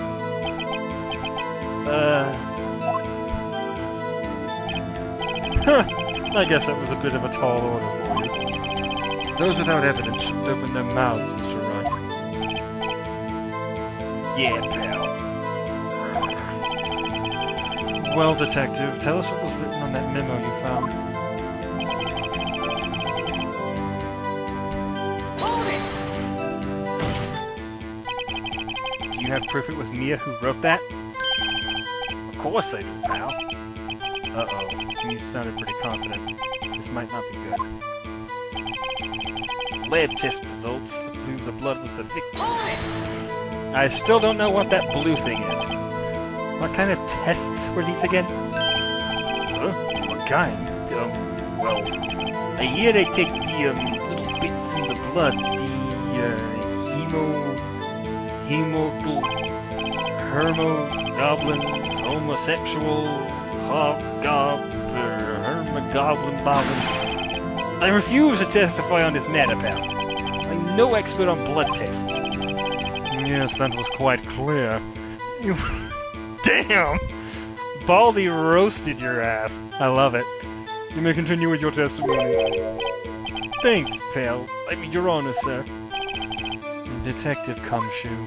I guess that was a bit of a tall order for you. Those without evidence shouldn't open their mouths, Mr. Wright. Yeah, pal. Well, Detective, tell us what was written on that memo you found. Do you have proof it was Mia who wrote that? Of course I do, pal. Uh-oh, you sounded pretty confident. This might not be good. Lab test results, the blood was the victim. I still don't know what that blue thing is. What kind of tests were these again? Huh? What kind? Well, I hear they take the, little bits in the blood, hermogoblins, homosexual, hermogoblin bobbin. I refuse to testify on this matter, pal. I'm no expert on blood tests. Yes, that was quite clear. You... Damn! Baldy roasted your ass. I love it. You may continue with your testimony. Thanks, pal. I mean, Your Honor, sir. Detective Cumshoe.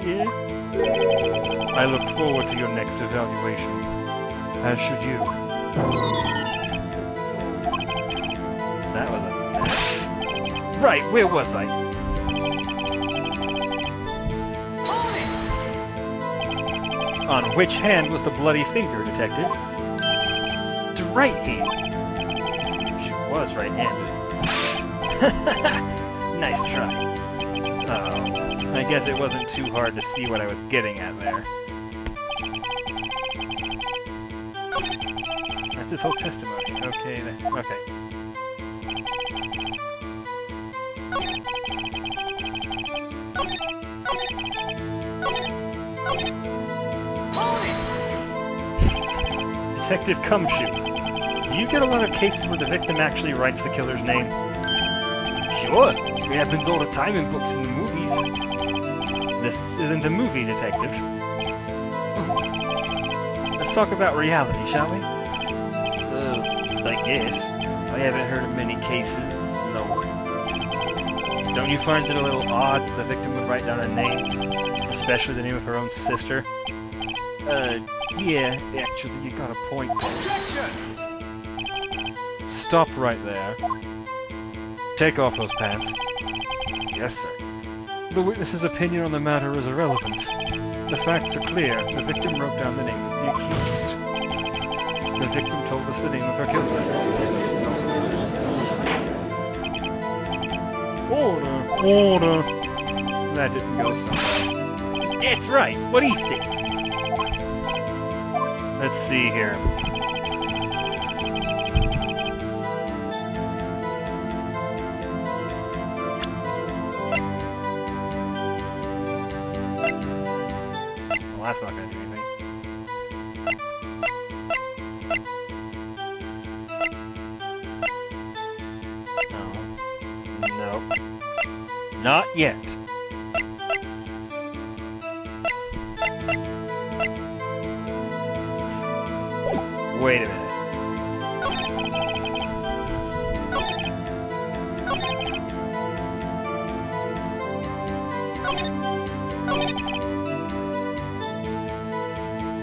Yeah? I look forward to your next evaluation. As should you. That was a mess. Right, where was I? On which hand was the bloody finger, Detective? The right hand. She was right-handed.
Nice try. Oh, I guess it wasn't too hard to see what I was getting at there. That's his whole testimony. Okay, then. Okay. Detective Cumshoe. Do you get a lot of cases where the victim actually writes the killer's name? Sure. It happens all the time in books and the movies. This isn't a movie, detective. Let's talk about reality, shall we? I guess. I haven't heard of many cases, no. Don't you find it a little odd that the victim would write down a name? Especially the name of her own sister? Yeah, actually, you got a point.
Stop right there. Take off those pants.
Yes, sir.
The witness's opinion on the matter is irrelevant. The facts are clear. The victim wrote down the name of the accused. The victim told us the name of her killer. Order! Order!
That didn't go so well. That's right. What do you say? Let's see here. Well, that's not going to do anything. No. No. Not yet. Wait a minute.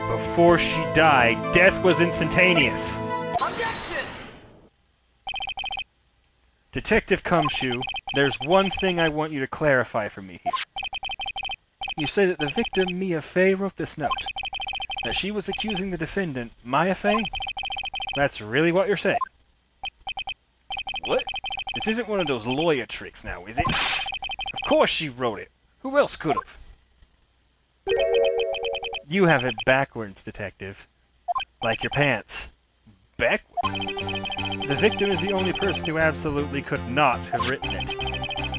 Before she died, death was instantaneous. Objection! Detective Cumshoe, there's one thing I want you to clarify for me here. You say that the victim, Mia Fey, wrote this note. That she was accusing the defendant, Maya Fey? That's really what you're saying? What? This isn't one of those lawyer tricks now, is it? Of course she wrote it. Who else could have? You have it backwards, detective. Like your pants. Backwards? The victim is the only person who absolutely could not have written it.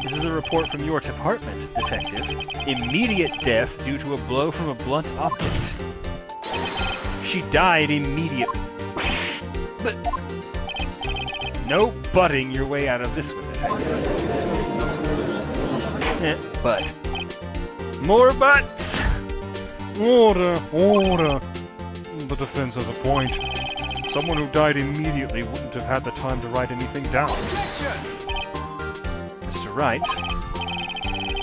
This is a report from your department, detective. Immediate death due to a blow from a blunt object. She died immediately. But no butting your way out of this one, detective. But more butts.
Order! Order! The defense has a point. Someone who died immediately wouldn't have had the time to write anything down.
Mr. Wright,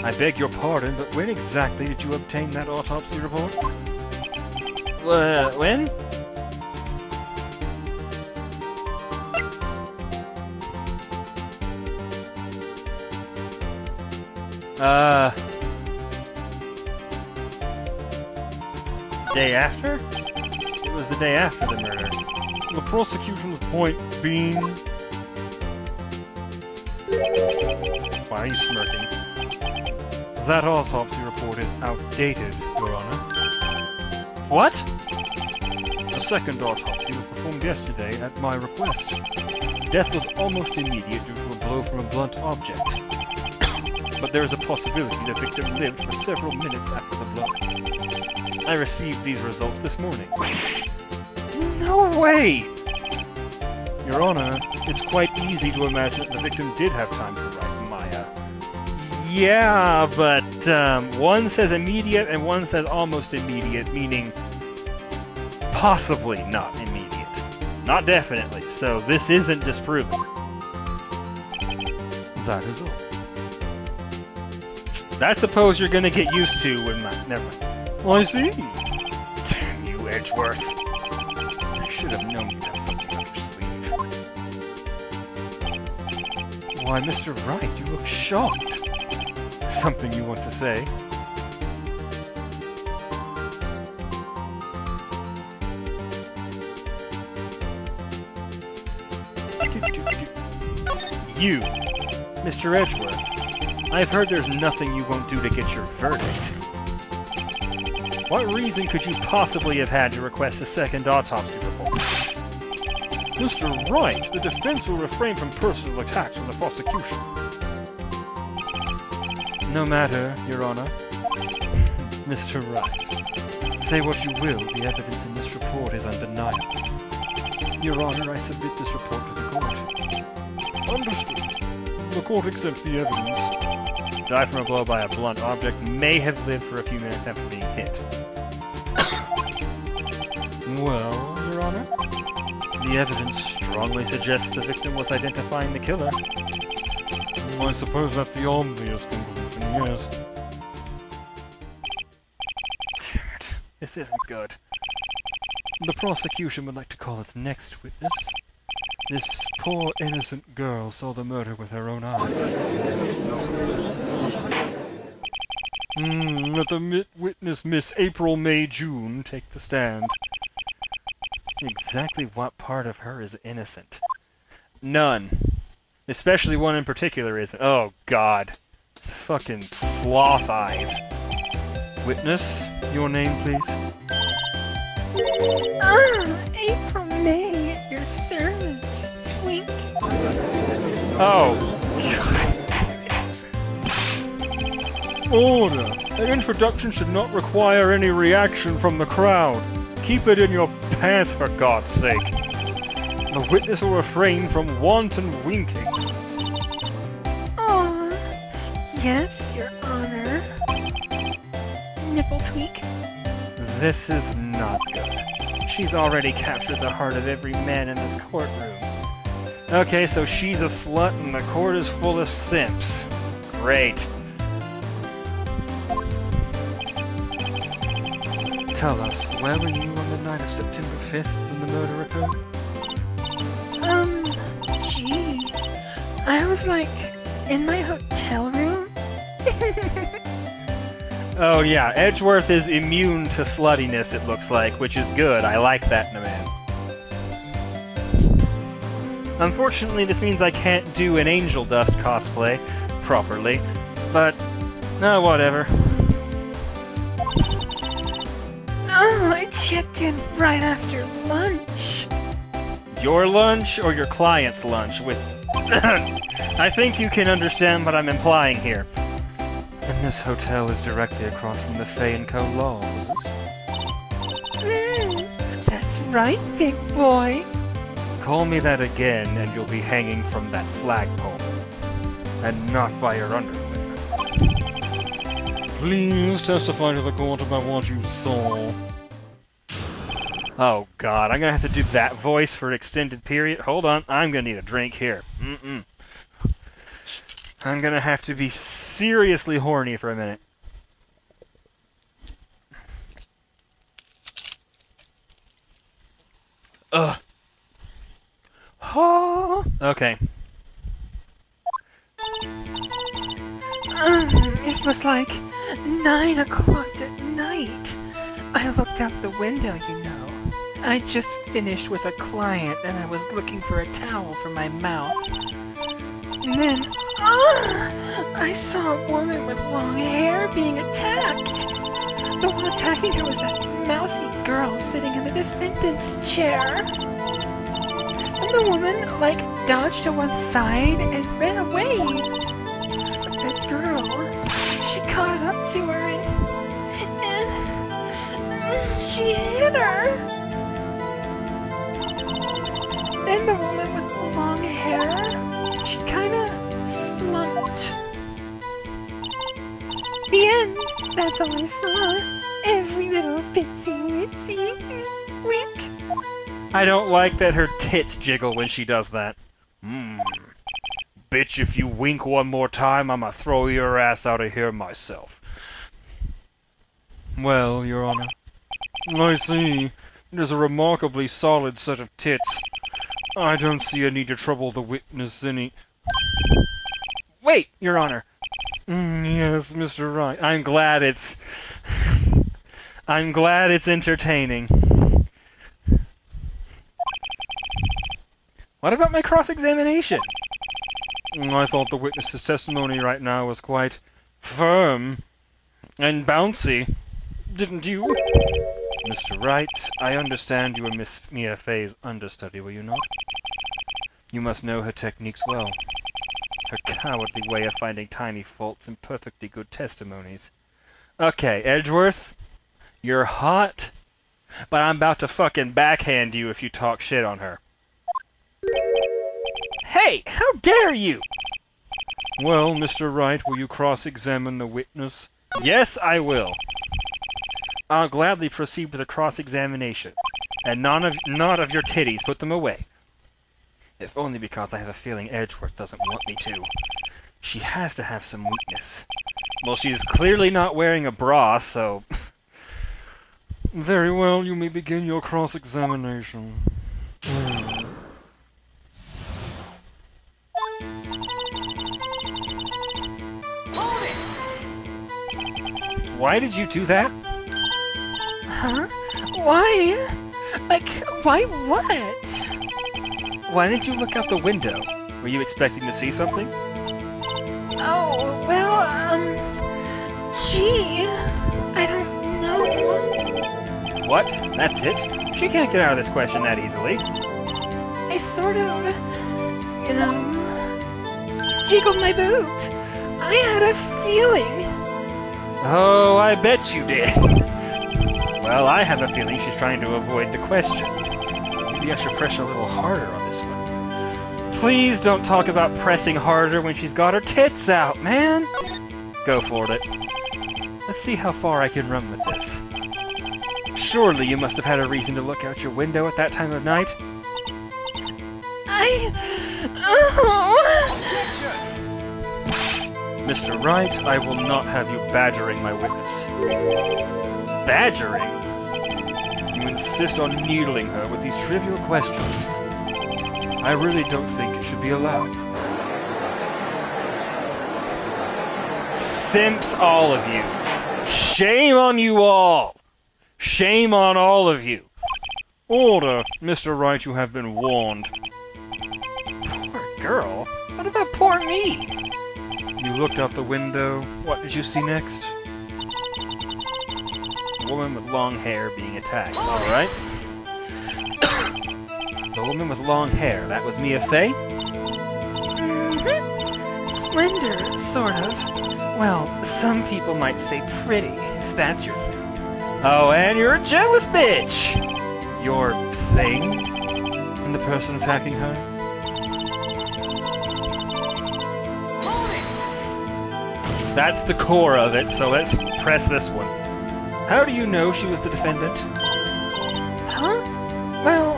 I beg your pardon, but when exactly did you obtain that autopsy report? When? Day after? It was the day after the murder.
The prosecution's point being...
Why are you smirking?
That autopsy report is outdated, Your Honor.
What?
A second autopsy was performed yesterday at my request.
Death was almost immediate due to a blow from a blunt object. But there is a possibility the victim lived for several minutes after the blow. I received these results this morning. No way!
Your Honor, it's quite easy to imagine that the victim did have time to write Maya.
Yeah, but one says immediate and one says almost immediate, meaning possibly not immediate. Not definitely, so this isn't disproven.
That is all.
That suppose you're gonna get used to when my... Never mind.
I see.
Damn you, Edgeworth. I should have known you'd have something up your sleeve.
Why, Mr. Wright, you look shocked. Something you want to say?
You,
Mr. Edgeworth, I've heard there's nothing you won't do to get your verdict. What reason could you possibly have had to request a second autopsy report?
Mr. Wright, the defense will refrain from personal attacks on the prosecution.
No matter, Your Honor. Mr. Wright, say what you will, the evidence in this report is undeniable. Your Honor, I submit this report to the court.
Understood. The court accepts the evidence.
Died from a blow by a blunt object, may have lived for a few minutes after being hit. Well, Your Honor? The evidence strongly suggests the victim was identifying the killer.
I suppose that's the obvious conclusion, yes.
Damn it. This isn't good. The prosecution would like to call its next witness. This poor innocent girl saw the murder with her own eyes.
Let the witness Miss April May June take the stand.
Exactly what part of her is innocent? None. Especially one in particular isn't. Oh, God. It's fucking sloth eyes. Witness, your name, please?
April May at your service. Wink.
Oh.
Order! An introduction should not require any reaction from the crowd. Keep it in your pants, for God's sake. The witness will refrain from wanton winking.
Aw. Yes, Your Honor. Nipple tweak.
This is not good. She's already captured the heart of every man in this courtroom. Okay, so she's a slut and the court is full of simps. Great. Tell us, where were you on the night of September 5th when the murder occurred?
Gee. I was like, in my hotel room?
Oh yeah, Edgeworth is immune to sluttiness, it looks like, which is good. I like that in a man. Unfortunately, this means I can't do an Angel Dust cosplay properly, but, whatever.
Oh, I checked in right after lunch.
Your lunch or your client's lunch with... I think you can understand what I'm implying here. And this hotel is directly across from the Fay & Co. Law offices.
That's right, big boy.
Call me that again and you'll be hanging from that flagpole. And not by your underwear.
Please testify to the court about what you saw.
Oh God, I'm gonna have to do that voice for an extended period. Hold on, I'm gonna need a drink here. I'm gonna have to be seriously horny for a minute. Ugh. Oh. Okay.
It was like 9 o'clock at night. I looked out the window, you know. I just finished with a client and I was looking for a towel for my mouth. And then, I saw a woman with long hair being attacked. The one attacking her was that mousy girl sitting in the defendant's chair. And the woman, like, dodged to one side and ran away. But that girl, she caught up to her and she hit her. Then the woman with the long hair, she kinda slumped. The end. That's all I saw. Every little bitsy witsy wink.
I don't like that her tits jiggle when she does that. Bitch, if you wink one more time, I'ma throw your ass out of here myself.
Well, Your Honor. I see. It is a remarkably solid set of tits. I don't see a need to trouble the witness any...
Wait, Your Honor.
Yes, Mr. Wright.
I'm glad it's entertaining. What about my cross-examination?
I thought the witness's testimony right now was quite firm and bouncy. Didn't you?
Mr. Wright, I understand you were Miss Mia Fey's understudy, were you not? You must know her techniques well. Her cowardly way of finding tiny faults in perfectly good testimonies.
Okay, Edgeworth, you're hot, but I'm about to fucking backhand you if you talk shit on her. Hey, how dare you!
Well, Mr. Wright, will you cross-examine the witness?
Yes, I will. I'll gladly proceed with a cross-examination. And not of your titties. Put them away. If only because I have a feeling Edgeworth doesn't want me to. She has to have some weakness. Well, she's clearly not wearing a bra, so...
Very well, you may begin your cross-examination.
Why did you do that?
Huh? Why? Like, why what?
Why didn't you look out the window? Were you expecting to see something?
Oh, well, gee, I don't know.
What? That's it? She can't get out of this question that easily.
I sort of, jiggled my boot. I had a feeling.
Oh, I bet you did. Well, I have a feeling she's trying to avoid the question. Maybe I should press a little harder on this one. Please don't talk about pressing harder when she's got her tits out, man! Go for it. Let's see how far I can run with this. Surely you must have had a reason to look out your window at that time of night? Mr. Wright, I will not have you badgering my witness. Badgering? You insist on needling her with these trivial questions. I really don't think it should be allowed. Simps, all of you. Shame on you all! Shame on all of you.
Order! Mr. Wright, you have been warned.
Poor girl? What about poor me?
You looked out the window. What did you see next?
A woman with long hair being attacked. Alright. The woman with long hair. That was Mia Fey?
Mm-hmm. Slender, sort of.
Well, some people might say pretty, if that's your thing. Oh, and you're a jealous bitch! Your thing?
And the person attacking her?
That's the core of it, so let's press this one. How do you know she was the defendant?
Huh? Well,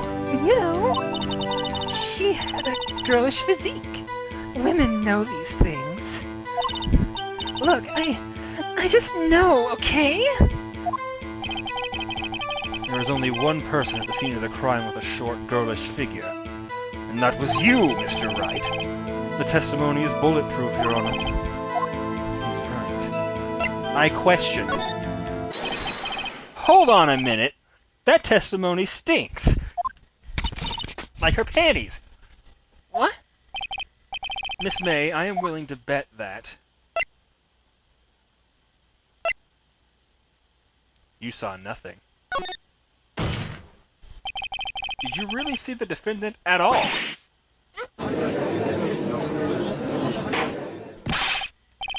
she had a girlish physique. Women know these things. Look, I just know, okay?
There was only one person at the scene of the crime with a short, girlish figure. And that was you, Mr. Wright.
The testimony is bulletproof, Your Honor.
He's right. I question it. Hold on a minute. That testimony stinks. Like her panties.
What?
Miss May, I am willing to bet that... You saw nothing. Did you really see the defendant at all?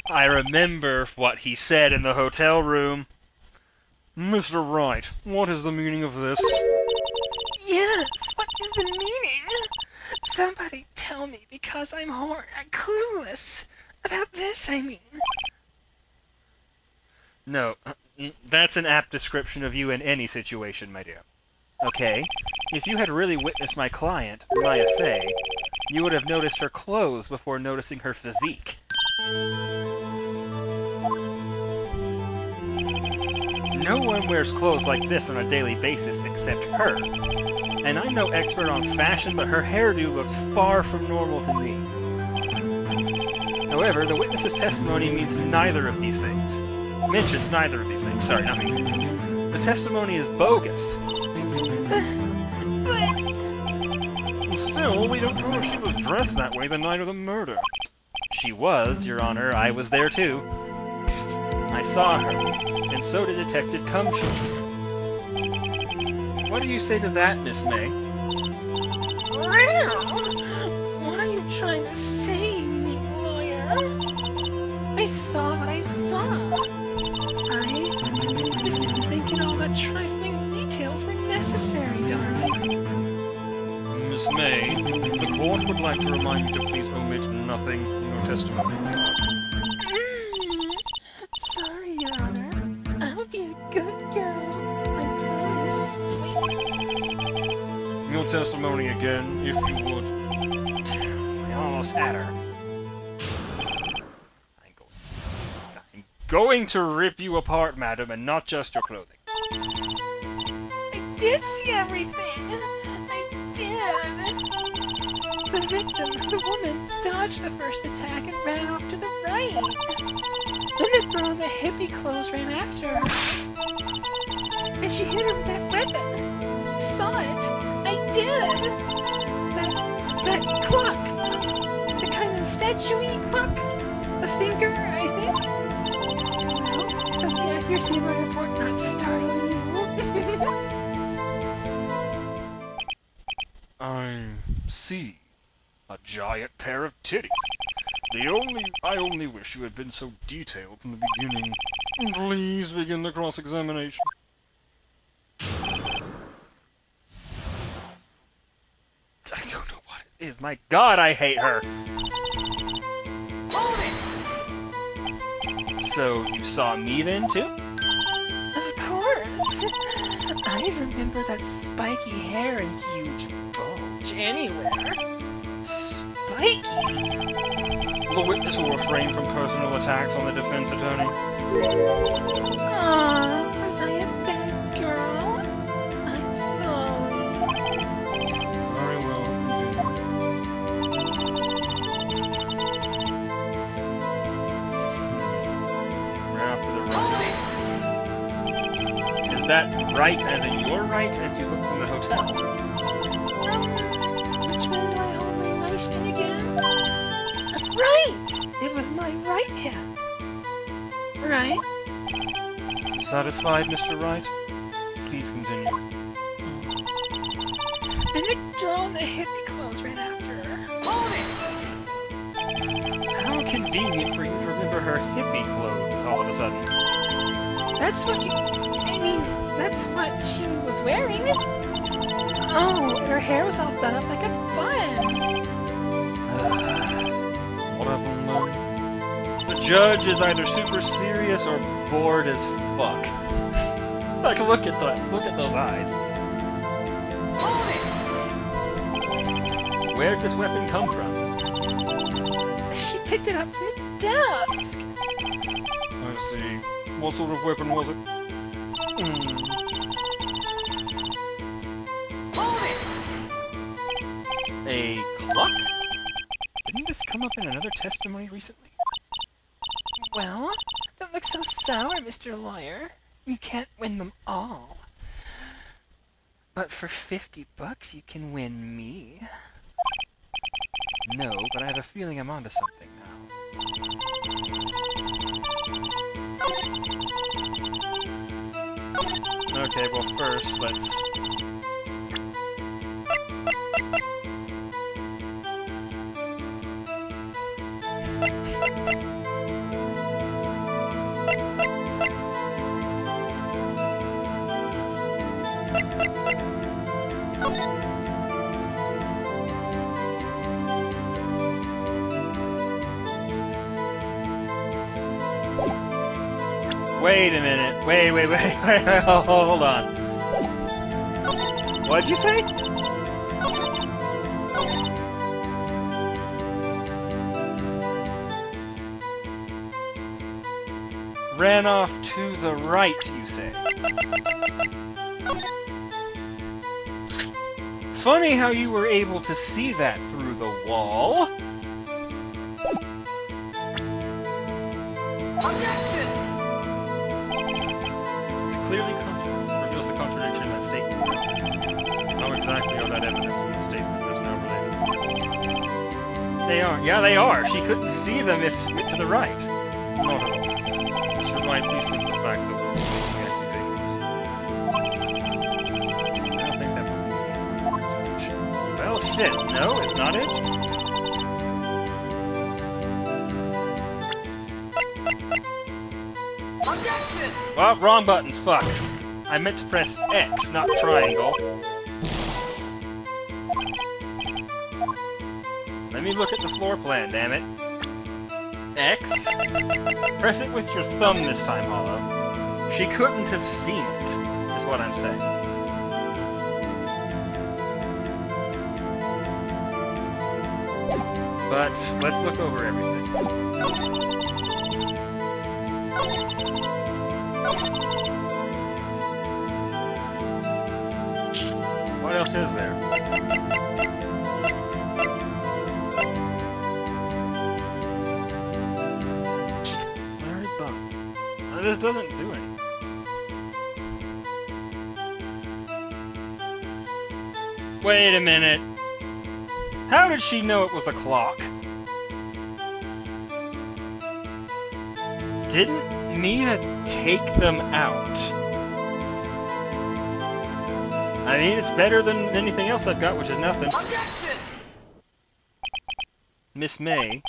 I remember what he said in the hotel room.
Mr. Wright, what is the meaning of this?
Yes, what is the meaning? Somebody tell me, because I'm clueless. About this, I mean.
No, that's an apt description of you in any situation, my dear. Okay, if you had really witnessed my client, Maya Fey, you would have noticed her clothes before noticing her physique. No one wears clothes like this on a daily basis except her. And I'm no expert on fashion, but her hairdo looks far from normal to me. However, the witness's testimony means neither of these things. Mentions neither of these things. Sorry, not means. The testimony is bogus.
Still, we don't know if she was dressed that way the night of the murder.
she was, Your Honor. I was there too. I saw her, and so did Detective Cumshaw. What do you say to that, Miss May?
Wow! What are you trying to say, me lawyer? I saw what I saw. I just didn't think all the trifling details were necessary, darling.
Miss May, the court would like to remind you to please omit nothing in your testimony.
Sorry, Your Honor. I'll be a good girl. I promise.
Your testimony again, if you would.
I almost had her. I'm going to rip you apart, madam, and not just your clothing.
I did see everything. I did. The victim, the woman, dodged the first attack and ran off to the right. Then the girl in the hippie clothes ran after her. And she hit her with that weapon. I saw it. I did. That clock. The kind of statue-y clock. The finger, I think. Well, does the accuracy of my report not startle you?
I see. A giant pair of titties. I only wish you had been so detailed from the beginning. Please begin the cross-examination.
I don't know what it is. My God, I hate her. So, you saw me then, too?
Of course. I remember that spiky hair and huge bulge anywhere. Spiky?
The witness will refrain from personal attacks on the defense attorney.
Aw, was I a bad girl? I'm sorry.
Very well,
We're after the right. Is that right as in your right as you look from the hotel?
Which way do I hold my knife in again? Right! It was my right hand. Right?
Satisfied, Mr. Wright? Please continue.
And the girl in the hippie clothes ran after her.
How convenient for you to remember her hippie clothes all of a sudden.
That's what that's what she was wearing. Oh, and her hair was all done up like a bun.
What happened then?
The judge is either super serious or bored as fuck. Like, look at those eyes. Where'd this weapon come from?
She picked it up from the desk.
I see. What sort of weapon was it?
A clock? Didn't this come up in another testimony recently?
Well, don't look so sour, Mr. Lawyer. You can't win them all. But for $50, you can win me.
No, but I have a feeling I'm onto something now. Okay, well first, let's... Wait a minute. Wait, hold on. What'd you say? Ran off to the right, you say? Funny how you were able to see that through the wall. Clearly reveals the contradiction in that statement. How exactly are that evidence in the statement? There's no related.
They are. Yeah, they are. She couldn't see them if she went to the right.
Not at all. Mr. Wright, please think the fact that we're making accusations.
I don't think that would be. Well, shit. No, it's not it. Oh, wrong button. Fuck. I meant to press X, not triangle. Let me look at the floor plan, damn it. X. Press it with your thumb this time, Hollow. She couldn't have seen it, is what I'm saying. But let's look over everything. What else is there? Very bum. This doesn't do anything. Wait a minute. How did she know it was a clock? Didn't Mia take them out? I mean, it's better than anything else I've got, which is nothing. Miss May,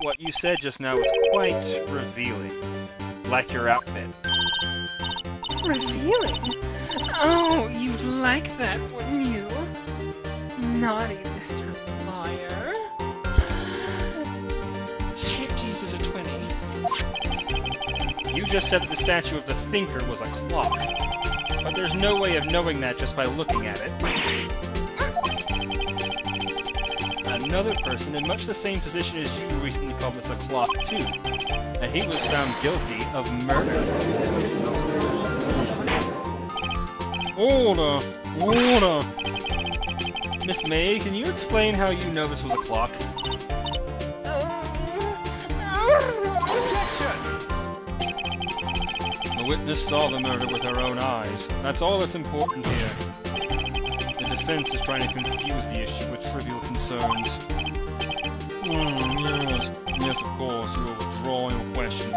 what you said just now was quite revealing. Like your outfit.
Revealing? Oh, you'd like that, wouldn't you? Naughty Mr. Liar. Striptease is a 20.
You just said that the statue of the Thinker was a clock. But there's no way of knowing that just by looking at it. Another person in much the same position as you recently called this a clock too. And he was found guilty of murder.
Order! Order!
Miss May, can you explain how you know this was a clock?
The witness saw the murder with her own eyes. That's all that's important here. The defense is trying to confuse the issue with trivial concerns. Yes. Yes, of course, you will withdraw your questions.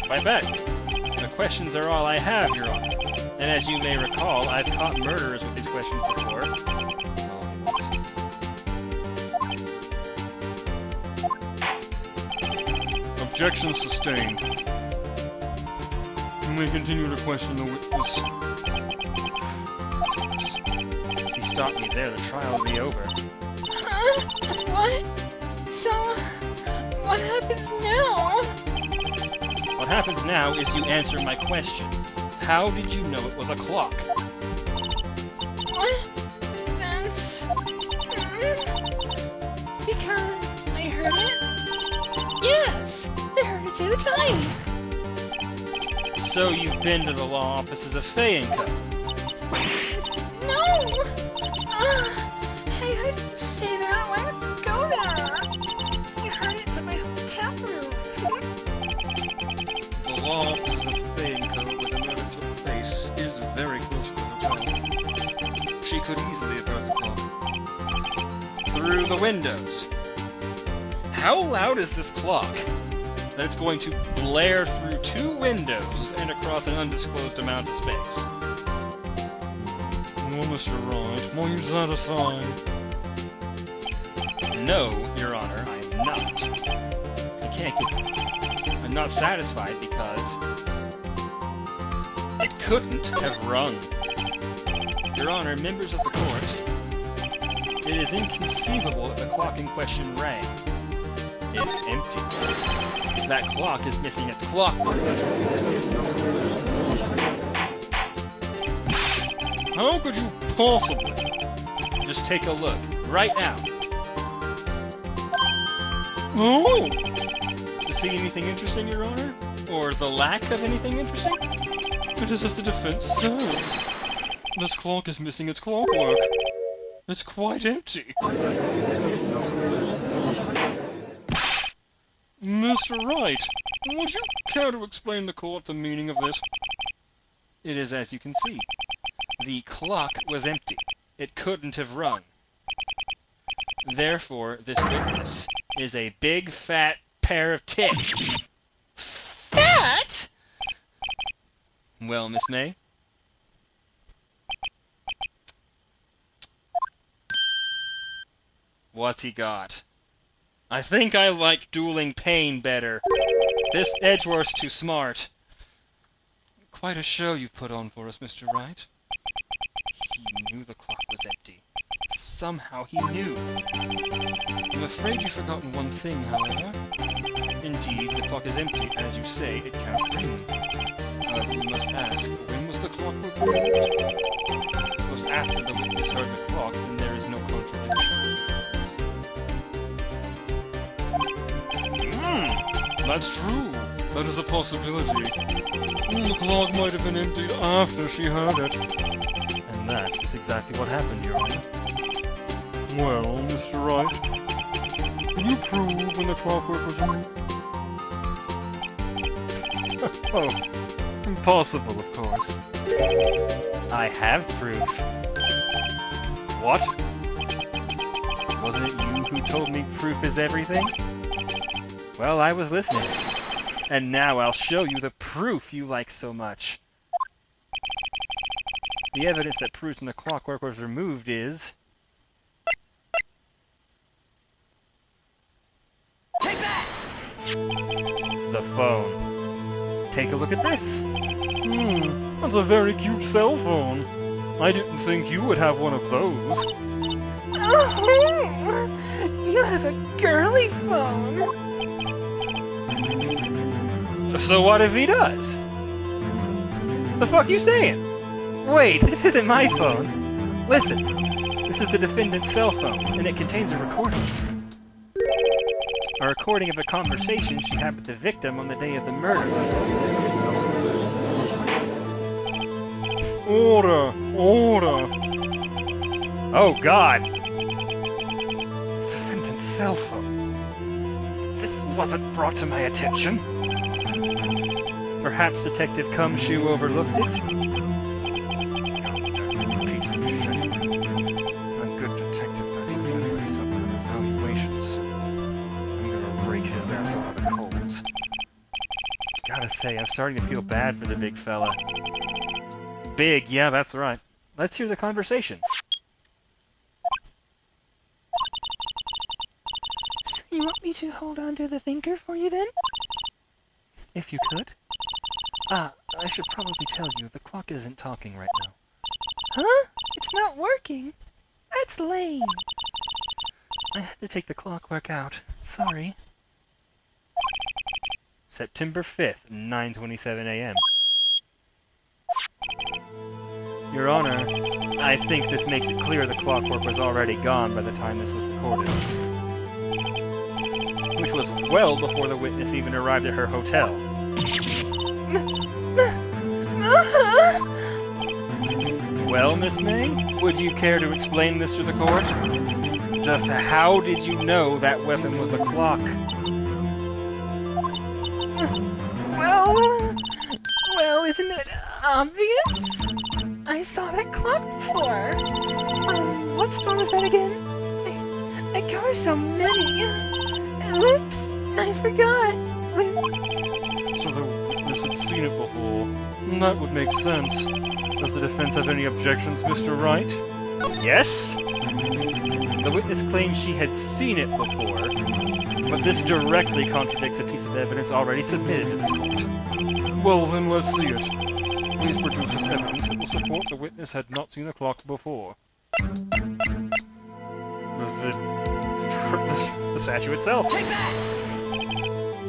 I bet. The questions are all I have, Your Honor. And as you may recall, I've caught murderers with these questions before.
Objection sustained. You may continue to question the witness.
If he stopped me there, the trial would be over.
Huh? What? So, what happens now?
What happens now is you answer my question. How did you know it was a clock?
What? That's... because I heard it? Yes! I heard it say the time!
So you've been to the law offices of Fay & Co.
No! I didn't say that. Why would I go there? I heard it from my hotel room.
The law offices of Fay & Co. where the murder took place is very close to the hotel. She could easily have heard the clock.
Through the windows. How loud is this clock that it's going to blare through 2 windows and across an undisclosed amount of space?
Well, Mr. Wright, are you satisfied?
No, Your Honor, I'm not. I can't get... I'm not satisfied because... it couldn't have rung. Your Honor, members of the court, it is inconceivable that the clock in question rang. It's empty. That clock is missing its clockwork.
How could you possibly?
Just take a look, right now.
Oh!
To see anything interesting, Your Honor? Or the lack of anything interesting?
It is as the defense says. This clock is missing its clockwork. It's quite empty. Mr. Wright, would you care to explain to court the meaning of this?
It is as you can see. The clock was empty. It couldn't have rung. Therefore, this witness is a big, fat pair of tits. Fat? Well, Miss May? What's he got? I think I like dueling pain better. This Edgeworth's too smart.
Quite a show you've put on for us, Mr. Wright.
He knew the clock was empty. Somehow he knew.
I'm afraid you've forgotten one thing, however.
Indeed, the clock is empty. As you say, it can't ring.
However, we must ask, when was the clock removed?
Because after the witness heard the clock, then there is no contradiction.
That's true. That is a possibility. The clock might have been emptied after she heard it.
And that is exactly what happened, Your Honor.
Well, Mr. Wright, can you prove when the clockwork was removed? Oh, impossible, of course.
I have proof. What? Wasn't it you who told me proof is everything? Well, I was listening. And now I'll show you the proof you like so much. The evidence that proves when the clockwork was removed is... Take that! The phone. Take a look at this.
That's a very cute cell phone. I didn't think you would have one of those.
Oh, you have a girly phone.
So what if he does? The fuck you saying? Wait, this isn't my phone. Listen, this is the defendant's cell phone, and it contains a recording. A recording of a conversation she had with the victim on the day of the murder.
Order! Order!
Oh God! Defendant's cell phone. This wasn't brought to my attention. Perhaps Detective Cumshoe overlooked it?
Piece of shit. A good detective that evaluates up her evaluations. I'm gonna rake his ass over the coals.
Gotta say, I'm starting to feel bad for the big fella. Big, yeah, that's right. Let's hear the conversation.
So you want me to hold on to the thinker for you then?
If you could. Ah, I should probably tell you, the clock isn't talking right now.
Huh? It's not working. That's lame.
I had to take the clockwork out. Sorry. September 5th, 9:27 a.m. Your Honor, I think this makes it clear the clockwork was already gone by the time this was recorded. Which was well before the witness even arrived at her hotel. Well, Miss May, would you care to explain this to the court? Just how did you know that weapon was a clock?
Well, isn't it obvious? I saw that clock before. What store was that again? I cover so many. Oops, I forgot.
So the witness had seen it before. That would make sense. Does the defense have any objections, Mr. Wright?
Yes? The witness claims she had seen it before, but this directly contradicts a piece of evidence already submitted to this court.
Well, then let's see it. Please produce this evidence that will support the witness had not seen the clock before.
The statue itself.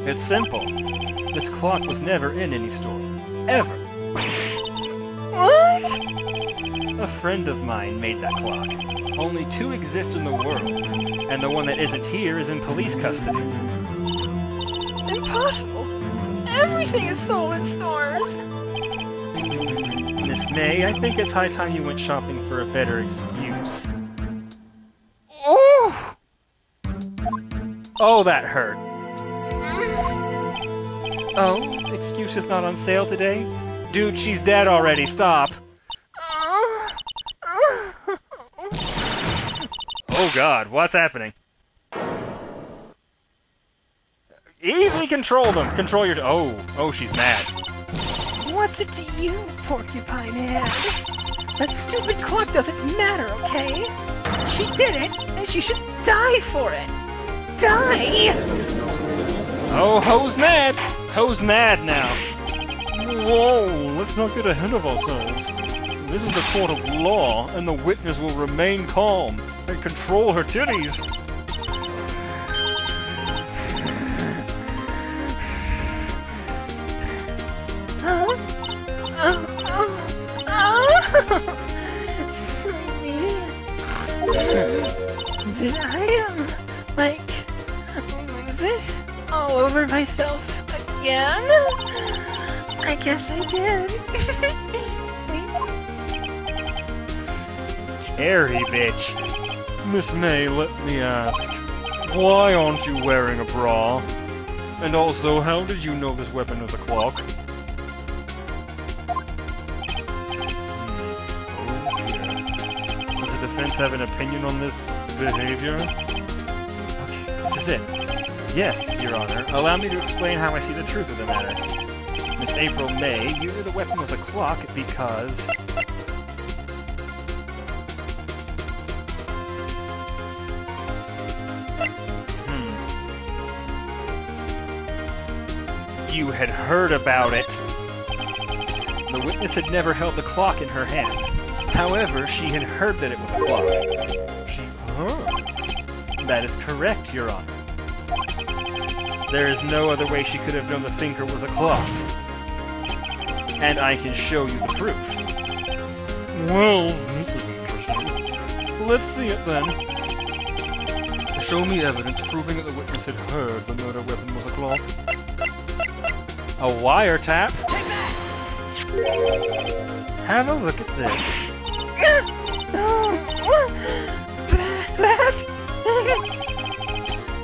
It's simple. This clock was never in any store. Ever.
What?
A friend of mine made that clock. Only two exist in the world, and the one that isn't here is in police custody.
Impossible. Everything is sold in stores.
Miss May, I think it's high time you went shopping for a better excuse.
Oh!
Oh, that hurt. Oh, excuse is not on sale today? Dude, she's dead already, stop.
Oh God, what's happening? Easily control them. Control your... Oh, she's mad.
What's it to you, porcupine head? That stupid clock doesn't matter, okay? She did it, and she should die for it. Die!
Oh, Ho's mad. Ho's mad now.
Whoa, let's not get ahead of ourselves. This is a court of law, and the witness will remain calm and control her titties.
Sleepy. Did I, lose it all over myself again? I guess I did.
Scary bitch.
Miss May, let me ask, why aren't you wearing a bra? And also, how did you know this weapon was a clock?
Does the defense have an opinion on this behavior? Okay, this is it. Yes, Your Honor. Allow me to explain how I see the truth of the matter. Miss April May, you knew the weapon was a clock because... You had heard about it. The witness had never held the clock in her hand. However, she had heard that it was a clock. She heard? That is correct, Your Honor. There is no other way she could have known the thinker was a clock. And I can show you the proof.
Well, this is interesting. Let's see it then. Show me evidence proving that the witness had heard the murder weapon was a clock.
A wiretap? Have a look at this.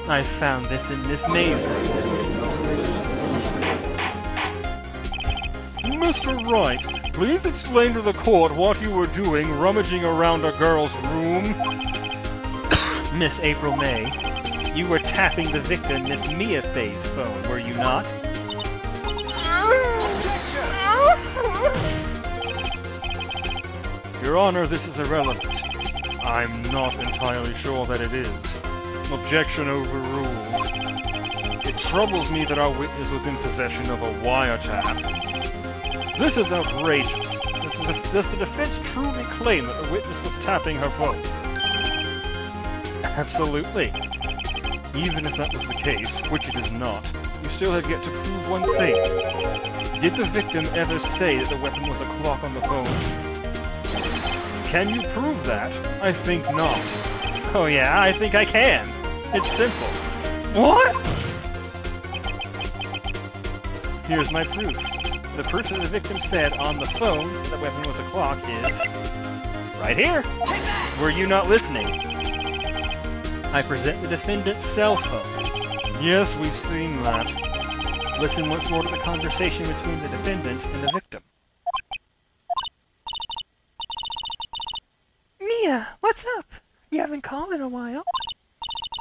I found this in Miss May's room.
Mr. Wright, please explain to the court what you were doing rummaging around a girl's room.
Miss April May, you were tapping the victim Miss Mia Faye's phone, were you not?
Your Honor, this is irrelevant. I'm not entirely sure that it is. Objection overruled. It troubles me that our witness was in possession of a wiretap. This is outrageous. Does the defense truly claim that the witness was tapping her phone?
Absolutely.
Even if that was the case, which it is not, you still have yet to prove one thing. Did the victim ever say that the weapon was a clock on the phone? Can you prove that? I think not.
Oh yeah, I think I can.
It's simple.
What?
Here's my proof.
The proof that the victim said on the phone that the weapon was a clock is... right here. Were you not listening? I present the defendant's cell phone.
Yes, we've seen that.
Listen once more to the conversation between the defendant and the victim.
Mia, what's up? You haven't called in a while.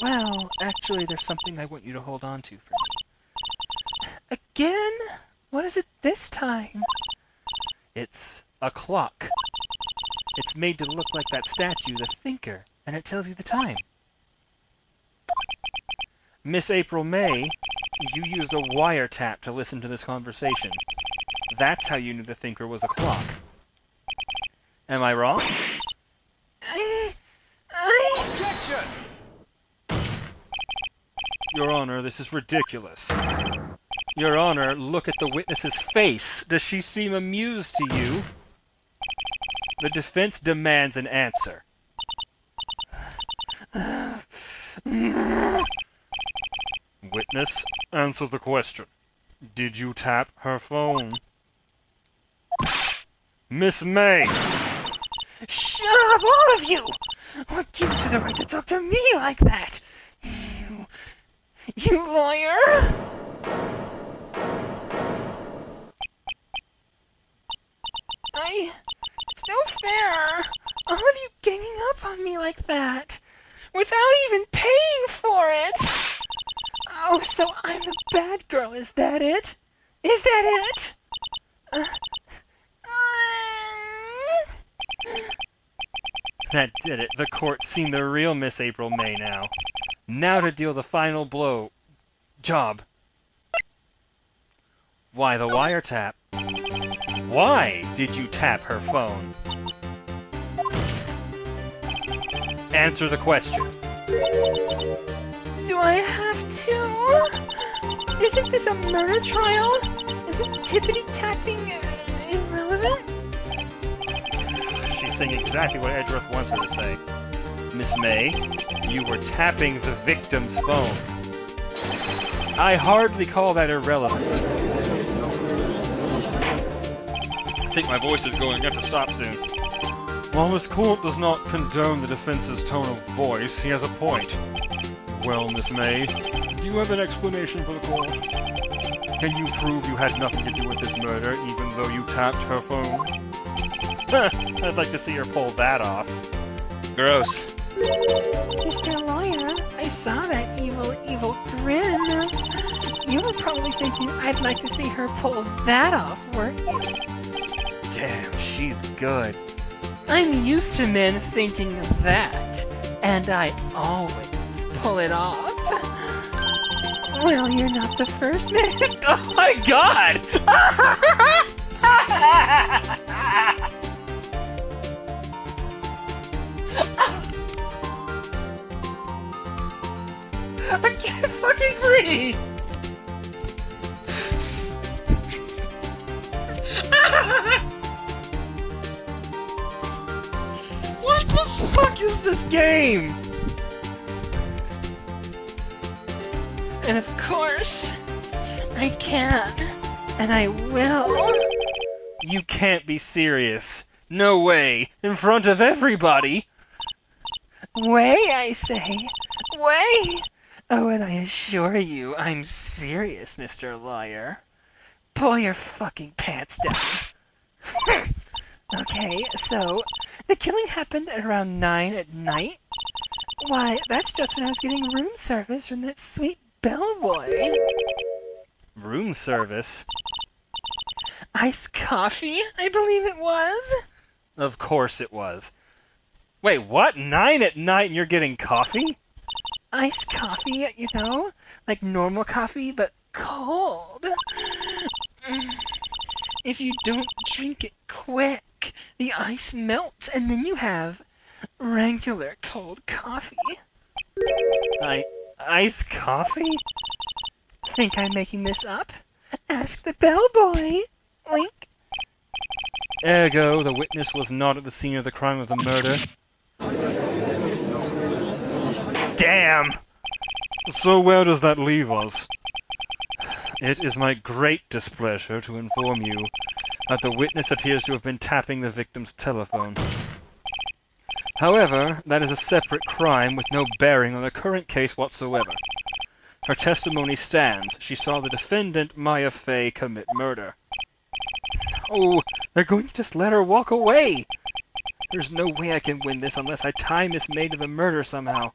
Well, actually, there's something I want you to hold on to for me.
Again? What is it this time?
It's a clock. It's made to look like that statue, the Thinker, and it tells you the time. Miss April May, you used a wiretap to listen to this conversation. That's how you knew the Thinker was a clock. Am I wrong?
Objection!
Your Honor, this is ridiculous.
Your Honor, look at the witness's face. Does she seem amused to you? The defense demands an answer.
Witness, answer the question. Did you tap her phone? Miss May!
Shut up, all of you! What gives you the right to talk to me like that? You lawyer? It's no fair. All of you ganging up on me like that. without even paying for it! Oh, so I'm the bad girl, is that it? Is that it?
That did it. The court's seen the real Miss April May now. Now to deal the final blow. Job. Why the wiretap? Why did you tap her phone? Answer the question.
Do I have to? Isn't this a murder trial? Isn't tippity-tapping irrelevant?
She's saying exactly what Edgeworth wants her to say. Miss May, you were tapping the victim's phone. I hardly call that irrelevant. I think my voice is going. I have to stop soon. While this court does not condone the defense's tone of voice, he has a point. Well, Miss May, do you have an explanation for the court? Can you prove you had nothing to do with this murder, even though you tapped her phone? I'd like to see her pull that off. Gross.
Mr. Lawyer, I saw that evil grin. You were probably thinking I'd like to see her pull that off, weren't you?
Damn, she's good.
I'm used to men thinking that, and I always pull it off. Well, you're not the first man.
Oh my god! I can't fucking breathe! What the fuck is this game?
And of course, I can, and I will.
You can't be serious. No way. In front of everybody.
Way, I say. Way! Oh, and I assure you, I'm serious, Mr. Lawyer. Pull your fucking pants down. Okay, so, the killing happened at around 9 at night? Why, that's just when I was getting room service from that sweet bellboy.
Room service?
Iced coffee, I believe it was?
Of course it was. Wait, what? 9 at night and you're getting coffee?
Iced coffee, you know? Like normal coffee, but cold. If you don't drink it quick, the ice melts, and then you have regular cold coffee.
Iced coffee?
Think I'm making this up? Ask the bellboy. Wink.
Ergo, the witness was not at the scene of the crime of the murder. Damn! So where does that leave us? It is my great displeasure to inform you that the witness appears to have been tapping the victim's telephone. However, that is a separate crime with no bearing on the current case whatsoever. Her testimony stands. She saw the defendant, Maya Fey, commit murder. Oh, they're going to just let her walk away! There's no way I can win this unless I tie Miss May to the murder somehow.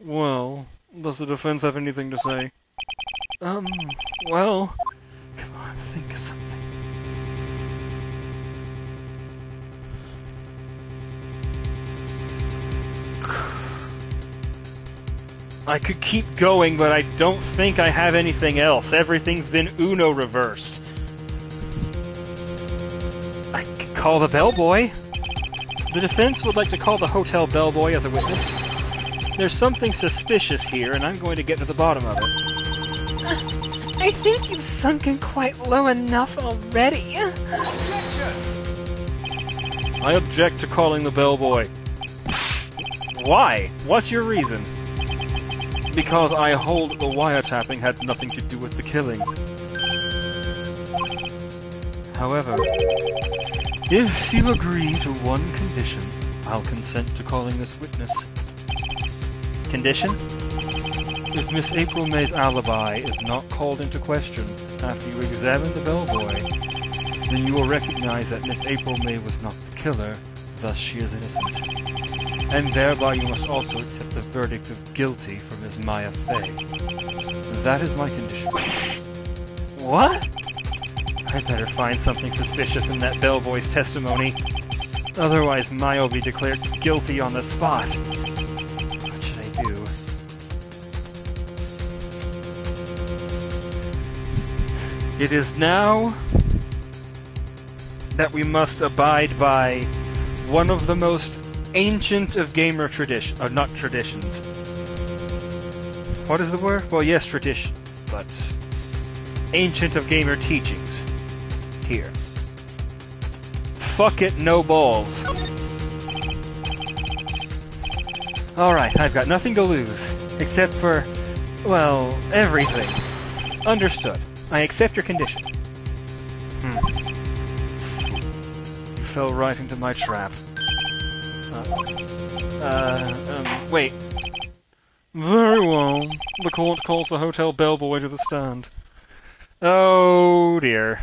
Well, does the defense have anything to say? Well... Come on, think of something. I could keep going, but I don't think I have anything else. Everything's been Uno reversed. I could call the bellboy. The defense would like to call the hotel bellboy as a witness. There's something suspicious here, and I'm going to get to the bottom of it.
I think you've sunken quite low enough already.
I object to calling the bellboy. Why? What's your reason? Because I hold the wiretapping had nothing to do with the killing. However, if you agree to one condition, I'll consent to calling this witness. Condition? If Miss April May's alibi is not called into question after you examine the bellboy, then you will recognize that Miss April May was not the killer, thus she is innocent. And thereby you must also accept the verdict of guilty for Ms. Maya Fey. That is my condition.
What? I better find something suspicious in that bellboy's testimony. Otherwise, Maya will be declared guilty on the spot. What should I do? It is now that we must abide by one of the most ancient of gamer tradition, not traditions. What is the word? Well, yes, tradition, but ancient of gamer teachings. Here. Fuck it, no balls. Alright, I've got nothing to lose. Except for, well, everything. Understood. I accept your condition. You fell right into my trap. Wait.
Very well. The court calls the hotel bellboy to the stand.
Oh dear.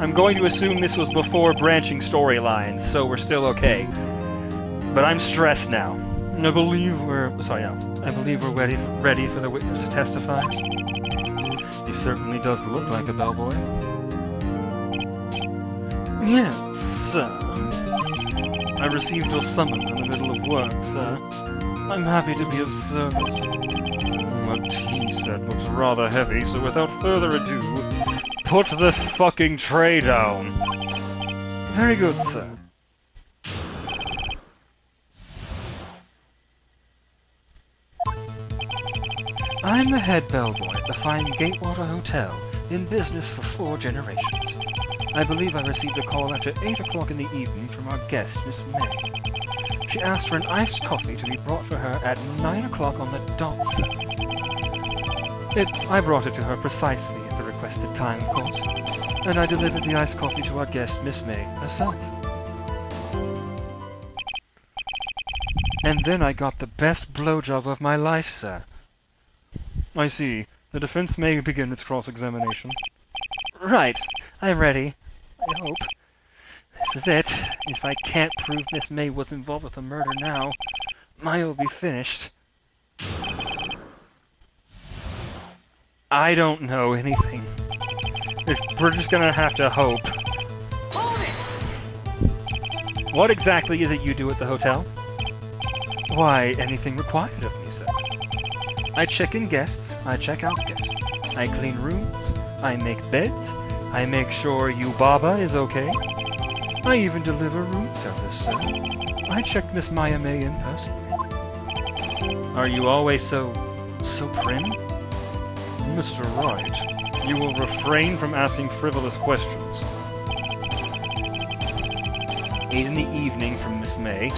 I'm going to assume this was before branching storylines, so we're still okay. But I'm stressed now.
I believe we're
ready for the witness to testify.
He certainly does look like a bellboy.
Yes, sir.
I received your summons in the middle of work, sir. I'm happy to be of service. What he said looks rather heavy, so without further ado,
Put the fucking tray down.
very good, sir.
I'm the head bellboy at the fine Gatewater Hotel, in business for 4 generations. I believe I received a call after 8 o'clock in the evening from our guest, Miss May. She asked for an iced coffee to be brought for her at 9 o'clock on the dot, sir. I brought it to her precisely at the requested time, of course, and I delivered the iced coffee to our guest, Miss May, herself. And then I got the best blowjob of my life, sir.
I see. The defense may begin its cross-examination.
Right. I'm ready. I hope. This is it. If I can't prove Miss May was involved with the murder now, Maya will be finished. I don't know anything. We're just gonna have to hope. What exactly is it you do at the hotel?
Why, anything required of me, sir. I check in guests, I check out guests. I clean rooms, I make beds, I make sure Yubaba is okay. I even deliver room service, sir. I check Miss Maya May in person.
Are you always so prim?
Mr. Wright, you will refrain from asking frivolous questions.
8 in the evening from Miss May.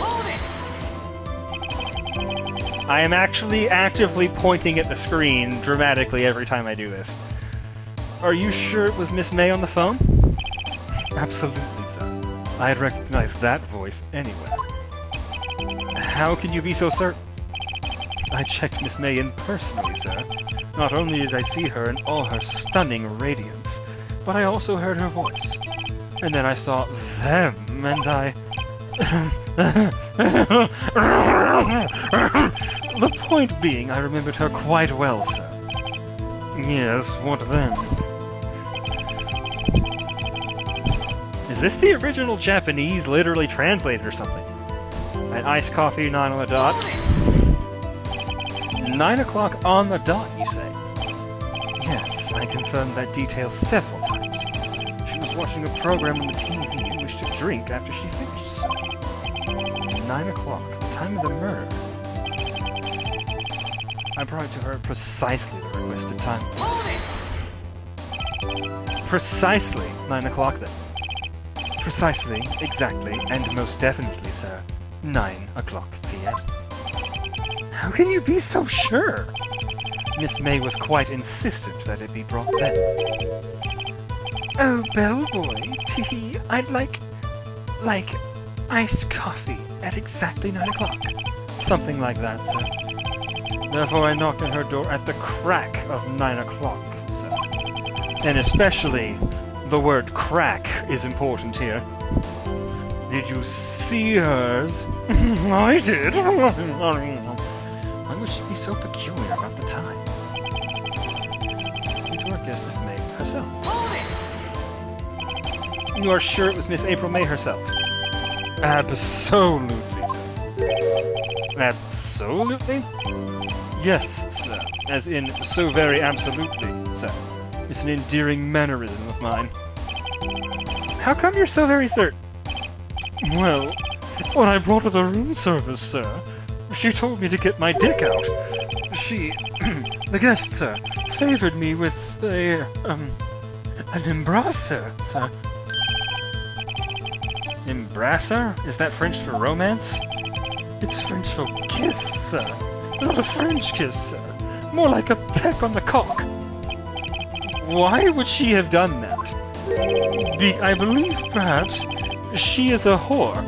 I am actually actively pointing at the screen dramatically every time I do this. Are you sure it was Miss May on the phone?
Absolutely, sir. I'd recognize that voice anywhere.
How can you be so certain?
I checked Miss May in personally, sir. Not only did I see her in all her stunning radiance, but I also heard her voice. And then I saw them, and I... The point being, I remembered her quite well, sir.
Yes, what then?
Is this the original Japanese literally translated or something? An iced coffee, 9 on the dot. 9 o'clock on the dot, you say?
Yes, I confirmed that detail several times. She was watching a program on the TV and wished to drink after she finished, sir. 9 o'clock, the time of the murder. I brought it to her precisely the requested time.
Precisely 9 o'clock then.
Precisely, exactly, and most definitely, sir, 9 o'clock p.m.
How can you be so sure?
Miss May was quite insistent that it be brought then.
Oh, bellboy, tee, I'd like iced coffee at exactly 9 o'clock.
Something like that, sir. Therefore I knocked on her door at the crack of 9 o'clock, sir.
And especially, the word crack is important here.
Did you see hers? I did. Why would she be so peculiar about the time? To our guest, Miss May herself.
You are sure it was Miss April May herself?
Absolutely, sir.
Absolutely?
Yes, sir. As in, so very absolutely, sir. It's an endearing mannerism of mine.
How come you're so very certain?
Well, when I brought her the room service, sir, she told me to get my dick out. She, the guest, sir, favored me with an embrasser, sir.
Embrasser? Is that French for romance?
It's French for kiss, sir. Not a French kiss, sir. More like a peck on the cock.
Why would she have done that?
I believe, perhaps, she is a whore,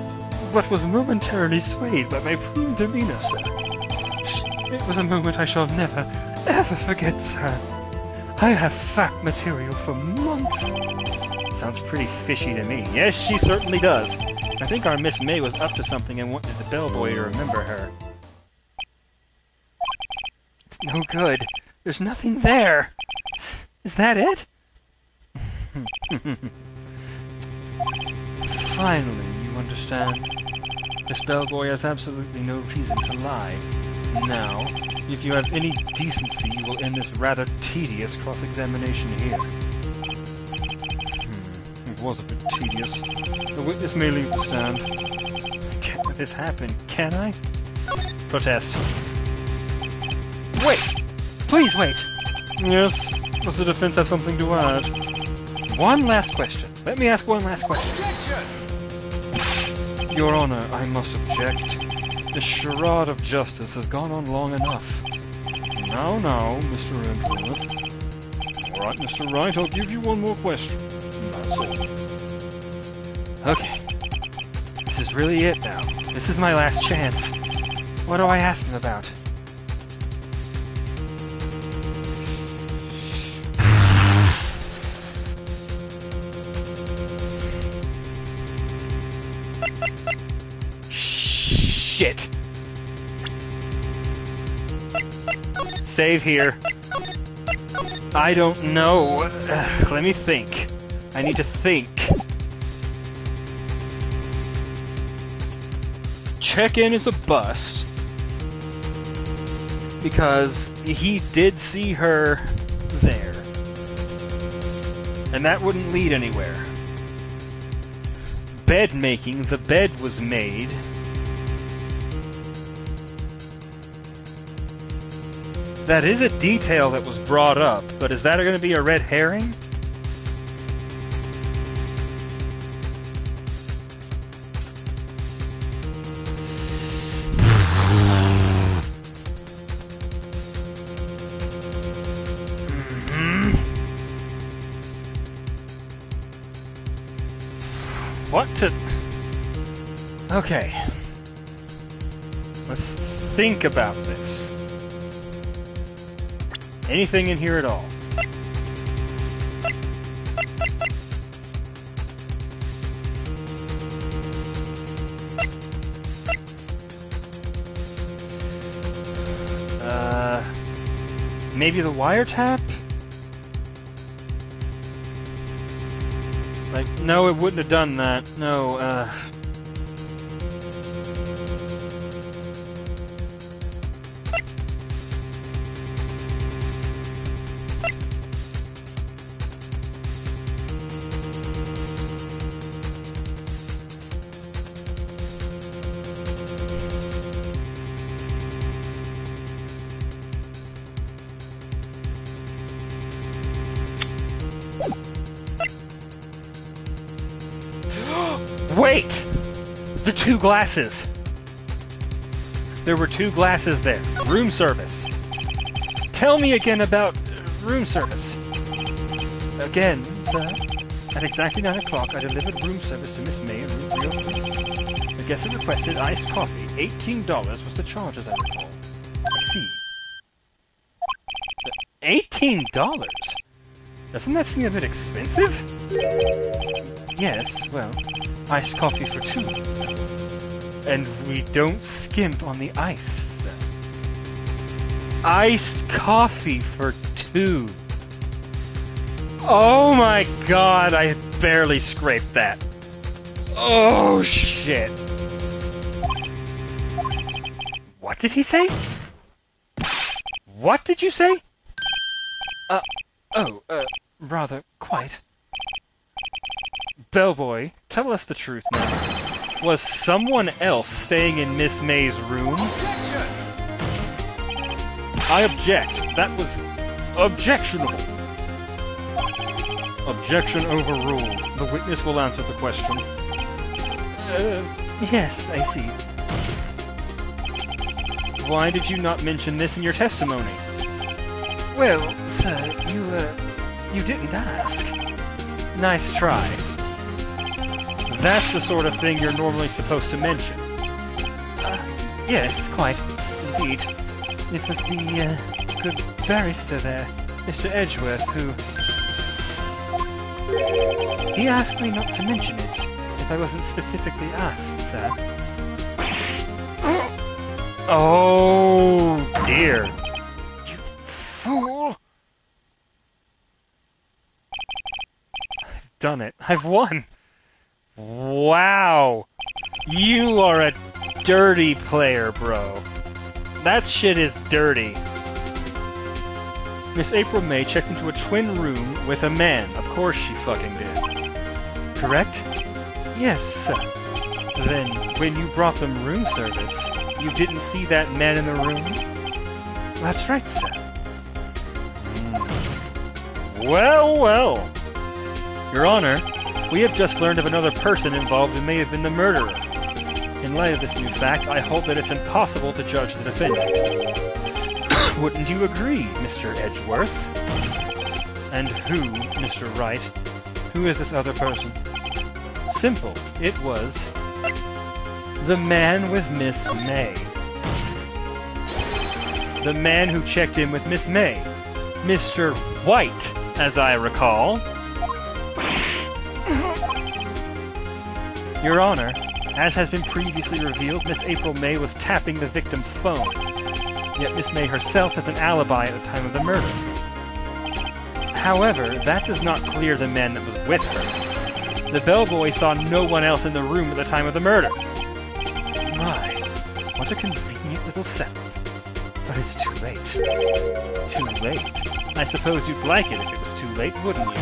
but was momentarily swayed by my prim demeanor, sir. It was a moment I shall never, ever forget, sir. I have fact material for months.
Sounds pretty fishy to me. Yes, she certainly does. I think our Miss May was up to something and wanted the bellboy to remember her. It's no good. There's nothing there. Is that it?
Finally, you understand. This bellboy has absolutely no reason to lie. Now, if you have any decency, you will end this rather tedious cross-examination here. It was a bit tedious. The witness may leave the stand.
Can't let this happen, can I? Protest.
Wait!
Please wait!
Yes? Does the defense have something to add?
One last question. Let me ask one last question.
Your Honor, I must object. This charade of justice has gone on long enough. Now, Mr. Edgeworth. Alright, Mr. Wright, I'll give you one more question. That's all.
Okay. This is really it now. This is my last chance. What do I ask him about? Shit. Save here. I don't know. Let me think. I need to think. Check-in is a bust. Because he did see her there. And that wouldn't lead anywhere. Bed making, the bed was made. That is a detail that was brought up, but is that going to be a red herring? What to... Okay. Let's think about this. Anything in here at all? Maybe the wiretap? Like, no, it wouldn't have done that. No, Wait! The two glasses! There were two glasses there. Room service. Tell me again about room service. Again, sir. At exactly 9 o'clock, I delivered room service to Miss May in room 303. The guest had requested iced coffee. $18 was the charge, as I recall. I see. $18? Doesn't that seem a bit expensive? Yes, well, iced coffee for two. And we don't skimp on the ice. Iced coffee for 2. Oh my god, I barely scraped that. Oh shit. What did he say? What did you say? Rather, quite. Bellboy, tell us the truth now. Was someone else staying in Miss May's room? I object. That was objectionable. Objection overruled. The witness will answer the question.
Yes, I see.
Why did you not mention this in your testimony?
Well, sir, you didn't ask.
Nice try. That's the sort of thing you're normally supposed to mention.
Yes, quite. Indeed. It was the, good barrister there, Mr. Edgeworth, who... He asked me not to mention it, if I wasn't specifically asked, sir.
Oh, dear.
You fool!
I've done it. I've won! Wow! You are a dirty player, bro. That shit is dirty. Miss April May checked into a twin room with a man. Of course she fucking did. Correct?
Yes, sir.
Then, when you brought them room service, you didn't see that man in the room?
That's right, sir.
Well, well. Your Honor, we have just learned of another person involved who may have been the murderer. In light of this new fact, I hold that it's impossible to judge the defendant. Wouldn't you agree, Mr. Edgeworth? And who, Mr. Wright? Who is this other person? Simple. It was... the man with Miss May. The man who checked in with Miss May. Mr. White, as I recall. Your Honor, as has been previously revealed, Miss April May was tapping the victim's phone. Yet Miss May herself has an alibi at the time of the murder. However, that does not clear the man that was with her. The bellboy saw no one else in the room at the time of the murder. My, what a convenient little setup. But it's too late. Too late? I suppose you'd like it if it was too late, wouldn't you?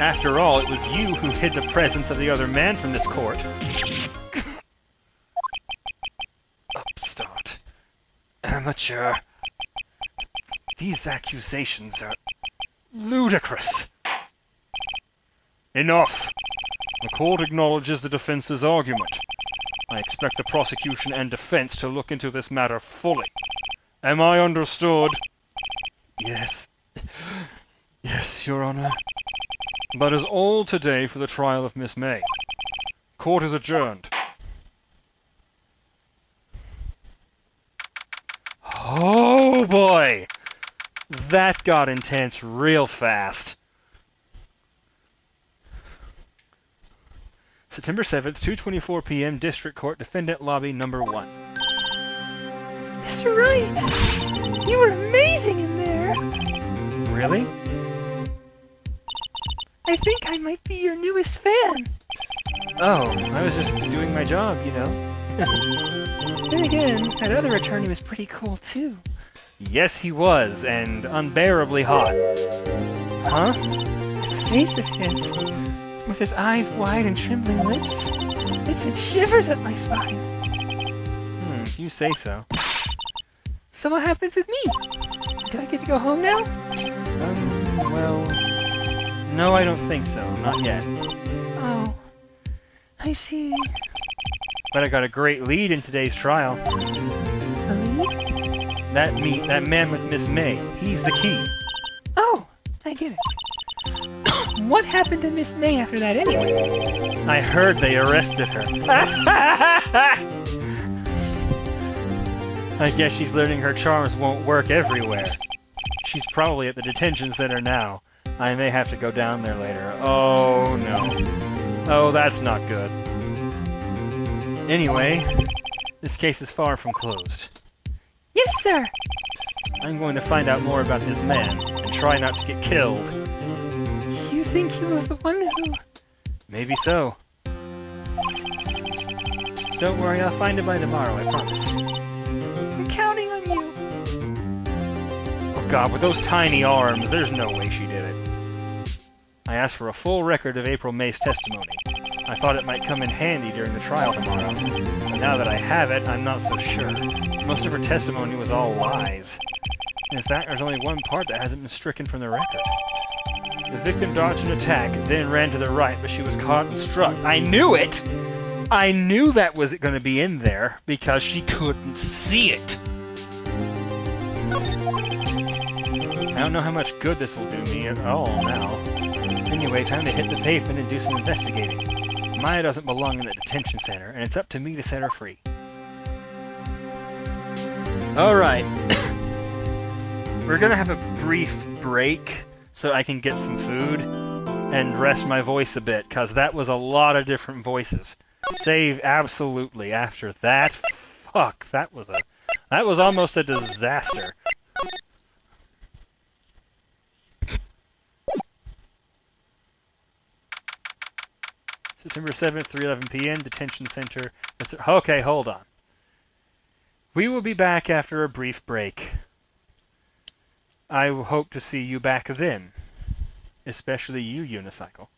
After all, it was you who hid the presence of the other man from this court. Upstart. Amateur. These accusations are ludicrous. Enough! The court acknowledges the defense's argument. I expect the prosecution and defense to look into this matter fully. Am I understood? Yes. Yes, Your Honor. That is all today for the trial of Miss May. Court is adjourned. Oh boy! That got intense real fast. September 7th, 2:24 p.m. District Court, Defendant Lobby Number 1.
Mr. Wright, you were amazing in there.
Really?
I think I might be your newest fan.
Oh, I was just doing my job, you know.
Then again, that other attorney was pretty cool too.
Yes, he was, and unbearably hot. Huh?
Face of his, with his eyes wide and trembling lips, it sent shivers up my spine.
You say so.
So what happens with me? Do I get to go home now?
Well... No, I don't think so. Not yet.
Oh, I see.
But I got a great lead in today's trial.
A lead?
That man with Miss May. He's the key.
Oh, I get it. What happened to Miss May after that anyway?
I heard they arrested her. I guess she's learning her charms won't work everywhere. She's probably at the detention center now. I may have to go down there later. Oh no. Oh, that's not good.
Anyway, this case is far from closed.
Yes, sir.
I'm going to find out more about this man, and try not to get killed.
You think he was the one who...
Maybe so. Don't worry, I'll find him by tomorrow, I promise.
I'm counting on you.
Oh god, with those tiny arms, there's no way she did it. I asked for a full record of April May's testimony. I thought it might come in handy during the trial tomorrow. But now that I have it, I'm not so sure. Most of her testimony was all lies. In fact, there's only one part that hasn't been stricken from the record. The victim dodged an attack, then ran to the right, but she was caught and struck. I knew it! I knew that was going to be in there, because she couldn't see it! I don't know how much good this will do me at all now. Anyway, time to hit the pavement and do some investigating. Maya doesn't belong in the detention center, and it's up to me to set her free. Alright. We're gonna have a brief break so I can get some food and rest my voice a bit, because that was a lot of different voices. Save absolutely after that. Fuck, that was almost a disaster. September 7th, 3:11 p.m., Detention Center. Okay, hold on. We will be back after a brief break. I hope to see you back then. Especially you, Unicycle.